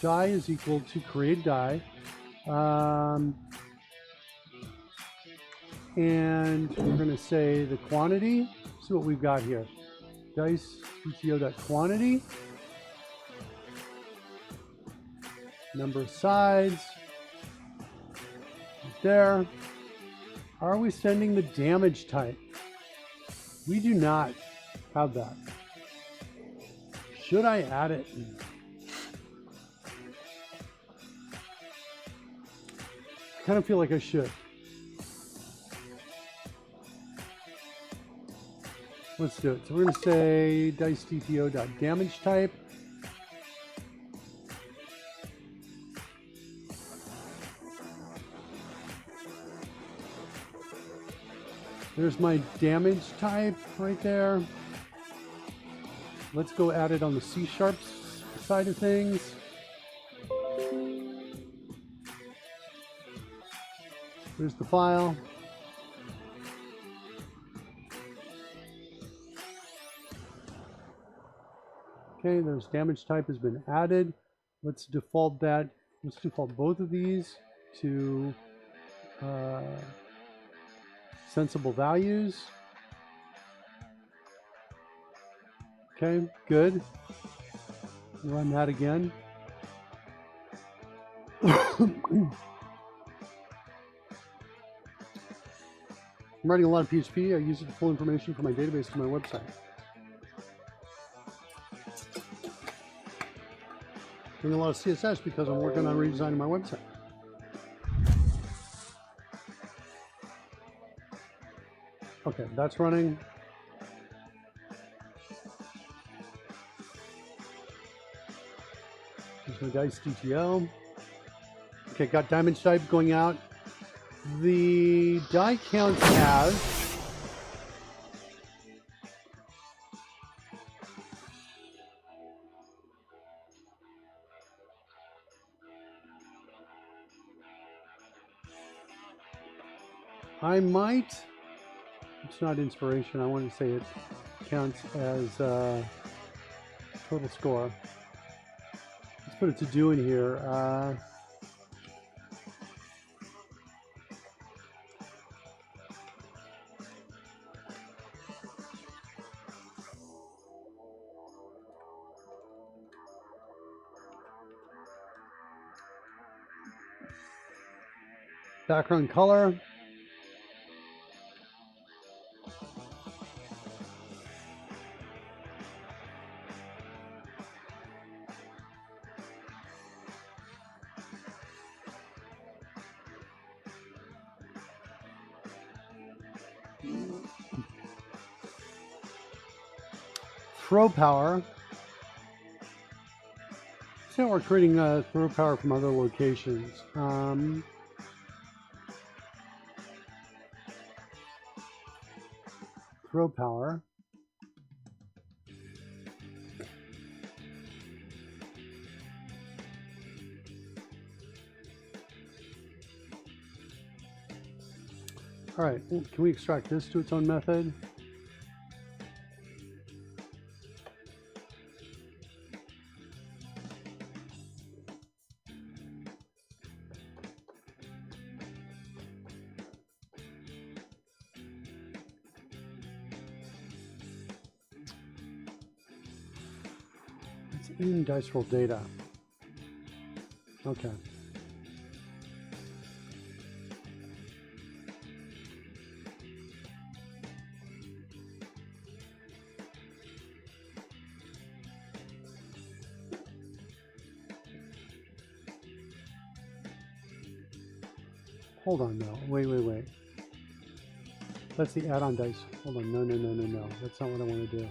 A: Die is equal to create die. And we're going to say the quantity. See what we've got here. Dice DTO.quantity. Number of sides. Right there. Are we sending the damage type? We do not have that. Should I add it? I kind of feel like I should. Let's do it. So we're going to say dice DTO.damage type. There's my damage type right there. Let's go add it on the C# side of things. There's the file. Okay, there's damage type has been added. Let's default that. Let's default both of these to sensible values. Okay, good. Run that again. I'm writing a lot of PHP. I use it to pull information from my database to my website. Doing a lot of CSS because I'm working on redesigning my website. Okay, that's running. There's my dice DTO. Okay, got damage type going out. The die counts as it's not inspiration. I want to say it counts as total score. Let's put it to do in here. Background color. Throw power. So we're creating throw power from other locations. Throw power. All right, can we extract this to its own method? It's in dice roll data. Okay. Hold on, no. Wait. That's the add-on dice. Hold on. No. That's not what I want to do.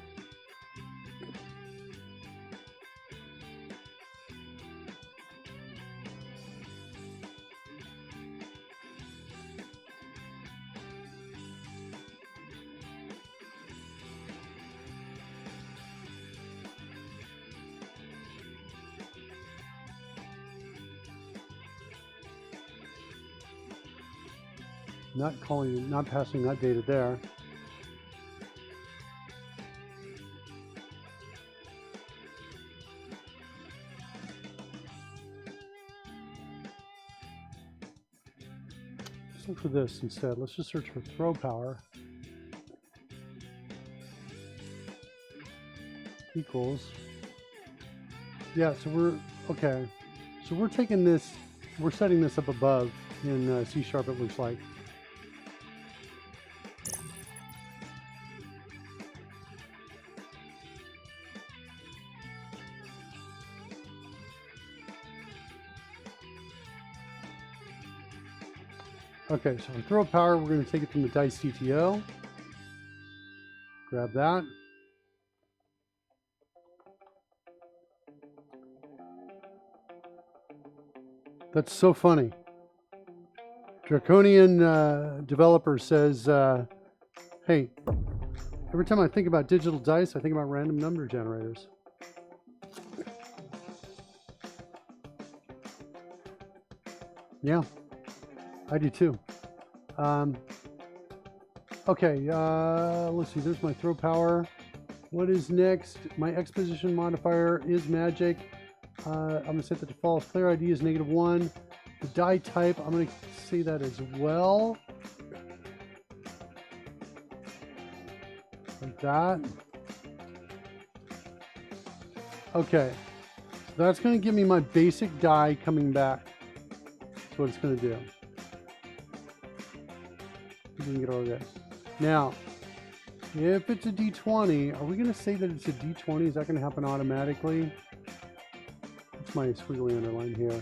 A: Not passing that data there. Let's look for this instead. Let's just search for throw power equals. Yeah, so we're taking this, we're setting this up above in C#, it looks like. Okay, so for throw power, we're going to take it from the dice CTO. Grab that. That's so funny. Draconian developer says, hey, every time I think about digital dice, I think about random number generators. Yeah, I do too. Okay, let's see, there's my throw power. What is next? My exposition modifier is magic. I'm going to set the default player ID is -1. The die type, I'm going to say that as well. Like that. Okay, so that's going to give me my basic die coming back. That's what it's going to do. We can get all of this. Now, if it's a D20, are we going to say that it's a D20? Is that going to happen automatically? What's my squiggly underline here?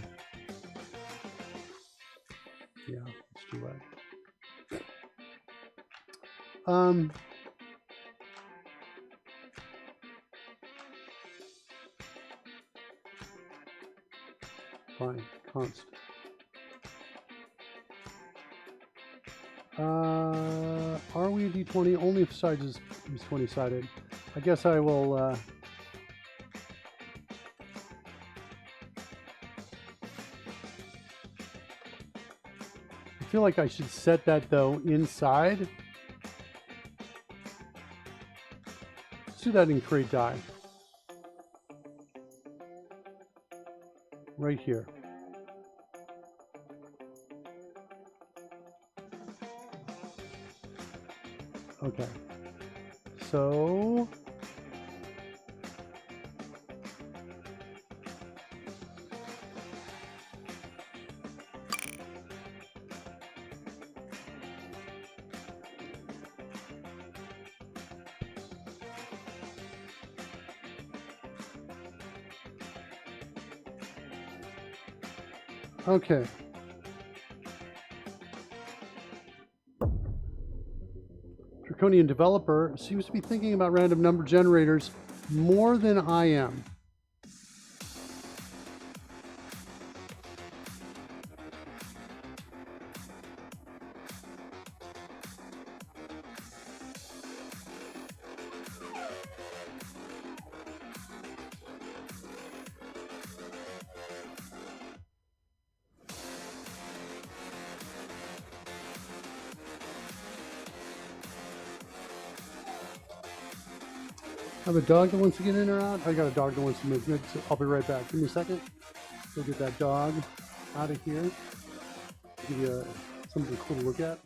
A: Yeah, let's do that. Fine, const. Are we a D20? Only if size is 20-sided. I guess I will. I feel like I should set that though inside. Let's do that in create die. Right here. Okay, so okay. Draconian developer seems to be thinking about random number generators more than I am. I have a dog that wants to get in or out. I got a dog that wants to move. Good. So I'll be right back. Give me a second. Go get that dog out of here. Give you something cool to look at.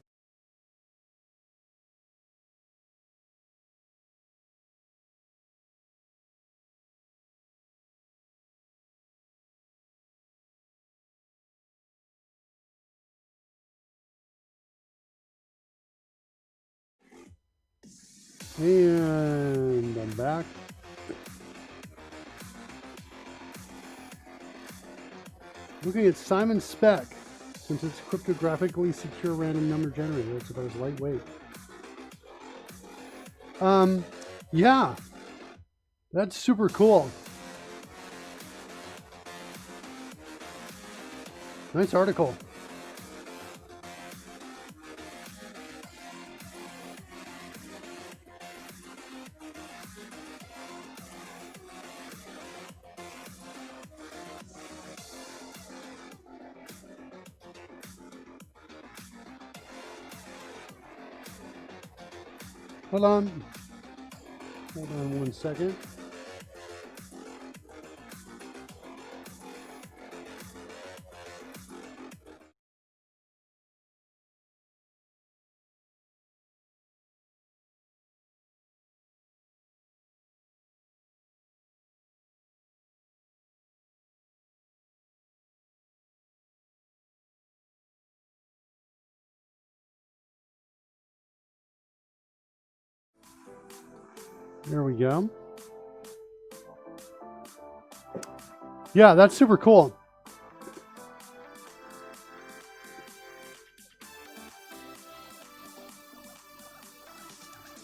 A: And I'm back. Looking at Simon's spec, since it's cryptographically secure random number generator, it's about as lightweight. Yeah, that's super cool. Nice article. Hold on 1 second. There we go. Yeah, that's super cool.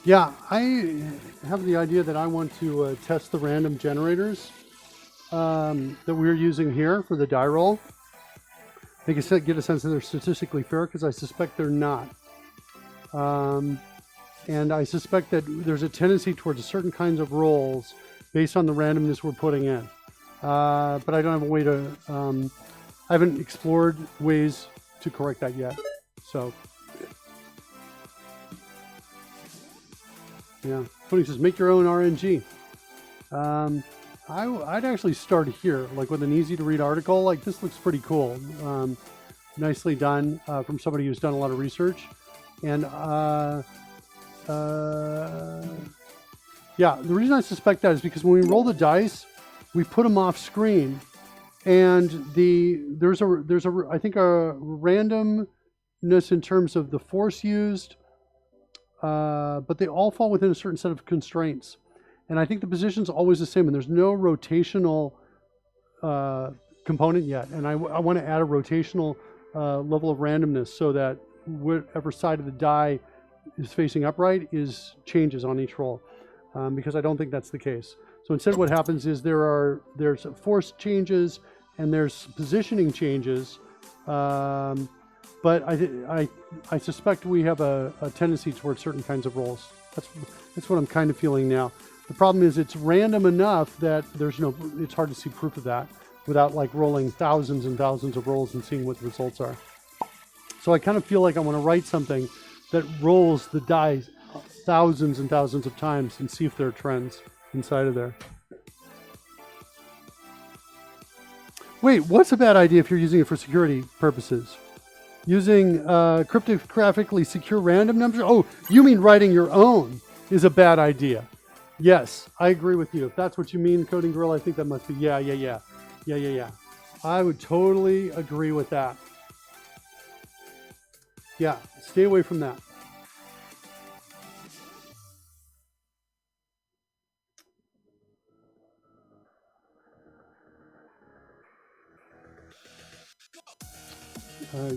A: Yeah, I have the idea that I want to test the random generators that we're using here for the die roll. I can get a sense that they're statistically fair because I suspect they're not. And I suspect that there's a tendency towards certain kinds of rolls based on the randomness we're putting in. But I don't have a way to, I haven't explored ways to correct that yet. So, yeah. Tony says, make your own RNG. I'd actually start here, like with an easy to read article. Like this looks pretty cool. Nicely done from somebody who's done a lot of research. And yeah, the reason I suspect that is because when we roll the dice, we put them off screen, and there's I think a randomness in terms of the force used, but they all fall within a certain set of constraints, and I think the position's always the same, and there's no rotational component yet, and I want to add a rotational level of randomness so that whatever side of the die is facing upright changes on each roll, because I don't think that's the case. So instead what happens is there's force changes and there's positioning changes, but I suspect we have a tendency towards certain kinds of rolls. That's what I'm kind of feeling now. The problem is it's random enough that it's hard to see proof of that without like rolling thousands and thousands of rolls and seeing what the results are. So I kind of feel like I want to write something that rolls the die thousands and thousands of times and see if there are trends inside of there. Wait, what's a bad idea if you're using it for security purposes? Using cryptographically secure random numbers? Oh, you mean writing your own is a bad idea. Yes, I agree with you. If that's what you mean, Coding Gorilla, I think that must be, yeah. I would totally agree with that. Yeah, stay away from that.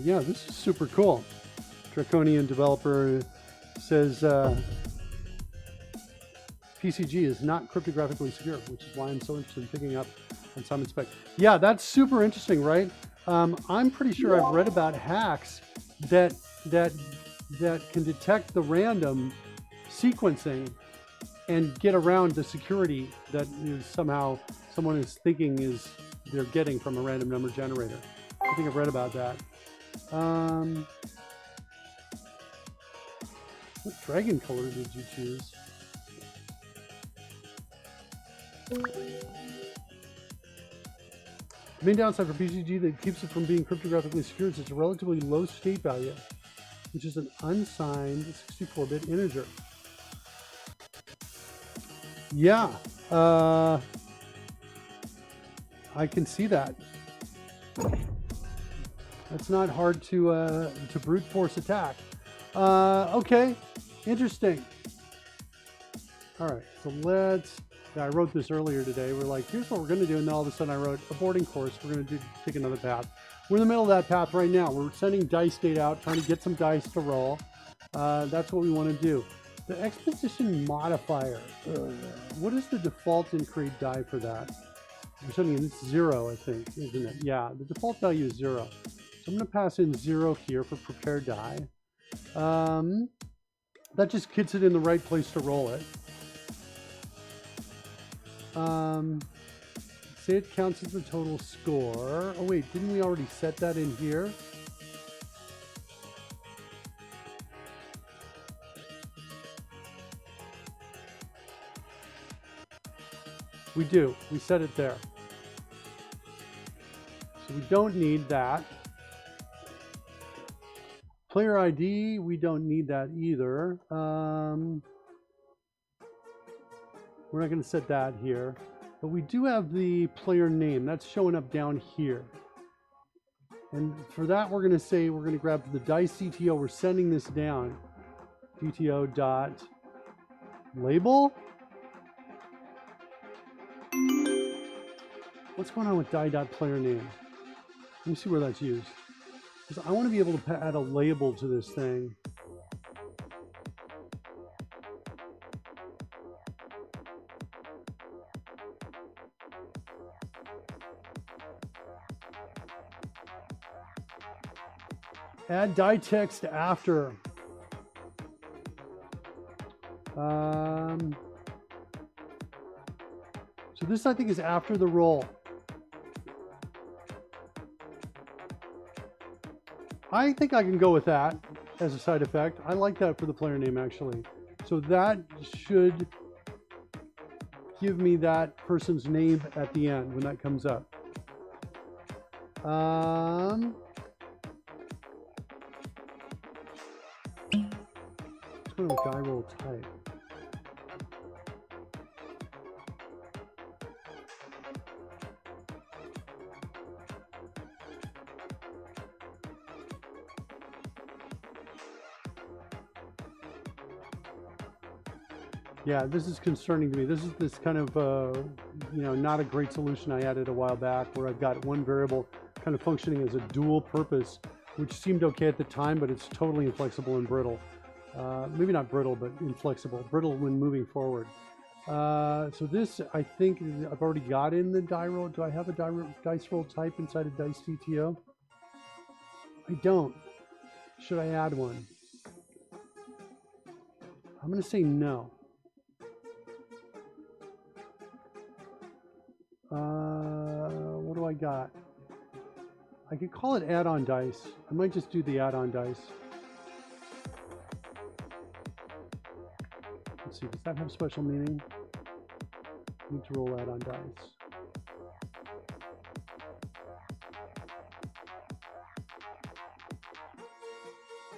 A: Yeah, this is super cool. Draconian developer says PCG is not cryptographically secure, which is why I'm so interested in picking up on Simon's spec. Yeah, that's super interesting, right? I'm pretty sure I've read about hacks that can detect the random sequencing and get around the security that is somehow someone is thinking is they're getting from a random number generator. I think I've read about that. What dragon color did you choose? The main downside for PCG that keeps it from being cryptographically secure is its relatively low state value, which is an unsigned 64-bit integer. Yeah, I can see that. That's not hard to brute force attack. Okay, interesting. All right, so let's. I wrote this earlier today. We're like, here's what we're going to do, and then all of a sudden I wrote a boarding course. We're going to take another path. We're in the middle of that path right now. We're sending dice data out, trying to get some dice to roll. That's what we want to do. The exposition modifier. What is the default in create die for that? We're sending it's 0, I think, isn't it? Yeah, the default value is 0. So I'm going to pass in 0 here for prepare die. That just gets it in the right place to roll it. Say it counts as the total score. Oh wait, didn't we already set that in here? We do. We set it there. So we don't need that. Player ID, we don't need that either. We're not going to set that here. But we do have the player name. That's showing up down here. And for that, we're going to say we're going to grab the dice DTO. We're sending this down. DTO dot label. What's going on with die.player name? Let me see where that's used. Because I want to be able to add a label to this thing. Add die text after. So this I think is after the roll. I think I can go with that as a side effect. I like that for the player name actually. So that should give me that person's name at the end when that comes up. Let's go with die roll type. Yeah, this is concerning to me. This is this kind of, not a great solution I added a while back where I've got one variable kind of functioning as a dual purpose, which seemed okay at the time, but it's totally inflexible and brittle. Maybe not brittle, but inflexible. Brittle when moving forward. So this, I think, I've already got in the die roll. Do I have a dice roll type inside of dice TTO? I don't. Should I add one? I'm going to say no. What do I got? I could call it add-on dice. I might just do the add-on dice. Let's see, does that have special meaning? Need to roll add-on dice.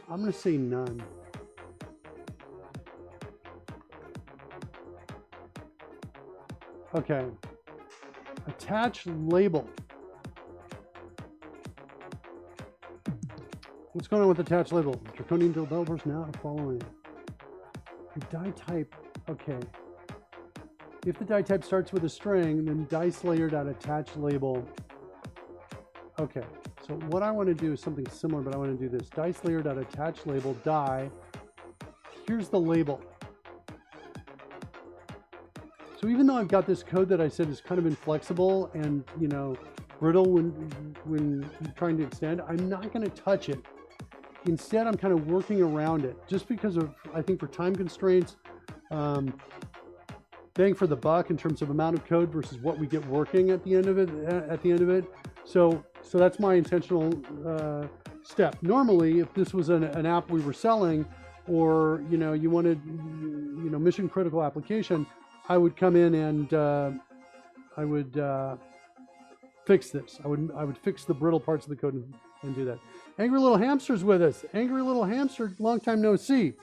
A: I'm going to say none. Okay. Attach label. What's going on with attach label? Draconian developers now following. The die type. Okay. If the die type starts with a string, then dice layer.attach label. Okay. So what I want to do is something similar, but I want to do this. Dice layer.attach label die. Here's the label. So even though I've got this code that I said is kind of inflexible and, brittle when trying to extend, I'm not going to touch it. Instead, I'm kind of working around it just because of, I think, for time constraints, bang for the buck in terms of amount of code versus what we get working at the end of it. So that's my intentional step. Normally, if this was an app we were selling, or you wanted mission critical application, I would come in and fix this. I would fix the brittle parts of the code and do that. Angry Little Hamster's with us. Angry Little Hamster, long time no see.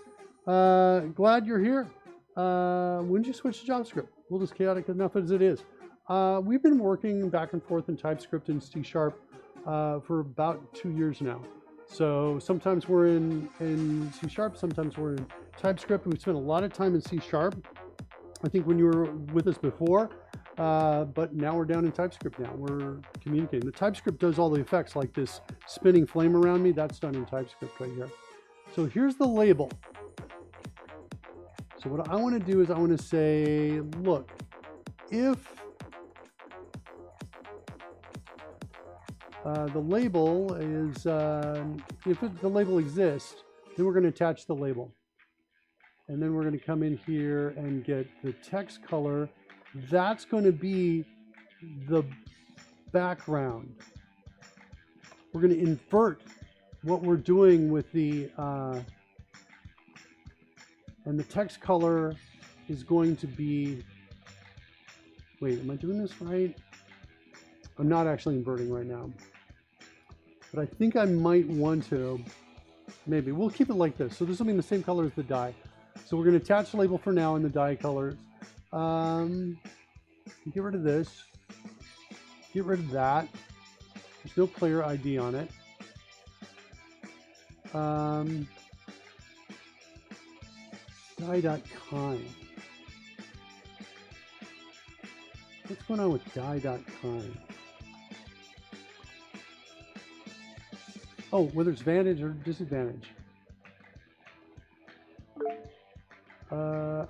A: Glad you're here. When did you switch to JavaScript? We'll just chaotic enough as it is. We've been working back and forth in TypeScript and C# for about 2 years now. So sometimes we're in C#, sometimes we're in TypeScript. We've spent a lot of time in C#. I think when you were with us before, but now we're down in TypeScript now. We're communicating. The TypeScript does all the effects like this spinning flame around me. That's done in TypeScript right here. So here's the label. So what I want to do is I want to say, look, if the label is, the label exists, then we're going to attach the label. And then we're going to come in here and get the text color. That's going to be the background. We're going to invert what we're doing with the, and the text color is going to be, wait, am I doing this right? I'm not actually inverting right now. But I think I might want to, maybe. We'll keep it like this. So this will be the same color as the die. So we're going to attach the label for now in the die colors. Get rid of this. Get rid of that. There's no player ID on it. Die.kind. What's going on with die.kind? Oh, whether it's advantage or disadvantage.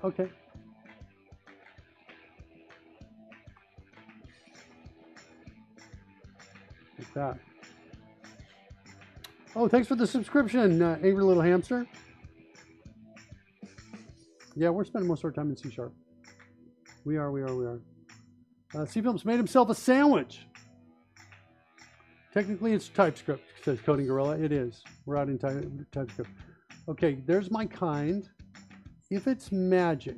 A: Okay. Like that. Oh, thanks for the subscription, Angry Little Hamster. Yeah, we're spending most of our time in C#. We are. C-Films made himself a sandwich. Technically, it's TypeScript, says Coding Gorilla. It is. We're out in TypeScript. Okay, there's my kind. If it's magic,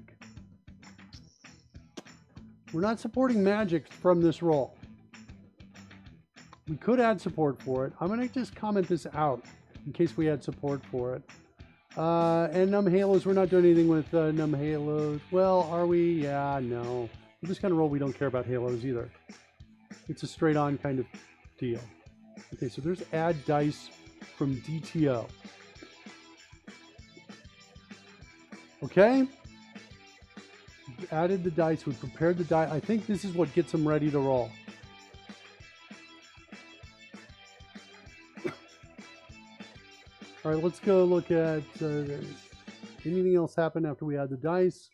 A: we're not supporting magic from this role. We could add support for it. I'm going to just comment this out in case we add support for it. And num halos, we're not doing anything with num halos. Well, are we? Yeah, no. With this kind of role, we don't care about halos either. It's a straight on kind of deal. Okay, so there's add dice from DTO. Okay. We've added the dice. We've prepared the die. I think this is what gets them ready to roll. All right, let's go look at anything else happen after we add the dice.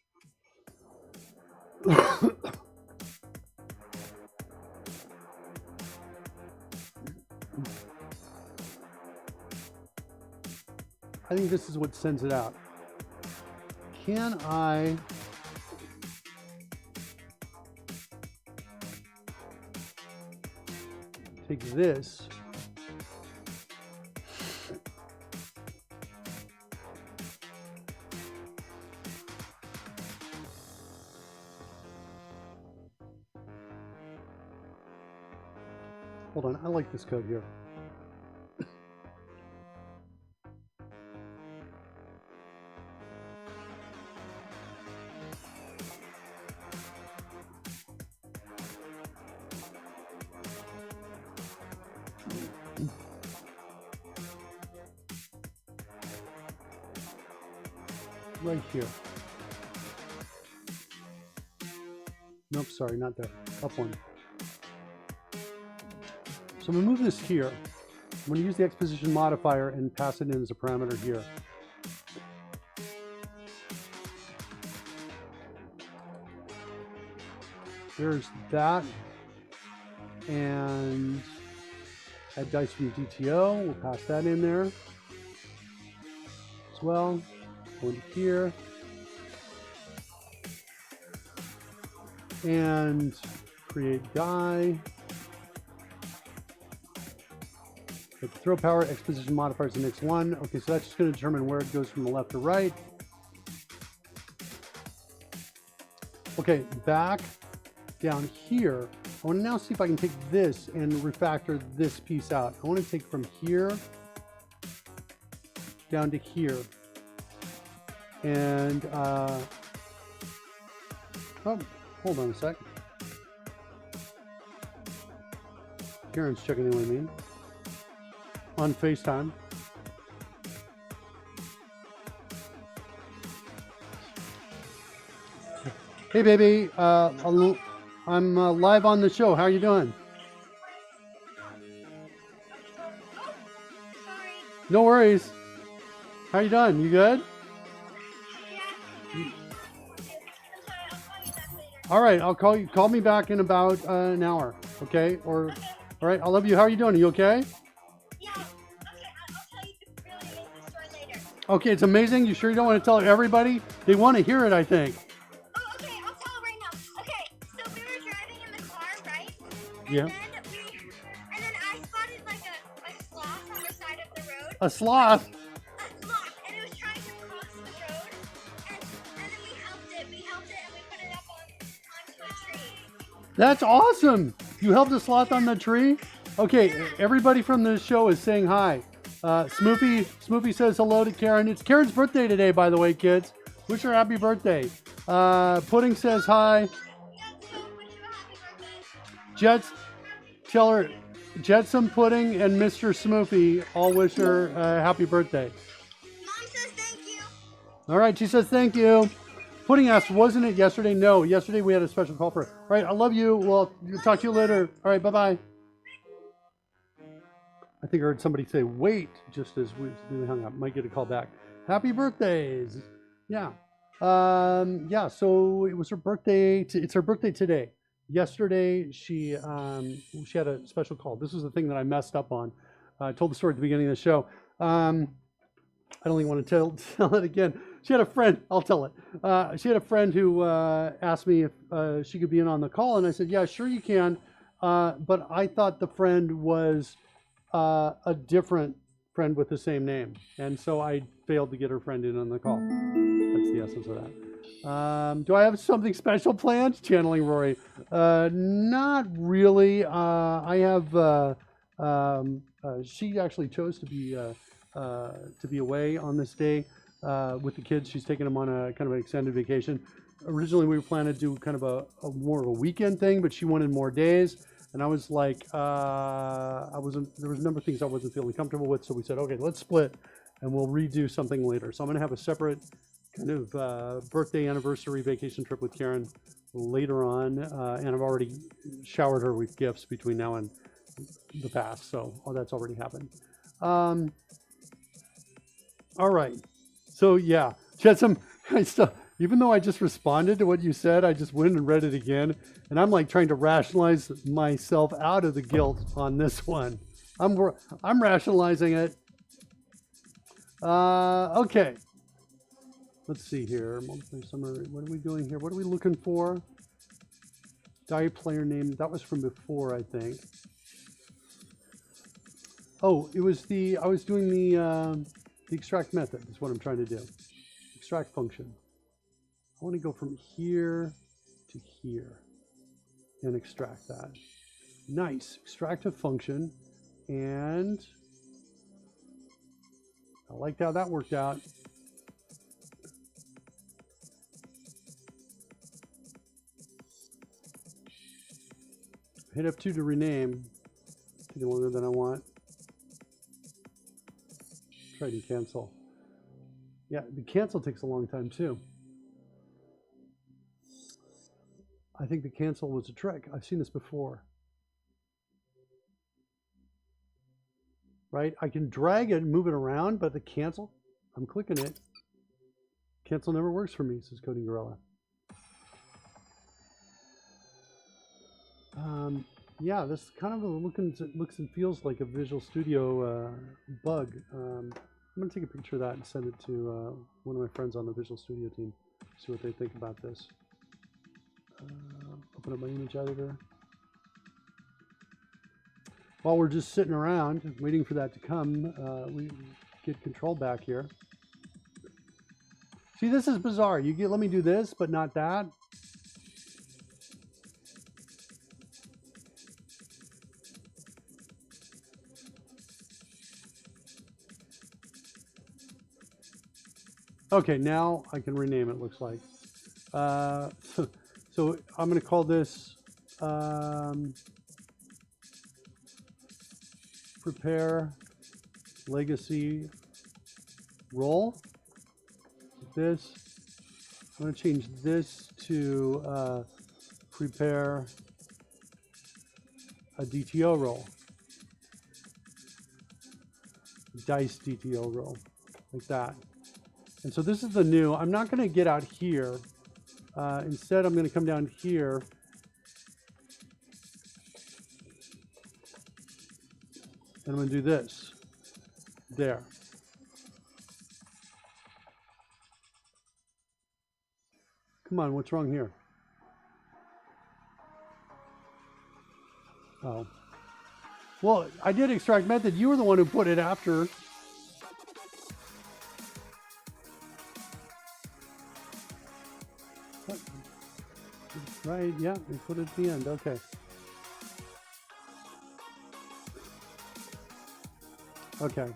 A: I think this is what sends it out. Can I take this? Hold on, I like this code here. Right here. Nope, sorry, not there. Up one. So I'm going to move this here. I'm going to use the exposition modifier and pass it in as a parameter here. There's that. And add dice from DTO. We'll pass that in there as well. Go into here. And create die. With throw power, exposition modifier is the next one. Okay, so that's just going to determine where it goes from the left to right. Okay, back down here. I want to now see if I can take this and refactor this piece out. I want to take from here down to here. And, oh, hold on a sec. Karen's checking in with me on FaceTime. Hey, baby. I'm live on the show. How are you doing? No worries. How you doing? You good? All right. I'll call you. Call me back in about an hour. Okay? Or, all right. I love you. How are you doing? Are you okay?
D: Yeah. Okay. I'll tell you really the story later.
A: Okay. It's amazing. You sure you don't want to tell everybody? They want to hear it, I think. Yeah.
D: And then I spotted like a sloth on the side of the road.
A: A sloth?
D: A sloth, and it was trying to cross the road. And then we helped it, and we put it up onto a tree.
A: That's awesome. You helped a sloth on the tree? Okay, everybody from the show is saying hi. Smoopy says hello to Karen. It's Karen's birthday today, by the way, kids. Wish her happy birthday. Pudding says hi. Tell her Jetsam Pudding and Mr. Smoopy all wish her happy birthday.
D: Mom says thank you.
A: All right, she says thank you. Pudding asked, wasn't it yesterday? No, yesterday we had a special call for her. All right, I love you. Well, talk to you later. All right, bye-bye. I think I heard somebody say wait just as we hung up. Might get a call back. Happy birthdays. Yeah. Yeah, so it was her birthday. It's her birthday today. Yesterday, she had a special call. This was the thing that I messed up on. I told the story at the beginning of the show. I don't even want to tell it again. She had a friend. I'll tell it. She had a friend who asked me if she could be in on the call, and I said, yeah, sure you can. But I thought the friend was a different friend with the same name, and so I failed to get her friend in on the call. That's the essence of that. Do I have something special planned? Channeling Rory. Not really. I have. She actually chose to be away on this day with the kids. She's taking them on a kind of an extended vacation. Originally, we were planning to do kind of a more of a weekend thing, but she wanted more days, and I was like, I wasn't. There was a number of things I wasn't feeling comfortable with, so we said, okay, let's split, and we'll redo something later. So I'm going to have a separate kind of birthday anniversary vacation trip with Karen later on, and I've already showered her with gifts between now and the past, so that's already happened. All right, so yeah, Jetsam, even though I just responded to what you said, I just went and read it again, and I'm like trying to rationalize myself out of the guilt on this one. I'm rationalizing it. Okay. Let's see here. Multiplayer summary. What are we doing here? What are we looking for? Die player name. That was from before, I think. Oh, it was I was doing the extract method is what I'm trying to do. Extract function. I want to go from here to here and extract that. Nice. Extract a function. And I liked how that worked out. Hit F2 to rename. Taking longer than I want. Try to cancel. Yeah, the cancel takes a long time too. I think the cancel was a trick. I've seen this before. Right? I can drag it and move it around, but the cancel, I'm clicking it. Cancel never works for me, says Coding Gorilla. Yeah, this kind of looks and feels like a Visual Studio bug. I'm going to take a picture of that and send it to one of my friends on the Visual Studio team, see what they think about this. Open up my image editor. While we're just sitting around waiting for that to come, we get control back here. See, this is bizarre. Let me do this, but not that. Okay, now I can rename it, looks like. So I'm going to call this prepare legacy role. This, I'm going to change this to prepare a DTO role. Dice DTO role, like that. And so this is the new. I'm not going to get out here. Instead, I'm going to come down here. And I'm going to do this. There. Come on, what's wrong here? Oh. Well, I did extract method. You were the one who put it after. What? Right, yeah, we put it at the end. Okay. Okay.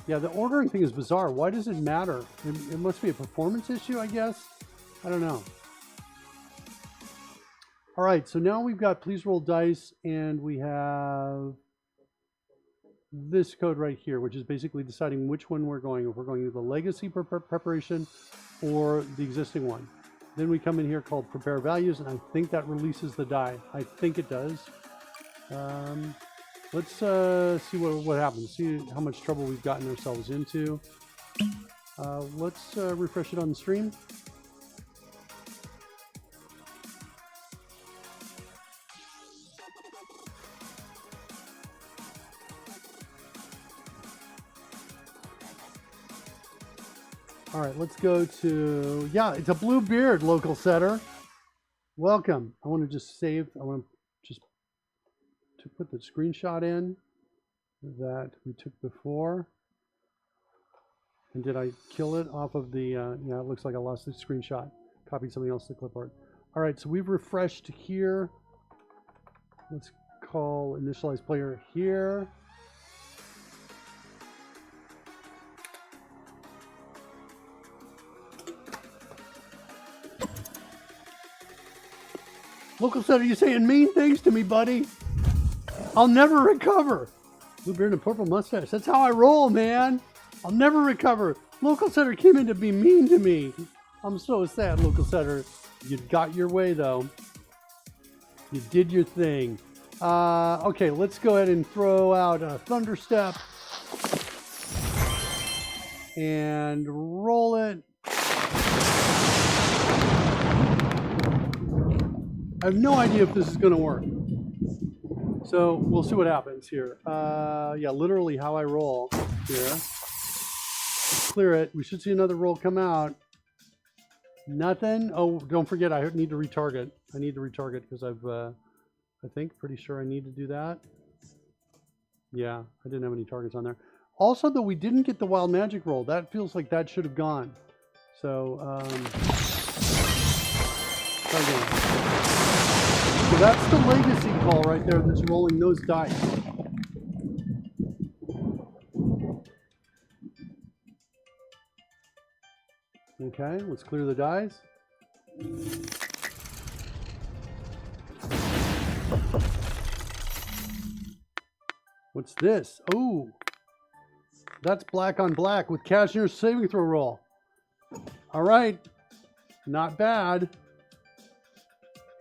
A: Yeah, the ordering thing is bizarre. Why does it matter? It must be a performance issue, I guess. I don't know. All right, so now we've got please roll dice, and we have this code right here, which is basically deciding which one we're going, if we're going to the legacy preparation or the existing one. Then we come in here called prepare values, and I think that releases the die. I think it does. Let's see what happens, see how much trouble we've gotten ourselves into. Let's refresh it on the stream. All right, let's go to, yeah, it's a blue beard, local setter. Welcome. I want to just save, I want to put the screenshot in that we took before. And did I kill it off of the, yeah, it looks like I lost the screenshot. Copied something else to the clipboard. All right, so we've refreshed here. Let's call initialize player here. Local setter, you saying mean things to me, buddy. I'll never recover. Blue beard and purple mustache. That's how I roll, man. I'll never recover. Local setter came in to be mean to me. I'm so sad, local setter. You got your way, though. You did your thing. Okay, let's go ahead and throw out a thunder step. And roll it. I have no idea if this is going to work. So we'll see what happens here. Yeah, literally how I roll here. Let's clear it. We should see another roll come out. Nothing. Oh, don't forget, I need to retarget. I need to retarget because I think, pretty sure I need to do that. Yeah, I didn't have any targets on there. Also, though, we didn't get the wild magic roll. That feels like that should have gone. So, try again. So that's the legacy call right there that's rolling those dice. Okay, let's clear the dice. What's this? Oh, that's black on black with Cashier's saving throw roll. All right, not bad.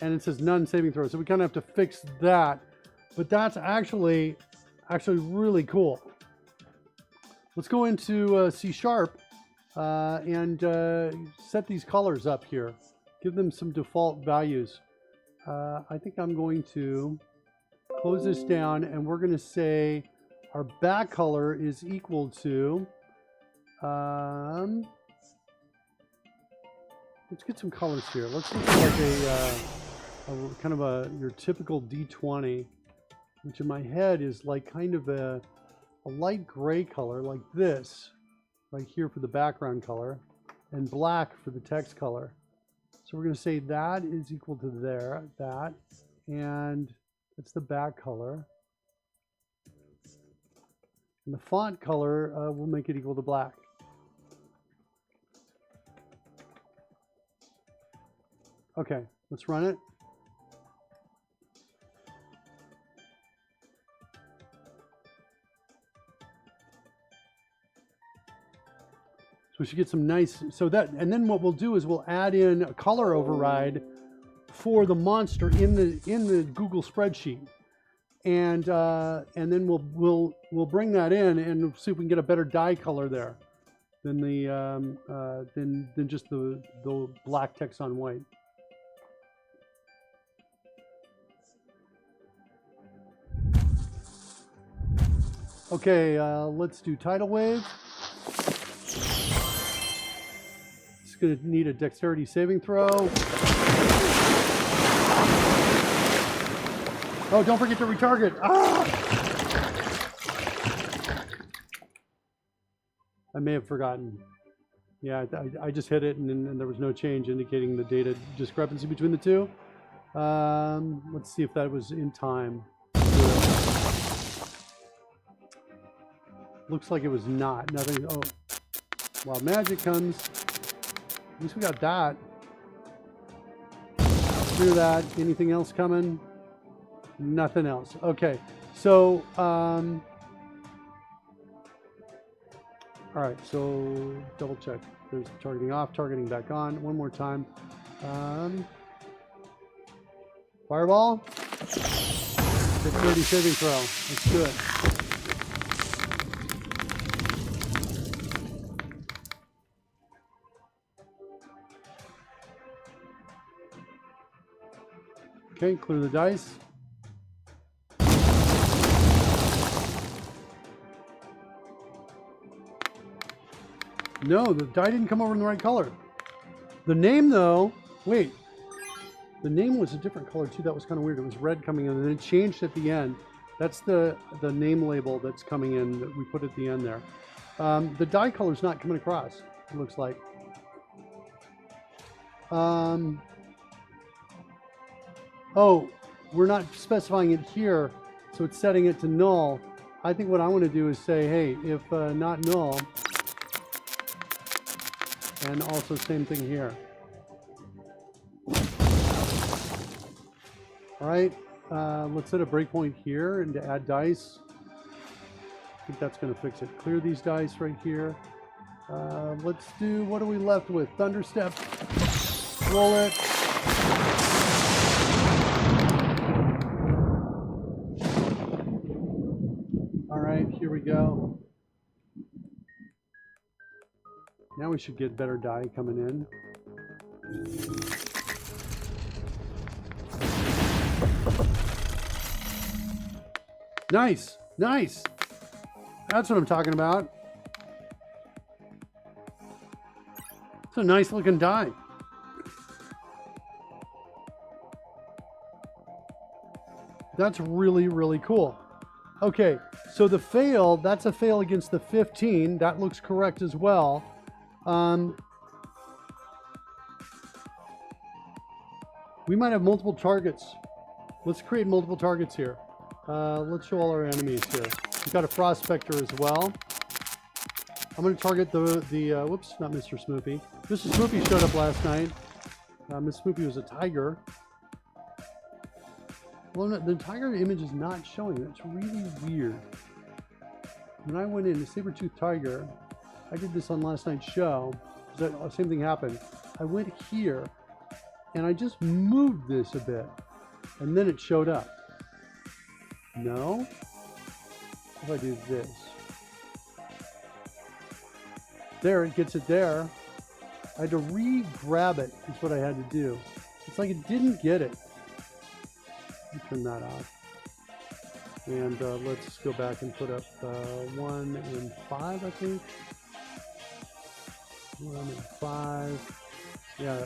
A: And it says none saving throw, so we kind of have to fix that. But that's actually really cool. Let's go into C# and set these colors up here. Give them some default values. I think I'm going to close this down, and we're going to say our back color is equal to, let's get some colors here. Let's look at like a kind of your typical D20, which in my head is like kind of a light gray color like this, right here for the background color, and black for the text color. So we're going to say that is equal to that, and that's the back color. And the font color, we'll make it equal to black. Okay, let's run it. So we should get some nice, so that, and then what we'll do is we'll add in a color override for the monster in the Google spreadsheet. And then we'll bring that in and see if we can get a better dye color there than than just the black text on white. Okay, let's do tidal wave. It's going to need a dexterity saving throw. Oh, don't forget to retarget. Ah! I may have forgotten. Yeah, I just hit it and there was no change indicating the data discrepancy between the two. Let's see if that was in time. Looks like it was not. Nothing. Oh, while magic comes. At least we got that. Clear that. Anything else coming? Nothing else. Okay. So, all right. So double check. There's targeting off, targeting back on. One more time. Fireball. Dexterity saving throw. Let's do it. Okay, clear the dice. No, the die didn't come over in the right color. The name, though, wait. The name was a different color, too. That was kind of weird. It was red coming in, and then it changed at the end. That's the name label that's coming in that we put at the end there. The die color's not coming across, it looks like. Oh, we're not specifying it here, so it's setting it to null. I think what I want to do is say, hey, if not null, and also same thing here. All right, let's set a breakpoint here and to add dice. I think that's going to fix it. Clear these dice right here. Let's do, what are we left with? Thunderstep. Roll it. All right, here we go. Now we should get better die coming in. Nice, nice. That's what I'm talking about. It's a nice looking die. That's really, really cool. Okay, so the fail, that's a fail against the 15. That looks correct as well. We might have multiple targets. Let's create multiple targets here. Let's show all our enemies here. We've got a prospector as well. I'm going to target the whoops, not Mr. Smoopy. Mr. Smoopy showed up last night. Miss Smoopy was a tiger. Well, no, the tiger image is not showing. That's really weird. When I went in, the saber-toothed tiger, I did this on last night's show. The same thing happened. I went here, and I just moved this a bit, and then it showed up. No? If I do this. There, it gets it there. I had to re-grab it, is what I had to do. It's like it didn't get it. Let me turn that off. And let's go back and put up 1 and 5, I think. 1 and 5. Yeah.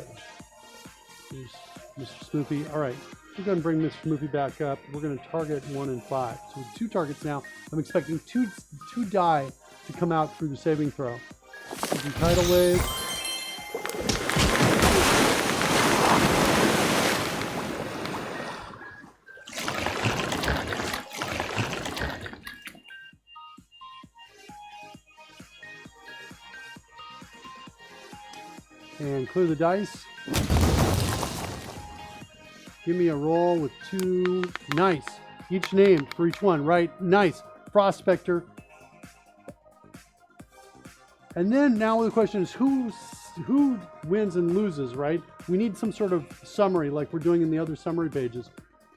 A: There's Mr. Smoopy. All right. We're going to bring Mr. Smoopy back up. We're going to target 1 and 5. So with 2 targets now, I'm expecting two die to come out through the saving throw. Do tidal wave. And clear the dice. Give me a roll with 2. Nice. Each named for each one, right? Nice. Prospector. And then now the question is who wins and loses, right? We need some sort of summary like we're doing in the other summary pages.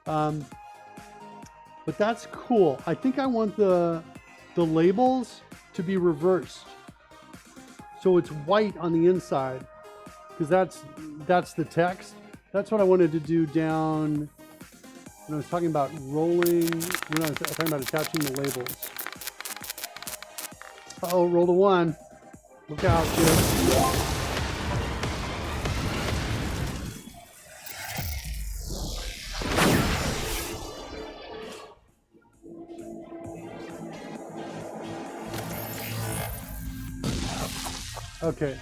A: But that's cool. I think I want the labels to be reversed. So it's white on the inside because that's the text. That's what I wanted to do down when I was talking about rolling, when I was talking about attaching the labels. Uh-oh, roll a 1. Look out, kid. Okay,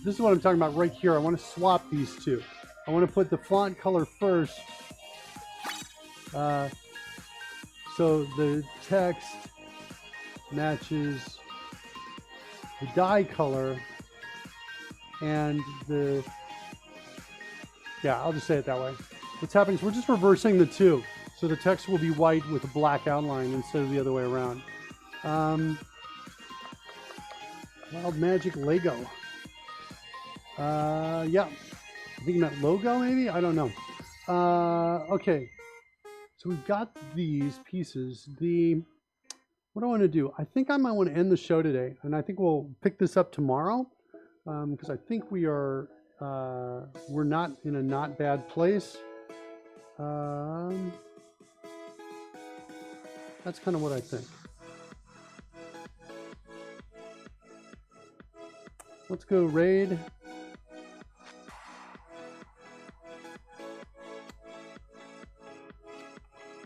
A: this is what I'm talking about right here. I want to swap these two. I want to put the font color first. So the text matches the die color and I'll just say it that way. What's happening is we're just reversing the two. So the text will be white with a black outline instead of the other way around. Wild Magic Lego. Yeah. I think you meant logo, maybe? I don't know. Okay. So we've got these pieces. What do I want to do? I think I might want to end the show today, and I think we'll pick this up tomorrow, because I think we're not in a not bad place. That's kind of what I think. Let's go raid.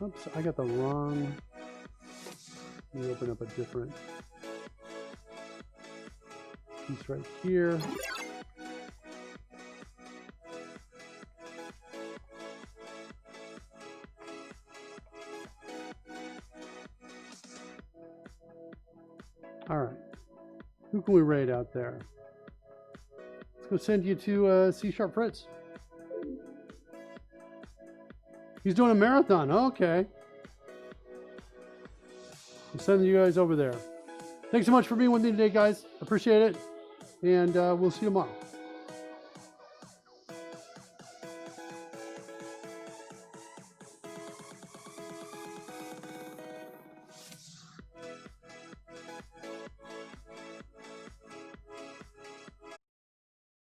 A: Oops, I got the wrong. Let me open up a different piece right here. All right. Who can we raid out there? Let's go send you to C# Fritz. He's doing a marathon. Okay. I'm sending you guys over there. Thanks so much for being with me today, guys. Appreciate it. And we'll see you tomorrow.